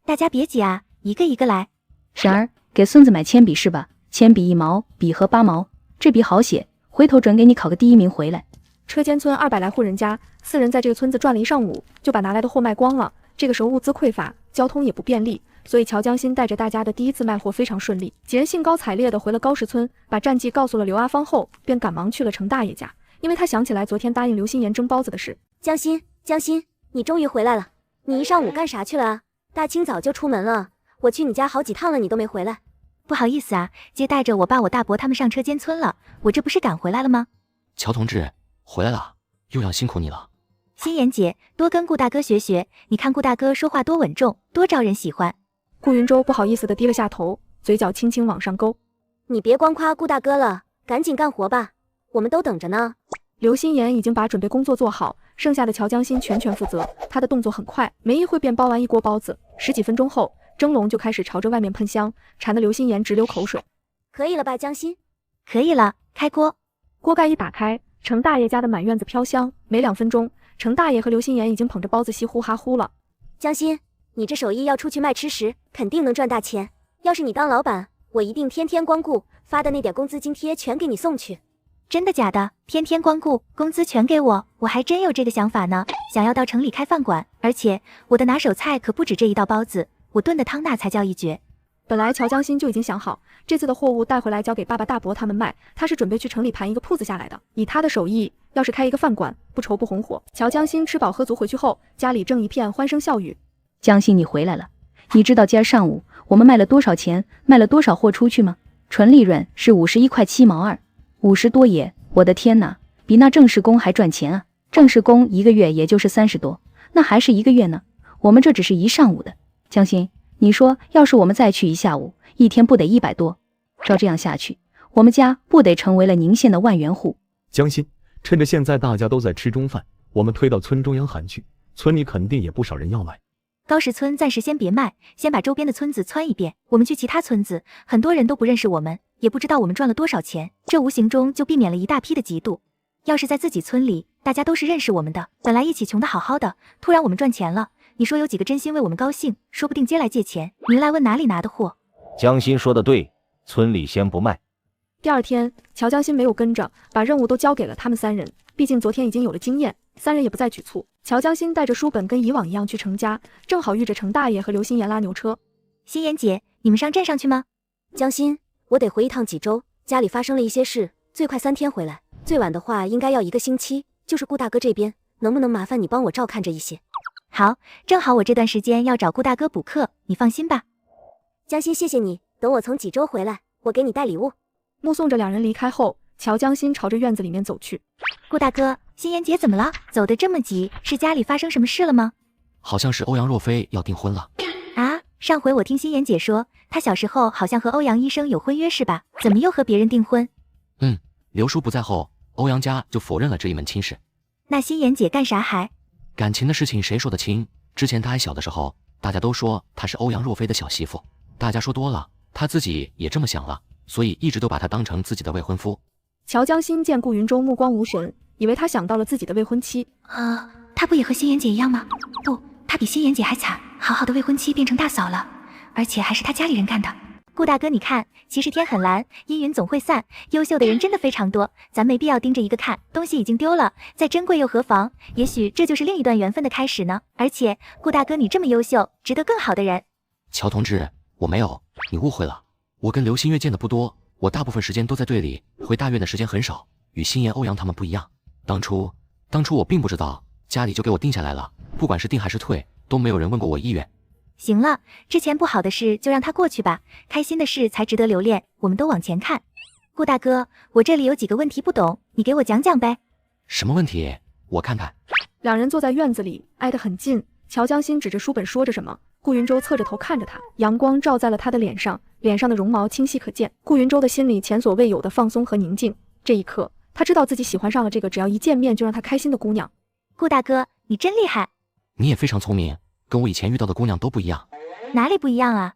大家别急啊，一个一个来。婶儿，给孙子买铅笔是吧？铅笔1毛，笔盒8毛，这笔好写，回头准给你考个第1名回来。车间村200来户人家，4人在这个村子转了一上午，就把拿来的货卖光了。这个时候物资匮乏，交通也不便利，所以乔江新带着大家的第一次卖货非常顺利。几人兴高采烈地回了高石村，把战绩告诉了刘阿芳后，便赶忙去了程大爷家，因为他想起来昨天答应刘心妍蒸包子的事。江新，你终于回来了，你一上午干啥去了啊？大清早就出门了，我去你家好几趟了，你都没回来。不好意思啊，姐带着我爸、我大伯他们上车间村了，我这不是赶回来了吗？乔同志回来了，又要辛苦你了。心妍姐，多跟顾大哥学学，你看顾大哥说话多稳重，多招人喜欢。顾云舟不好意思地低了下头，嘴角轻轻往上勾。你别光夸顾大哥了，赶紧干活吧，我们都等着呢。刘心妍已经把准备工作做好，剩下的乔江新全权负责。他的动作很快，没一会便包完一锅包子。10几分钟后，蒸笼就开始朝着外面喷香，馋得刘心妍直流口水。可以了吧，江新？可以了，开锅。锅盖一打开，程大爷家的满院子飘香。没2分钟，程大爷和刘心妍已经捧着包子稀呼哈呼了。江新，你这手艺要出去卖吃食，肯定能赚大钱。要是你当老板，我一定天天光顾，发的那点工资津贴全给你送去。真的假的？天天光顾，工资全给我？我还真有这个想法呢，想要到城里开饭馆，而且我的拿手菜可不止这一道包子，我炖的汤那才叫一绝。本来乔江新就已经想好，这次的货物带回来交给爸爸大伯他们卖，他是准备去城里盘一个铺子下来的。以他的手艺，要是开一个饭馆，不愁不红火。乔江新吃饱喝足回去后，家里正一片欢声笑语。江新，你回来了，你知道今儿上午我们卖了多少钱，卖了多少货出去吗？纯利润是51块7毛2，50多也，我的天哪，比那正式工还赚钱啊！正式工一个月也就是30多，那还是一个月呢，我们这只是一上午的。江新，你说要是我们再去一下午，一天不得100多？照这样下去，我们家不得成为了宁县的万元户？江新，趁着现在大家都在吃中饭，我们推到村中央喊去，村里肯定也不少人要买。高石村暂时先别卖，先把周边的村子窜一遍。我们去其他村子，很多人都不认识我们，也不知道我们赚了多少钱，这无形中就避免了一大批的嫉妒。要是在自己村里，大家都是认识我们的，本来一起穷得好好的，突然我们赚钱了，你说有几个真心为我们高兴？说不定接来借钱，您来问哪里拿的货。江新说的对，村里先不卖。第二天，乔江新没有跟着，把任务都交给了他们3人，毕竟昨天已经有了经验，3人也不再举措。乔江新带着书本跟以往一样去程家，正好遇着程大爷和刘心妍拉牛车。心妍姐，你们上镇上去吗？江新，我得回一趟济州，家里发生了一些事，最快3天回来，最晚的话应该要1个星期。就是顾大哥这边，能不能麻烦你帮我照看着一些？好，正好我这段时间要找顾大哥补课，你放心吧。江新，谢谢你，等我从济州回来，我给你带礼物。目送着2人离开后，乔江新朝着院子里面走去。顾大哥，心妍姐怎么了？走得这么急，是家里发生什么事了吗？好像是欧阳若飞要订婚了。啊，上回我听心妍姐说，她小时候好像和欧阳医生有婚约是吧？怎么又和别人订婚？刘叔不在后，欧阳家就否认了这一门亲事。那心妍姐干啥还？感情的事情谁说得清？之前她还小的时候，大家都说她是欧阳若飞的小媳妇，大家说多了，她自己也这么想了，所以一直都把她当成自己的未婚夫。乔江新见顾云舟目光无神，以为他想到了自己的未婚妻。他不也和心妍姐一样吗？不，他比心妍姐还惨，好好的未婚妻变成大嫂了，而且还是他家里人干的。顾大哥，你看，其实天很蓝，阴云总会散，优秀的人真的非常多，咱没必要盯着一个看，东西已经丢了，再珍贵又何妨？也许这就是另一段缘分的开始呢。而且，顾大哥你这么优秀，值得更好的人。乔同志，我没有，你误会了，我跟刘新月见的不多，我大部分时间都在队里，回大院的时间很少，与心妍、欧阳他们不一样。当初我并不知道，家里就给我定下来了，不管是定还是退，都没有人问过我意愿。行了，之前不好的事就让它过去吧，开心的事才值得留恋，我们都往前看。顾大哥，我这里有几个问题不懂，你给我讲讲呗。什么问题？我看看。2人坐在院子里，挨得很近。乔江新指着书本说着什么，顾云舟侧着头看着他，阳光照在了他的脸上，脸上的绒毛清晰可见。顾云舟的心里前所未有的放松和宁静。这一刻，他知道自己喜欢上了这个只要一见面就让他开心的姑娘。顾大哥，你真厉害。你也非常聪明，跟我以前遇到的姑娘都不一样。哪里不一样啊？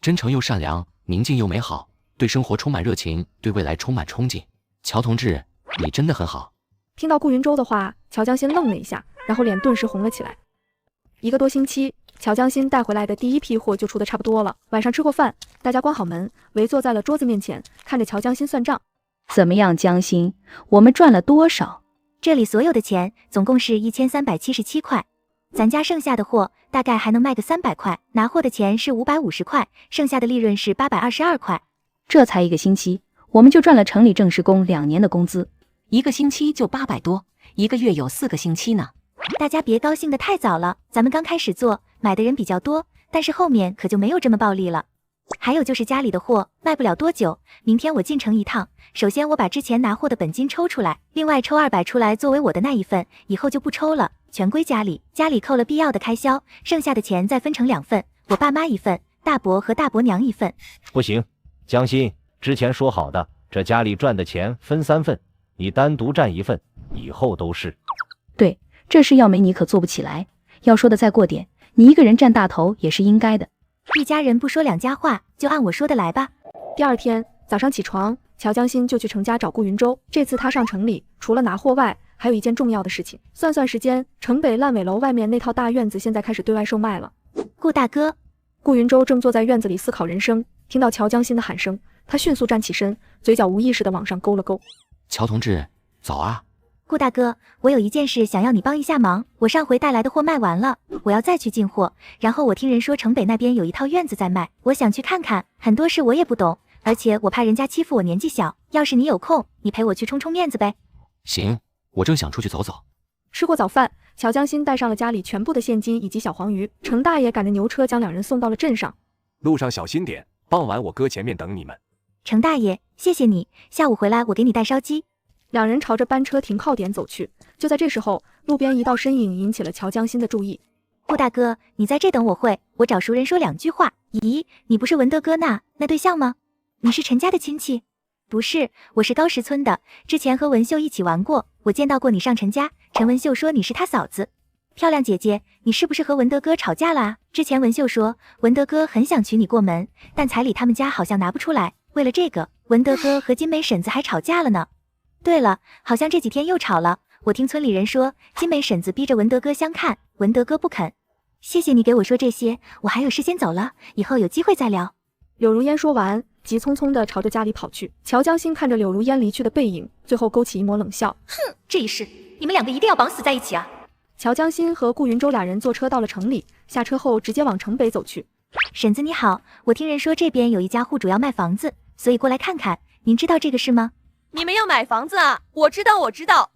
真诚又善良，宁静又美好，对生活充满热情，对未来充满憧憬。乔同志，你真的很好。听到顾云舟的话，乔江心愣了一下，然后脸顿时红了起来。1个多星期，乔江心带回来的第一批货就出的差不多了。晚上吃过饭，大家关好门，围坐在了桌子面前，看着乔江心算账。怎么样，江心，我们赚了多少？这里所有的钱总共是1377块，咱家剩下的货大概还能卖个300块，拿货的钱是550块，剩下的利润是822块。这才1个星期，我们就赚了城里正式工2年的工资。1个星期就800多，1个月有4个星期呢。大家别高兴得太早了，咱们刚开始做，买的人比较多，但是后面可就没有这么暴利了。还有就是家里的货卖不了多久，明天我进城一趟，首先我把之前拿货的本金抽出来，另外抽200出来作为我的那一份，以后就不抽了，全归家里，家里扣了必要的开销，剩下的钱再分成2份，我爸妈一份，大伯和大伯娘一份。不行，江心，之前说好的，这家里赚的钱分3份，你单独占1份，以后都是。对，这事要没你可做不起来，要说的再过点，你一个人占大头也是应该的。一家人不说两家话，就按我说的来吧。第二天早上起床，乔江心就去程家找顾云舟。这次他上城里，除了拿货外，还有一件重要的事情。算算时间，城北烂尾楼外面那套大院子现在开始对外售卖了。顾大哥，顾云舟正坐在院子里思考人生，听到乔江心的喊声，他迅速站起身，嘴角无意识地往上勾了勾。乔同志，早啊。顾大哥，我有一件事想要你帮一下忙。我上回带来的货卖完了，我要再去进货。然后我听人说城北那边有一套院子在卖，我想去看看。很多事我也不懂，而且我怕人家欺负我年纪小。要是你有空，你陪我去充充面子呗。行，我正想出去走走。吃过早饭，乔江心带上了家里全部的现金以及小黄鱼。程大爷赶着牛车将2人送到了镇上。路上小心点，傍晚我搁前面等你们。程大爷，谢谢你，下午回来我给你带烧鸡。2人朝着班车停靠点走去。就在这时候，路边一道身影引起了乔江心的注意。顾大哥，你在这等我会，我找熟人说2句话。咦，你不是文德哥那对象吗？你是陈家的亲戚？不是，我是高石村的，之前和文秀一起玩过，我见到过你上陈家。陈文秀说你是他嫂子。漂亮姐姐，你是不是和文德哥吵架了啊？之前文秀说文德哥很想娶你过门，但彩礼他们家好像拿不出来，为了这个，文德哥和金梅婶子还吵架了呢。对了，好像这几天又吵了。我听村里人说，金梅婶子逼着文德哥相看，文德哥不肯。谢谢你给我说这些，我还有事先走了，以后有机会再聊。柳如烟说完，急匆匆地朝着家里跑去。乔江心看着柳如烟离去的背影，最后勾起一抹冷笑。哼，这一世你们2个一定要绑死在一起啊！乔江心和顾云舟2人坐车到了城里，下车后直接往城北走去。婶子你好，我听人说这边有一家户主要卖房子，所以过来看看，您知道这个事吗？你们要买房子啊？我知道，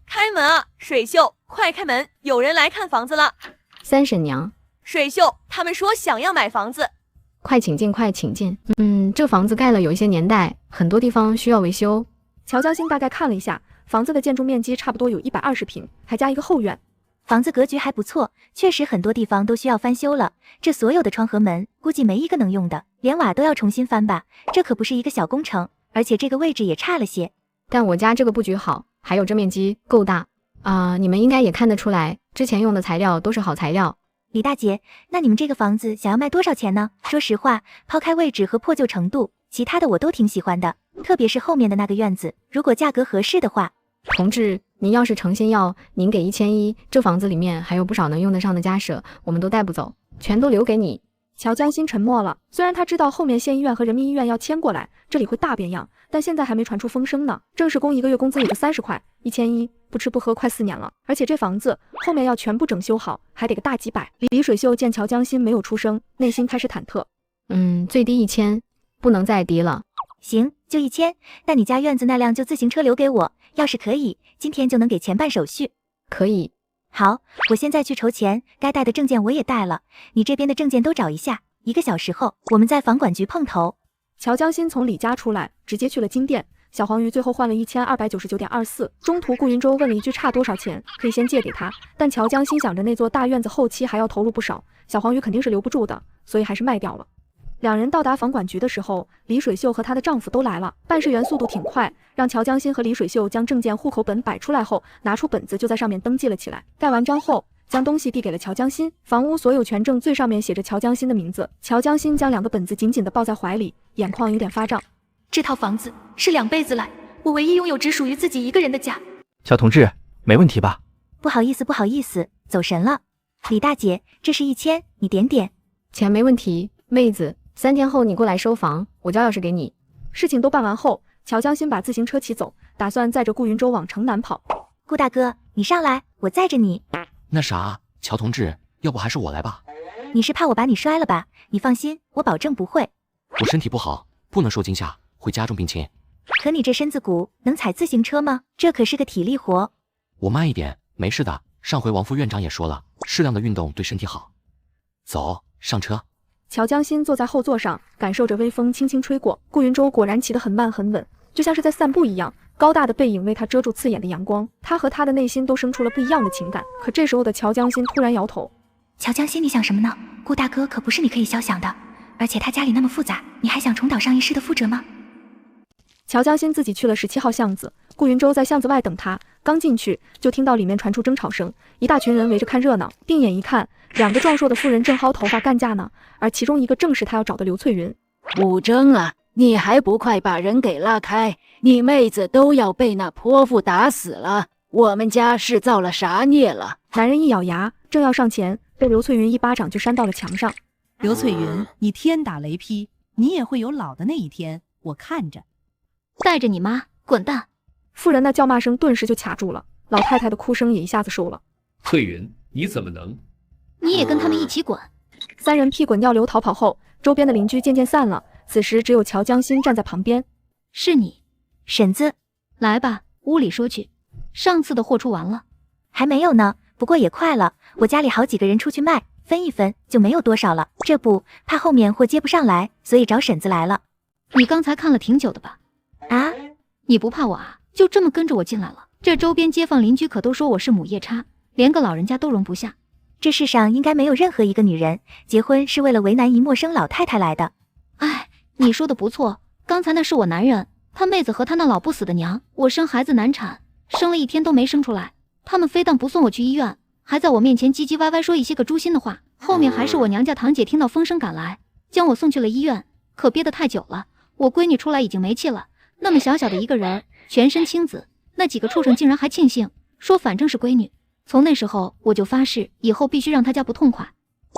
开门啊！水秀，快开门，有人来看房子了。三婶娘，水秀，他们说想要买房子。快请进，快请进。这房子盖了有一些年代，很多地方需要维修。乔江心大概看了一下，房子的建筑面积差不多有120平，还加一个后院。房子格局还不错，确实很多地方都需要翻修了。这所有的窗和门，估计没一个能用的，连瓦都要重新翻吧。这可不是一个小工程，而且这个位置也差了些。但我家这个布局好，还有这面积够大你们应该也看得出来，之前用的材料都是好材料。李大姐，那你们这个房子想要卖多少钱呢？说实话，抛开位置和破旧程度，其他的我都挺喜欢的，特别是后面的那个院子，如果价格合适的话。同志，您要是诚心要，您给1100，这房子里面还有不少能用得上的家舍，我们都带不走，全都留给你。乔江心沉默了，虽然他知道后面县医院和人民医院要迁过来，这里会大变样，但现在还没传出风声呢。正式工1个月工资也就30块，1100，不吃不喝快4年了，而且这房子后面要全部整修好，还得个大几百。李水秀见乔江心没有出声，内心开始忐忑。最低1000，不能再低了。行，就1000，那你家院子那辆旧自行车留给我，要是可以，今天就能给钱办手续。可以。好，我现在去筹钱，该带的证件我也带了，你这边的证件都找一下，1个小时后我们在房管局碰头。乔江心从李家出来，直接去了金店。小黄鱼最后换了1299.24，中途顾云舟问了一句差多少钱，可以先借给他，但乔江心想着那座大院子后期还要投入不少，小黄鱼肯定是留不住的，所以还是卖掉了。2人到达房管局的时候，李水秀和她的丈夫都来了。办事员速度挺快，让乔江心和李水秀将证件户口本摆出来后，拿出本子就在上面登记了起来。盖完章后，将东西递给了乔江心。房屋所有权证最上面写着乔江心的名字。乔江心将2个本子紧紧地抱在怀里，眼眶有点发胀。这套房子是2辈子来我唯一拥有只属于自己一个人的家。乔同志，没问题吧？不好意思，不好意思，走神了。李大姐，这是1000，你点点。钱没问题，妹子，3天后你过来收房，我交钥匙给你。事情都办完后，乔江心把自行车骑走，打算载着顾云舟往城南跑。顾大哥，你上来，我载着你。那啥，乔同志，要不还是我来吧？你是怕我把你摔了吧？你放心，我保证不会。我身体不好，不能受惊吓，会加重病情。可你这身子骨能踩自行车吗？这可是个体力活。我慢一点，没事的。上回王副院长也说了，适量的运动对身体好。走，上车。乔江心坐在后座上，感受着微风轻轻吹过。顾云舟果然骑得很慢很稳，就像是在散步一样。高大的背影为他遮住刺眼的阳光，他和他的内心都生出了不一样的情感。可这时候的乔江心突然摇头。乔江心，你想什么呢？顾大哥可不是你可以肖想的，而且他家里那么复杂，你还想重蹈上一世的覆辙吗？乔江心自己去了17号巷子，顾云舟在巷子外等他。刚进去就听到里面传出争吵声，一大群人围着看热闹。定眼一看，2个壮硕的妇人正薅头发干架呢，而其中一个正是他要找的刘翠云。武征啊，你还不快把人给拉开！你妹子都要被那泼妇打死了，我们家是造了啥孽了？男人一咬牙，正要上前，被刘翠云一巴掌就扇到了墙上。刘翠云，你天打雷劈，你也会有老的那一天，我看着。带着你妈滚蛋！妇人那叫骂声顿时就卡住了，老太太的哭声也一下子收了。翠云，你怎么能？你也跟他们一起滚！3人屁滚尿流逃跑后，周边的邻居渐渐散了，此时只有乔江心站在旁边。是你，婶子，来吧，屋里说去。上次的货出完了，还没有呢，不过也快了。我家里好几个人出去卖，分一分就没有多少了。这不怕后面货接不上来，所以找婶子来了。你刚才看了挺久的吧？啊，你不怕我啊？就这么跟着我进来了？这周边街坊邻居可都说我是母夜叉，连个老人家都容不下。这世上应该没有任何一个女人结婚是为了为难一陌生老太太来的。哎，你说的不错，刚才那是我男人，他妹子和他那老不死的娘，我生孩子难产，生了1天都没生出来，他们非但不送我去医院，还在我面前唧唧歪歪说一些个诛心的话。后面还是我娘家堂姐听到风声赶来，将我送去了医院，可憋得太久了，我闺女出来已经没气了，那么小小的一个人，全身青紫，那几个畜生竟然还庆幸，说反正是闺女。从那时候我就发誓，以后必须让他家不痛快。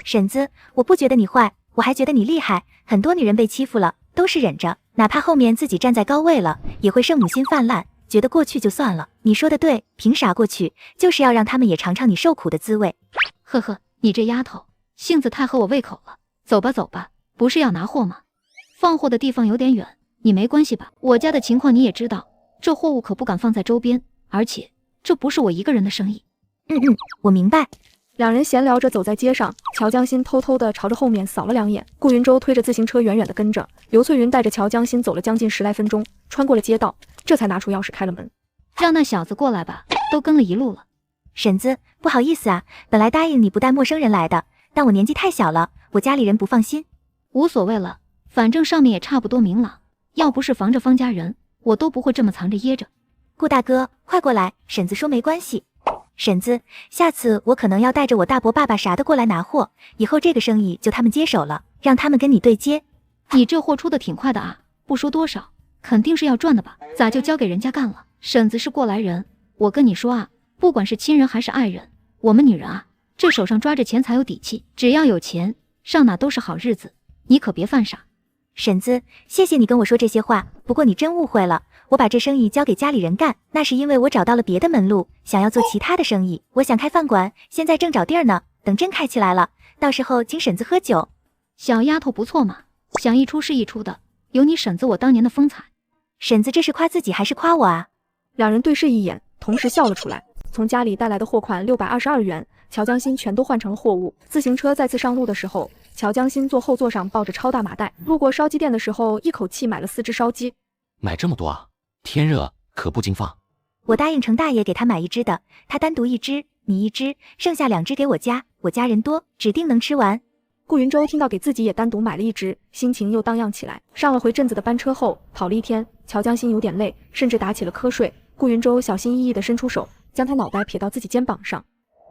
婶子，我不觉得你坏，我还觉得你厉害。很多女人被欺负了，都是忍着，哪怕后面自己站在高位了，也会圣母心泛滥，觉得过去就算了。你说的对，凭啥过去？就是要让他们也尝尝你受苦的滋味。呵呵，你这丫头性子太合我胃口了。走吧走吧，不是要拿货吗？放货的地方有点远，你没关系吧？我家的情况你也知道，这货物可不敢放在周边，而且这不是我一个人的生意。我明白。2人闲聊着走在街上，乔江心偷偷地朝着后面扫了2眼。顾云舟推着自行车远远地跟着，刘翠云带着乔江心走了将近10来分钟，穿过了街道，这才拿出钥匙开了门。让那小子过来吧，都跟了一路了。婶子，不好意思啊，本来答应你不带陌生人来的，但我年纪太小了，我家里人不放心。无所谓了，反正上面也差不多明朗，要不是防着方家人，我都不会这么藏着掖着。顾大哥，快过来，婶子说没关系。婶子，下次我可能要带着我大伯爸爸啥的过来拿货，以后这个生意就他们接手了，让他们跟你对接。你这货出的挺快的啊，不说多少，肯定是要赚的吧？咋就交给人家干了？婶子是过来人，我跟你说啊，不管是亲人还是爱人，我们女人啊，这手上抓着钱才有底气，只要有钱，上哪都是好日子，你可别犯傻。婶子，谢谢你跟我说这些话，不过你真误会了，我把这生意交给家里人干，那是因为我找到了别的门路，想要做其他的生意。我想开饭馆，现在正找地儿呢，等真开起来了，到时候请婶子喝酒。小丫头不错嘛，想一出是一出的，有你婶子我当年的风采。婶子这是夸自己还是夸我啊？2人对视一眼，同时笑了出来。从家里带来的货款622元，乔江心全都换成了货物。自行车再次上路的时候，乔江心坐后座上抱着超大麻袋，路过烧鸡店的时候，一口气买了4只烧鸡。买这么多啊？天热可不经放。我答应程大爷给他买1只的，他单独1只，你1只，剩下2只给我家人多，指定能吃完。顾云舟听到给自己也单独买了1只，心情又荡漾起来。上了回镇子的班车后，跑了1天，乔江心有点累，甚至打起了瞌睡。顾云舟小心翼翼地伸出手，将他脑袋撇到自己肩膀上。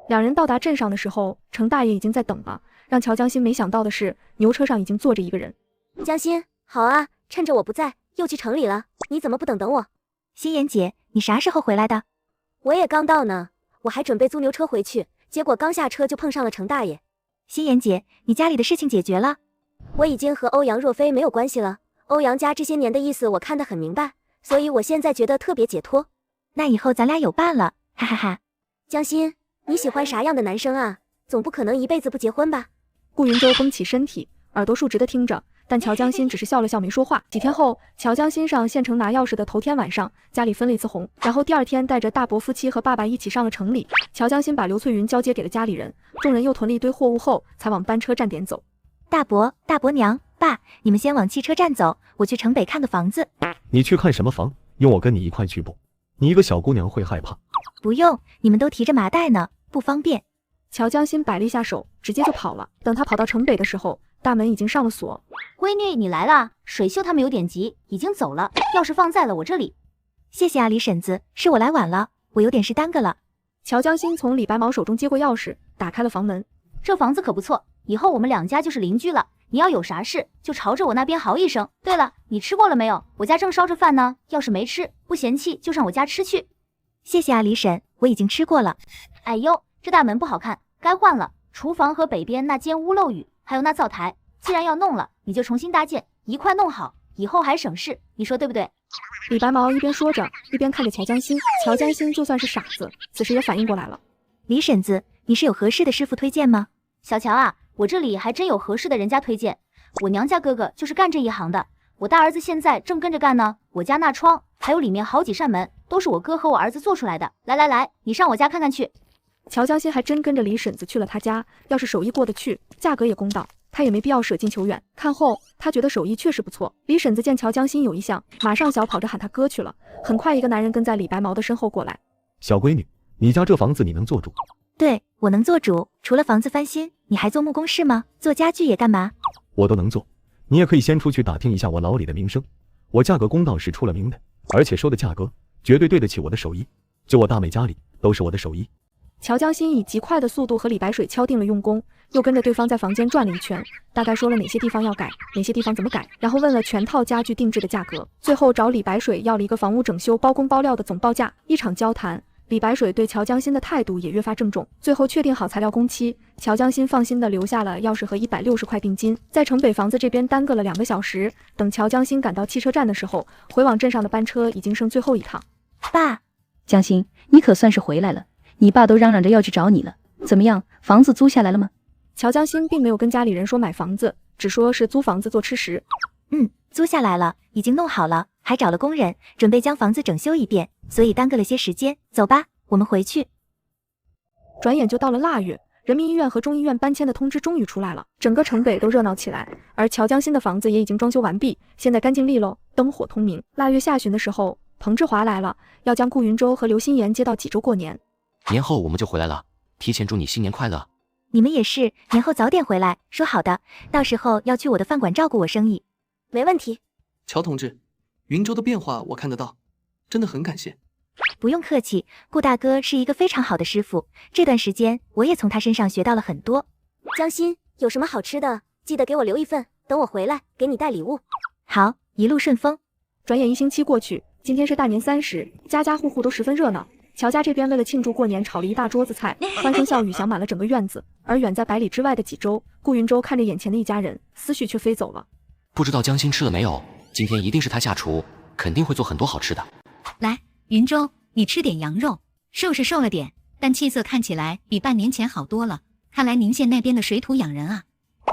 两人到达镇上的时候，程大爷已经在等了。让乔江心没想到的是，牛车上已经坐着一个人。江心，好啊，趁着我不在，又去城里了，你怎么不等我？心妍姐，你啥时候回来的？我也刚到呢，我还准备租牛车回去，结果刚下车就碰上了程大爷。心妍姐，你家里的事情解决了？我已经和欧阳若飞没有关系了，欧阳家这些年的意思我看得很明白，所以我现在觉得特别解脱。那以后咱俩有伴了，哈哈哈。江心，你喜欢啥样的男生啊？总不可能一辈子不结婚吧？顾云舟绷起身体，耳朵竖直的听着，但乔江心只是笑了笑没说话。几天后，乔江心上县城拿钥匙的头天晚上，家里分了一次红，然后第二天带着大伯夫妻和爸爸一起上了城里。乔江心把刘翠云交接给了家里人，众人又囤了一堆货物后，才往班车站点走。大伯、大伯娘、爸，你们先往汽车站走，我去城北看个房子。你去看什么房？用我跟你一块去不？你一个小姑娘会害怕？不用，你们都提着麻袋呢，不方便。乔江心摆了一下手，直接就跑了。等他跑到城北的时候，大门已经上了锁。闺女，你来了。水秀他们有点急，已经走了，钥匙放在了我这里。谢谢啊，李婶子，是我来晚了，我有点事耽搁了。乔江心从李白毛手中接过钥匙，打开了房门。这房子可不错，以后我们两家就是邻居了。你要有啥事，就朝着我那边嚎一声。对了，你吃过了没有？我家正烧着饭呢，要是没吃，不嫌弃就上我家吃去。谢谢啊，李婶，我已经吃过了。哎呦，这大门不好看，该换了。厨房和北边那间屋漏雨，还有那灶台，既然要弄了，你就重新搭建，一块弄好，以后还省事，你说对不对？李白毛一边说着，一边看着乔江心。乔江心就算是傻子，此时也反应过来了。李婶子，你是有合适的师傅推荐吗？小乔啊，我这里还真有合适的人家推荐。我娘家哥哥就是干这一行的，我大儿子现在正跟着干呢。我家那窗还有里面好几扇门，都是我哥和我儿子做出来的。来来来，你上我家看看去。乔江心还真跟着李婶子去了他家，要是手艺过得去，价格也公道，他也没必要舍近求远。看后，他觉得手艺确实不错。李婶子见乔江心有意向，马上小跑着喊他哥去了。很快，一个男人跟在李白毛的身后过来。小闺女，你家这房子你能做主？对，我能做主。除了房子翻新，你还做木工事吗？做家具也干嘛？我都能做。你也可以先出去打听一下我老李的名声，我价格公道是出了名的，而且收的价格绝对对得起我的手艺。就我大妹家里都是我的手艺。乔江心以极快的速度和李白水敲定了用工，又跟着对方在房间转了一圈，大概说了哪些地方要改，哪些地方怎么改，然后问了全套家具定制的价格，最后找李白水要了一个房屋整修包工包料的总报价。一场交谈，李白水对乔江心的态度也越发郑重，最后确定好材料工期，乔江心放心的留下了钥匙和160块定金。在城北房子这边耽搁了2个小时，等乔江心赶到汽车站的时候，回往镇上的班车已经剩最后一趟。爸，江心，你可算是回来了。你爸都嚷嚷着要去找你了，怎么样？房子租下来了吗？乔江心并没有跟家里人说买房子，只说是租房子做吃食。租下来了，已经弄好了，还找了工人，准备将房子整修一遍，所以耽搁了些时间。走吧，我们回去。转眼就到了腊月，人民医院和中医院搬迁的通知终于出来了，整个城北都热闹起来，而乔江心的房子也已经装修完毕，现在干净利落，灯火通明。腊月下旬的时候，彭志华来了，要将顾云舟和刘心妍接到济州过年。年后我们就回来了，提前祝你新年快乐。你们也是，年后早点回来，说好的，到时候要去我的饭馆照顾我生意。没问题。乔同志，云舟的变化我看得到，真的很感谢。不用客气，顾大哥是一个非常好的师傅，这段时间我也从他身上学到了很多。江心，有什么好吃的，记得给我留一份，等我回来给你带礼物。好，一路顺风。转眼1星期过去，今天是大年30，家家户户都十分热闹。乔家这边为了庆祝过年，炒了一大桌子菜，欢声笑语响满了整个院子。而远在百里之外的济州，顾云舟看着眼前的一家人，思绪却飞走了。不知道江心吃了没有？今天一定是他下厨，肯定会做很多好吃的。来，云舟，你吃点羊肉，瘦是瘦了点，但气色看起来比半年前好多了。看来宁县那边的水土养人啊。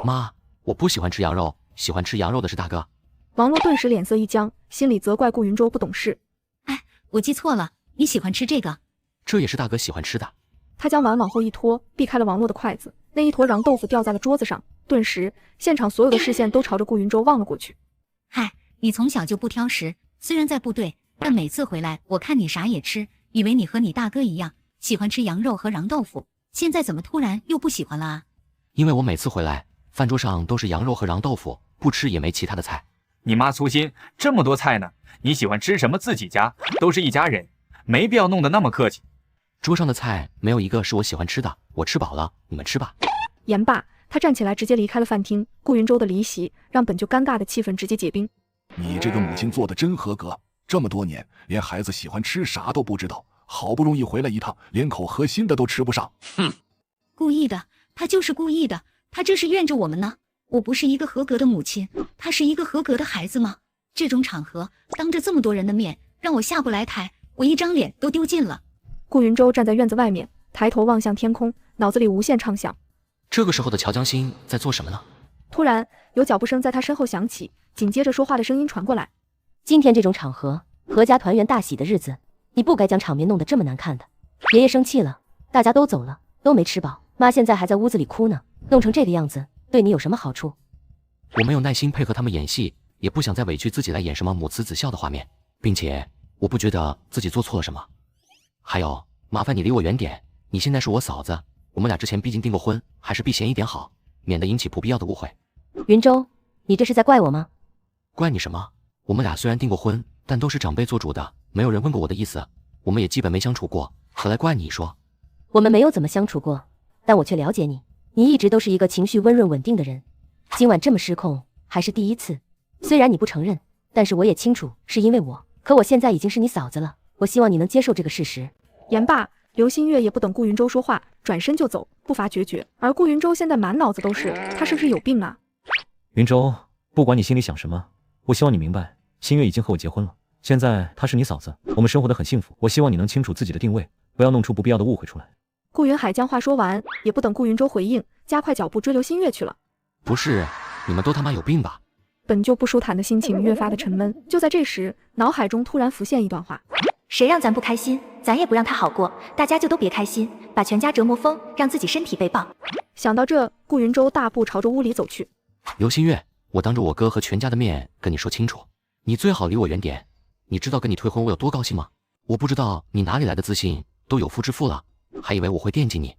妈，我不喜欢吃羊肉，喜欢吃羊肉的是大哥。王洛顿时脸色一僵，心里责怪顾云舟不懂事。哎，我记错了，你喜欢吃这个？这也是大哥喜欢吃的。他将碗往后一拖，避开了王洛的筷子，那一坨瓤豆腐掉在了桌子上，顿时现场所有的视线都朝着顾云舟望了过去。嗨，你从小就不挑食，虽然在部队，但每次回来我看你啥也吃，以为你和你大哥一样喜欢吃羊肉和瓤豆腐，现在怎么突然又不喜欢了啊？因为我每次回来，饭桌上都是羊肉和瓤豆腐，不吃也没其他的菜。你妈粗心，这么多菜呢，你喜欢吃什么自己夹，都是一家人，没必要弄得那么客气。桌上的菜没有一个是我喜欢吃的，我吃饱了，你们吃吧。言罢，他站起来直接离开了饭厅。顾云舟的离席让本就尴尬的气氛直接结冰。你这个母亲做的真合格，这么多年连孩子喜欢吃啥都不知道，好不容易回来一趟，连口核心的都吃不上。哼，故意的，他就是故意的，他这是怨着我们呢。我不是一个合格的母亲，他是一个合格的孩子吗？这种场合，当着这么多人的面，让我下不来台，我一张脸都丢尽了。顾云舟站在院子外面，抬头望向天空，脑子里无限畅想。这个时候的乔江心在做什么呢？突然，有脚步声在他身后响起，紧接着说话的声音传过来：今天这种场合，阖家团圆大喜的日子，你不该将场面弄得这么难看的。爷爷生气了，大家都走了，都没吃饱，妈现在还在屋子里哭呢，弄成这个样子，对你有什么好处？我没有耐心配合他们演戏，也不想再委屈自己来演什么母慈子孝的画面，并且我不觉得自己做错了什么。还有，麻烦你离我远点，你现在是我嫂子，我们俩之前毕竟订过婚，还是避嫌一点好，免得引起不必要的误会。云舟，你这是在怪我吗？怪你什么？我们俩虽然订过婚，但都是长辈做主的，没有人问过我的意思，我们也基本没相处过，何来怪你说？我们没有怎么相处过，但我却了解你，你一直都是一个情绪温润稳定的人，今晚这么失控还是第一次。虽然你不承认，但是我也清楚是因为我，可我现在已经是你嫂子了，我希望你能接受这个事实。言罢，刘新月也不等顾云舟说话，转身就走，步伐决绝。而顾云舟现在满脑子都是，他是不是有病啊？云舟，不管你心里想什么，我希望你明白，新月已经和我结婚了，现在她是你嫂子，我们生活得很幸福。我希望你能清楚自己的定位，不要弄出不必要的误会出来。顾云海将话说完，也不等顾云舟回应，加快脚步追刘新月去了。不是，你们都他妈有病吧？本就不舒坦的心情越发的沉闷。就在这时，脑海中突然浮现一段话：谁让咱不开心，咱也不让他好过，大家就都别开心，把全家折磨疯，让自己身体被爆。想到这，顾云舟大步朝着屋里走去。刘新月，我当着我哥和全家的面跟你说清楚，你最好离我远点。你知道跟你退婚我有多高兴吗？我不知道你哪里来的自信，都有妇之夫了，还以为我会惦记你。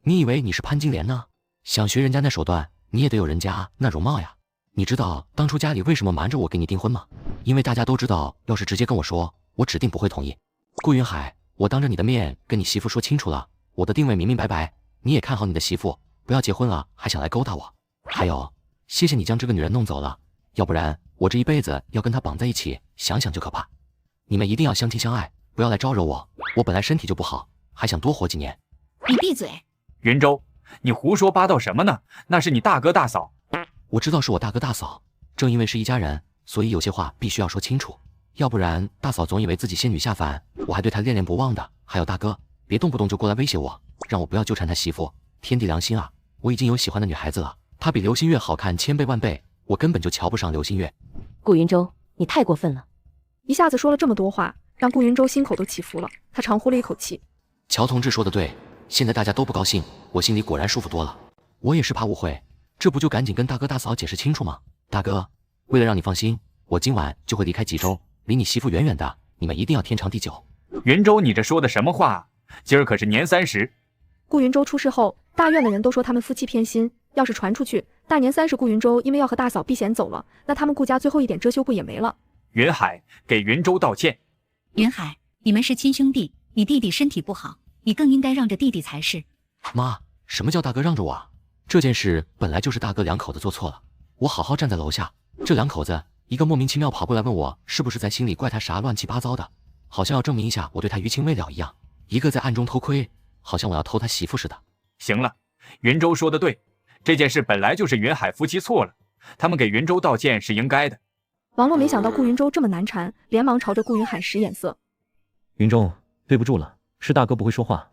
你以为你是潘金莲呢？想学人家那手段，你也得有人家那容貌呀。你知道当初家里为什么瞒着我给你订婚吗？因为大家都知道，要是直接跟我说，我指定不会同意。顾云海，我当着你的面跟你媳妇说清楚了，我的定位明明白白，你也看好你的媳妇，不要结婚了还想来勾搭我。还有，谢谢你将这个女人弄走了，要不然我这一辈子要跟她绑在一起，想想就可怕。你们一定要相亲相爱，不要来招惹我，我本来身体就不好，还想多活几年。你闭嘴！云舟，你胡说八道什么呢？那是你大哥大嫂。我知道是我大哥大嫂，正因为是一家人，所以有些话必须要说清楚，要不然大嫂总以为自己仙女下凡，我还对她恋恋不忘的。还有大哥，别动不动就过来威胁我，让我不要纠缠他媳妇。天地良心啊，我已经有喜欢的女孩子了，她比刘新月好看千倍万倍，我根本就瞧不上刘新月。顾云舟，你太过分了！一下子说了这么多话，让顾云舟心口都起伏了，他长呼了一口气。乔同志说的对，现在大家都不高兴，我心里果然舒服多了。我也是怕误会，这不就赶紧跟大哥大嫂解释清楚吗？大哥，为了让你放心，我今晚就会离开济州，离你媳妇远远的，你们一定要天长地久。云舟，你这说的什么话？今儿可是年30。顾云舟出事后，大院的人都说他们夫妻偏心，要是传出去，大年30顾云舟因为要和大嫂避嫌走了，那他们顾家最后一点遮羞布也没了。云海，给云舟道歉。云海，你们是亲兄弟，你弟弟身体不好，你更应该让着弟弟才是。妈，什么叫大哥让着我啊？这件事本来就是大哥两口子做错了，我好好站在楼下，这两口子一个莫名其妙跑过来问我是不是在心里怪他啥乱七八糟的，好像要证明一下我对他余情未了一样，一个在暗中偷窥，好像我要偷他媳妇似的。行了，云舟说的对，这件事本来就是云海夫妻错了，他们给云舟道歉是应该的。王洛没想到顾云舟这么难缠，连忙朝着顾云海使眼色。云舟，对不住了，是大哥不会说话。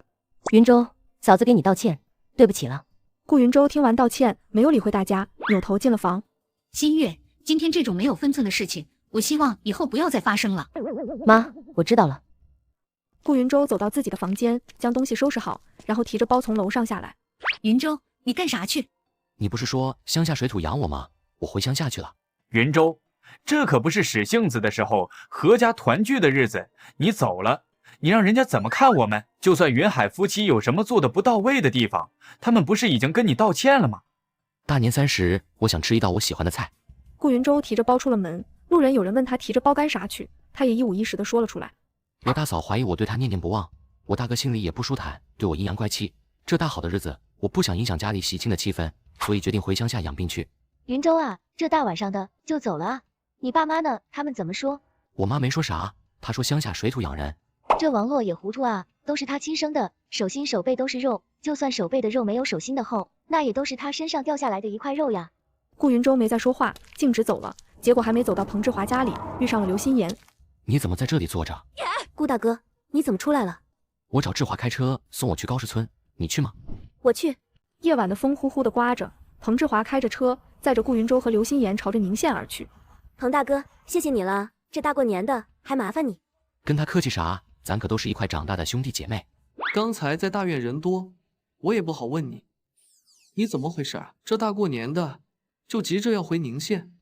云舟，嫂子给你道歉，对不起了。顾云舟听完道歉，没有理会大家，扭头进了房。新月，今天这种没有分寸的事情，我希望以后不要再发生了。妈，我知道了。顾云舟走到自己的房间，将东西收拾好，然后提着包从楼上下来。云舟，你干啥去？你不是说乡下水土养我吗？我回乡下去了。云舟，这可不是使性子的时候，阖家团聚的日子，你走了，你让人家怎么看我们？就算云海夫妻有什么做的不到位的地方，他们不是已经跟你道歉了吗？大年30，我想吃一道我喜欢的菜。顾云舟提着包出了门，路人有人问他提着包干啥去，他也一五一十的说了出来。我大嫂怀疑我对她念念不忘，我大哥心里也不舒坦，对我阴阳怪气。这大好的日子，我不想影响家里喜庆的气氛，所以决定回乡下养病去。云州啊，这大晚上的就走了啊？你爸妈呢？他们怎么说？我妈没说啥，她说乡下水土养人。这王洛也糊涂啊，都是他亲生的，手心手背都是肉，就算手背的肉没有手心的厚，那也都是他身上掉下来的一块肉呀。顾云舟没再说话，径直走了。结果还没走到彭志华家里，遇上了刘心言。你怎么在这里坐着？顾大哥，你怎么出来了？我找志华开车送我去高氏村，你去吗？我去。夜晚的风呼呼的刮着，彭志华开着车载着顾云舟和刘心言朝着宁县而去。彭大哥，谢谢你了，这大过年的还麻烦你。跟他客气啥？咱可都是一块长大的兄弟姐妹。刚才在大院人多，我也不好问你，你怎么回事啊？这大过年的就急着要回宁县？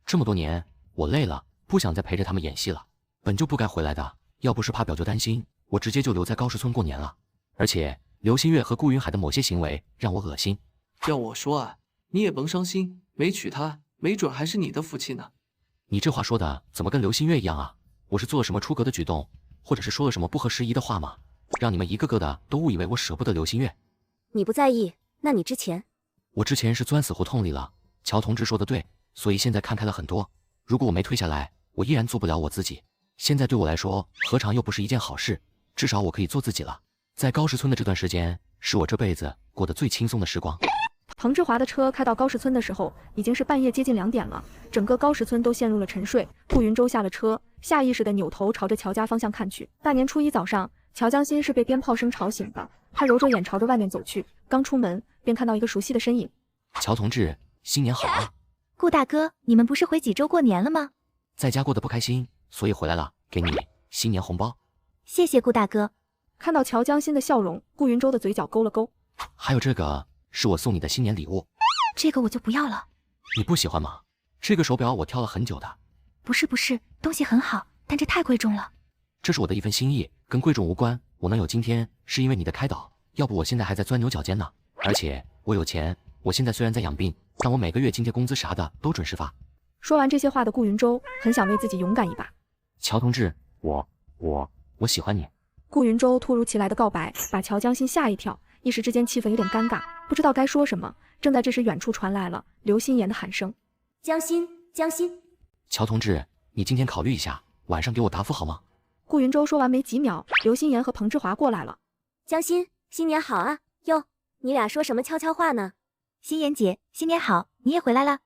这么多年，我累了，不想再陪着他们演戏了。本就不该回来的，要不是怕表舅担心，我直接就留在高氏村过年了。而且刘新月和顾云海的某些行为让我恶心。要我说啊，你也甭伤心，没娶她，没准还是你的福气呢。你这话说的怎么跟刘新月一样啊？我是做了什么出格的举动，或者是说了什么不合时宜的话吗？让你们一个个的都误以为我舍不得刘新月。你不在意，那你之前？我之前是钻死胡同里了。乔同志说的对，所以现在看开了很多。如果我没退下来，我依然做不了我自己。现在对我来说，何尝又不是一件好事？至少我可以做自己了。在高氏村的这段时间，是我这辈子过得最轻松的时光。彭志华的车开到高氏村的时候，已经是半夜接近2点了，整个高氏村都陷入了沉睡。顾云舟下了车，下意识地扭头朝着乔家方向看去。大年初一早上，乔江心是被鞭炮声吵醒的，他揉着眼朝着外面走去，刚出门便看到一个熟悉的身影。乔同志，新年好啊！顾大哥，你们不是回济州过年了吗？在家过得不开心，所以回来了，给你新年红包。谢谢顾大哥。看到乔江心的笑容，顾云舟的嘴角勾了勾。还有这个是我送你的新年礼物。这个我就不要了。你不喜欢吗？这个手表我挑了很久的。不是，东西很好，但这太贵重了。这是我的一份心意，跟贵重无关。我能有今天，是因为你的开导，要不我现在还在钻牛角尖呢。而且我有钱，我现在虽然在养病，但我每个月津贴工资啥的都准时发。说完这些话的顾云舟很想为自己勇敢一把。乔同志，我喜欢你。顾云舟突如其来的告白把乔江心吓一跳，一时之间气氛有点尴尬，不知道该说什么。正在这时，远处传来了刘心言的喊声：“江心，江心。”乔同志，你今天考虑一下，晚上给我答复好吗？顾云舟说完没几秒，刘心言和彭志华过来了。江心，新年好啊！哟，你俩说什么悄悄话呢？心言姐，新年好，你也回来了。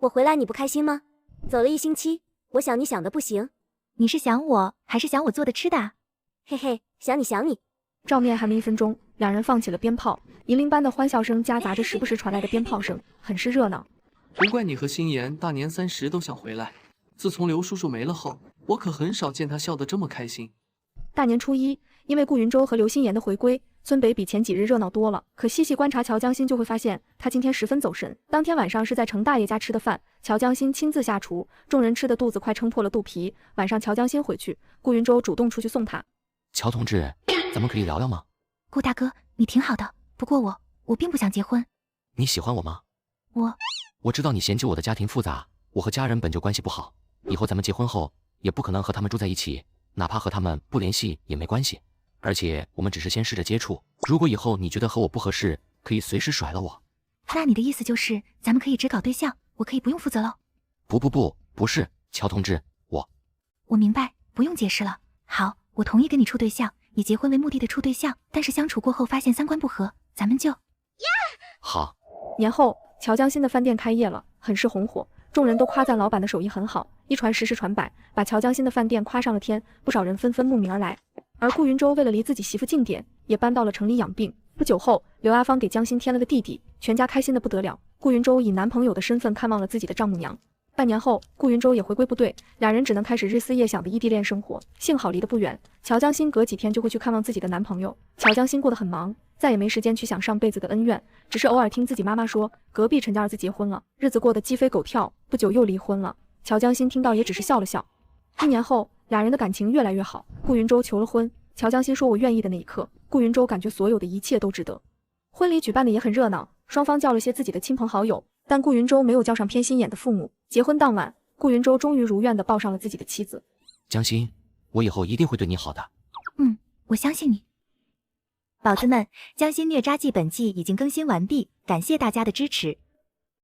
我回来你不开心吗？走了1星期，我想你想的不行。你是想我，还是想我做的吃的啊？嘿嘿，想你。照面还没1分钟，两人放起了鞭炮，银铃般的欢笑声夹杂着时不时传来的鞭炮声，很是热闹。不怪你和心言大年30都想回来。自从刘叔叔没了后，我可很少见他笑得这么开心。大年初一，因为顾云舟和刘心言的回归，村北比前几日热闹多了。可细细观察乔江心，就会发现他今天十分走神。当天晚上是在程大爷家吃的饭，乔江心亲自下厨，众人吃的肚子快撑破了肚皮。晚上乔江心回去，顾云舟主动出去送他。乔同志，咱们可以聊聊吗？顾大哥，你挺好的，不过我并不想结婚。你喜欢我吗？我知道你嫌弃我的家庭复杂，我和家人本就关系不好，以后咱们结婚后也不可能和他们住在一起，哪怕和他们不联系也没关系。而且我们只是先试着接触，如果以后你觉得和我不合适，可以随时甩了我。那你的意思就是咱们可以只搞对象，我可以不用负责喽？不是，乔同志，我明白，不用解释了。好，我同意跟你处对象，以结婚为目的的处对象，但是相处过后发现三观不合，咱们就好。年后，乔江心的饭店开业了，很是红火，众人都夸赞老板的手艺很好，一传十，十传百，把乔江心的饭店夸上了天，不少人纷纷慕名而来。而顾云舟为了离自己媳妇近点，也搬到了城里养病。不久后，刘阿芳给江心添了个弟弟，全家开心的不得了。顾云舟以男朋友的身份看望了自己的丈母娘。半年后，顾云舟也回归部队，两人只能开始日思夜想的异地恋生活。幸好离得不远，乔江心隔几天就会去看望自己的男朋友。乔江心过得很忙，再也没时间去想上辈子的恩怨，只是偶尔听自己妈妈说隔壁陈家儿子结婚了，日子过得鸡飞狗跳，不久又离婚了。乔江心听到也只是笑了笑。1年后，俩人的感情越来越好。顾云舟求了婚，乔江心说我愿意的那一刻，顾云舟感觉所有的一切都值得。婚礼举办的也很热闹，双方叫了些自己的亲朋好友，但顾云舟没有叫上偏心眼的父母。结婚当晚，顾云舟终于如愿地抱上了自己的妻子。江心，我以后一定会对你好的。我相信你。宝子们，《江心虐渣记》本季已经更新完毕，感谢大家的支持。